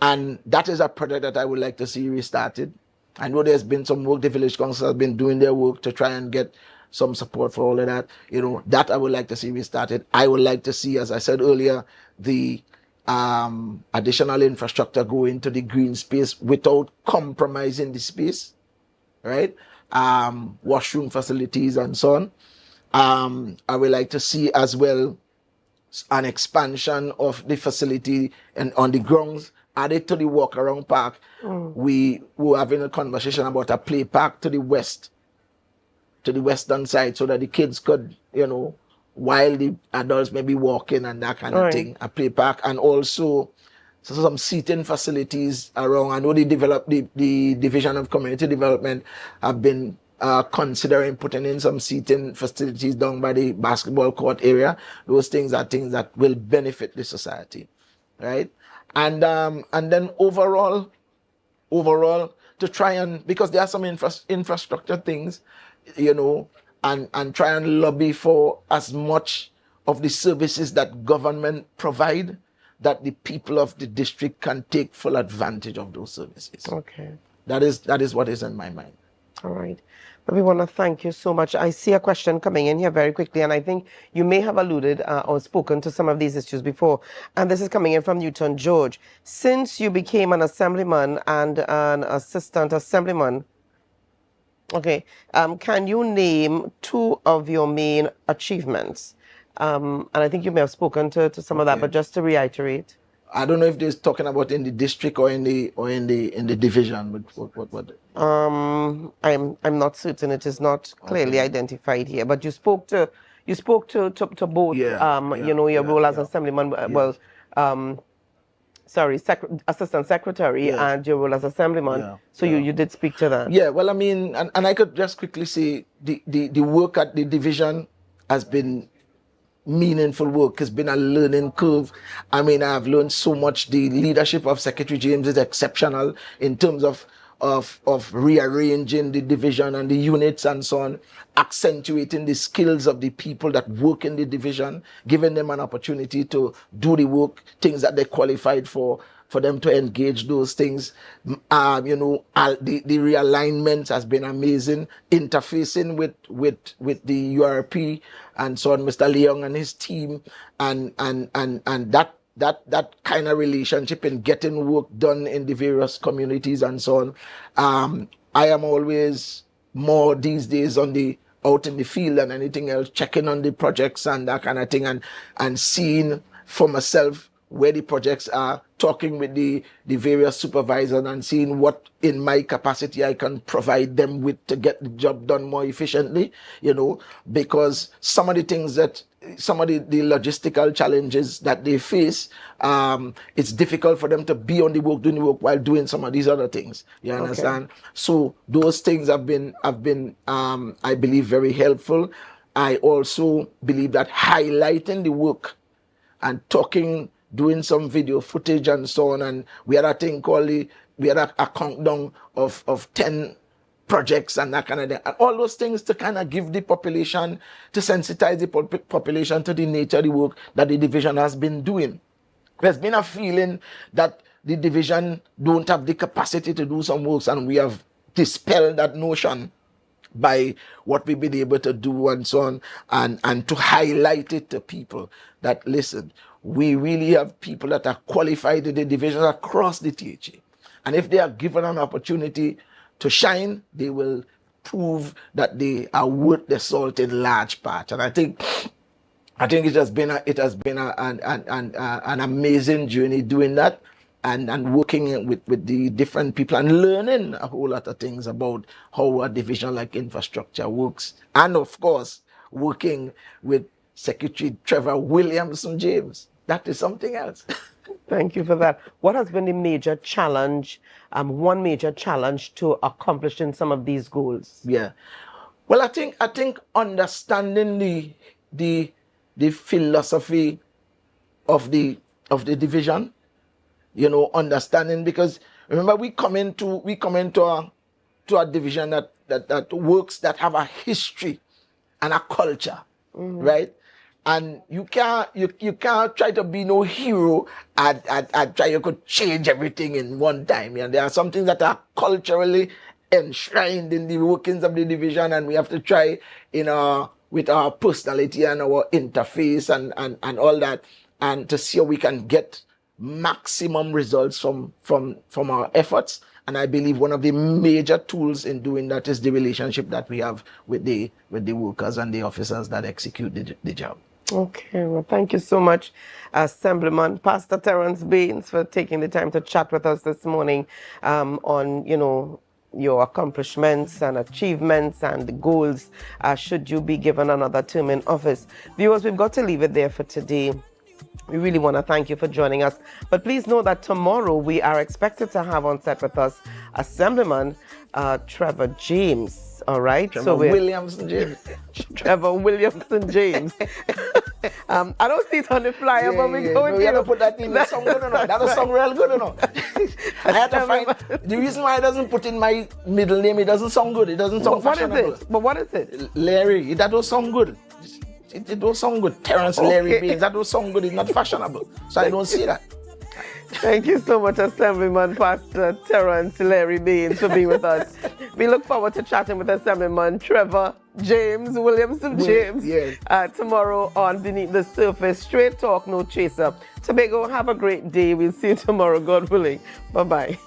And that is a project that I would like to see restarted. I know there's been some work, the village council has been doing their work to try and get some support for all of that. You know, that I would like to see restarted. I would like to see, as I said earlier, the additional infrastructure go into the green space without compromising the space, right? Washroom facilities and so on. I would like to see as well an expansion of the facility and on the grounds added to the walk around park. We were having a conversation about a play park to the western side, so that the kids could, you know, while the adults may be walking and that kind of thing, a play park, and also some seating facilities around. I know the Division of Community Development have been considering putting in some seating facilities down by the basketball court area. Those things are things that will benefit the society, right? And then overall, to try and, because there are some infrastructure things, you know, and try and lobby for as much of the services that government provide, that the people of the district can take full advantage of those services. Okay. That is what is in my mind. All right. But we want to thank you so much. I see a question coming in here very quickly, and I think you may have alluded or spoken to some of these issues before. And this is coming in from Newton George. Since you became an assemblyman and an assistant assemblyman, okay, can you name 2 of your main achievements? And I think you may have spoken to some of that, but just to reiterate. I don't know if they're talking about in the district or in the division, but what? I'm not certain. It is not clearly identified here. But you spoke to both. You know, your role as assemblyman. Assistant secretary and your role as assemblyman. So you did speak to that. Yeah. Well, I mean, and I could just quickly say the work at the division has been meaningful work. Has been a learning curve. I mean, I've learned so much. The leadership of Secretary James is exceptional in terms of rearranging the division and the units and so on, accentuating the skills of the people that work in the division, giving them an opportunity to do the work, things that they qualified for them to engage those things. You know, the realignment has been amazing. Interfacing with the URP and so on, Mr. Leong and his team, and that kind of relationship in getting work done in the various communities and so on. I am always more these days out in the field than anything else, checking on the projects and that kind of thing, and seeing for myself where the projects are, talking with the various supervisors and seeing what in my capacity I can provide them with to get the job done more efficiently, you know, because some of the logistical challenges that they face, it's difficult for them to be on the work, doing the work while doing some of these other things. You understand? Okay. So those things have been, I believe, very helpful. I also believe that highlighting the work and doing some video footage and so on, and we had a thing called we had a countdown of 10 projects and that kind of thing, and all those things to kind of give the population, to sensitize the population to the nature of the work that the division has been doing. There's been a feeling that the division don't have the capacity to do some works, and we have dispelled that notion by what we've been able to do and so on, and to highlight it to people that, listen, we really have people that are qualified in the divisions across the THA. And if they are given an opportunity to shine, they will prove that they are worth the salt in large part. And I think it has been an amazing journey doing that, and working with the different people and learning a whole lot of things about how a division like infrastructure works. And of course, working with Secretary Trevor Williamson James. That is something else. Thank you for that. What has been the major challenge, one major challenge to accomplishing some of these goals? Yeah. Well, I think understanding the philosophy of the division, you know, understanding, because remember we come into a division that works, that have a history and a culture, right? And you can't try to be no hero and try you could change everything in one time. And there are some things that are culturally enshrined in the workings of the division, and we have to try with our personality and our interface and all that, and to see how we can get maximum results from our efforts. And I believe one of the major tools in doing that is the relationship that we have with the workers and the officers that execute the job. Okay, well, thank you so much, Assemblyman Pastor Terence Baines, for taking the time to chat with us this morning on, you know, your accomplishments and achievements and the goals should you be given another term in office. Viewers, we've got to leave it there for today. We really want to thank you for joining us. But please know that tomorrow we are expected to have on set with us Assemblyman Trevor James. All right. Trevor Williamson James. Trevor Williamson James. I don't see it on the flyer, but we're going to. You have to put that in the song good enough. That song real good enough. I had to find the reason why it doesn't put in my middle name. It doesn't sound good. It doesn't sound fashionable. What is it? But what is it? Larry. That don't sound good. It don't sound good. Terence Larry Baines. That don't sound good. It's not fashionable. So I don't see that. Thank you so much, Assemblyman Pastor Terence Larry Baines, for being with us. We look forward to chatting with Assemblyman Trevor Williamson James tomorrow on Beneath the Surface. Straight talk, no chaser. Tobago, have a great day. We'll see you tomorrow, God willing. Bye-bye.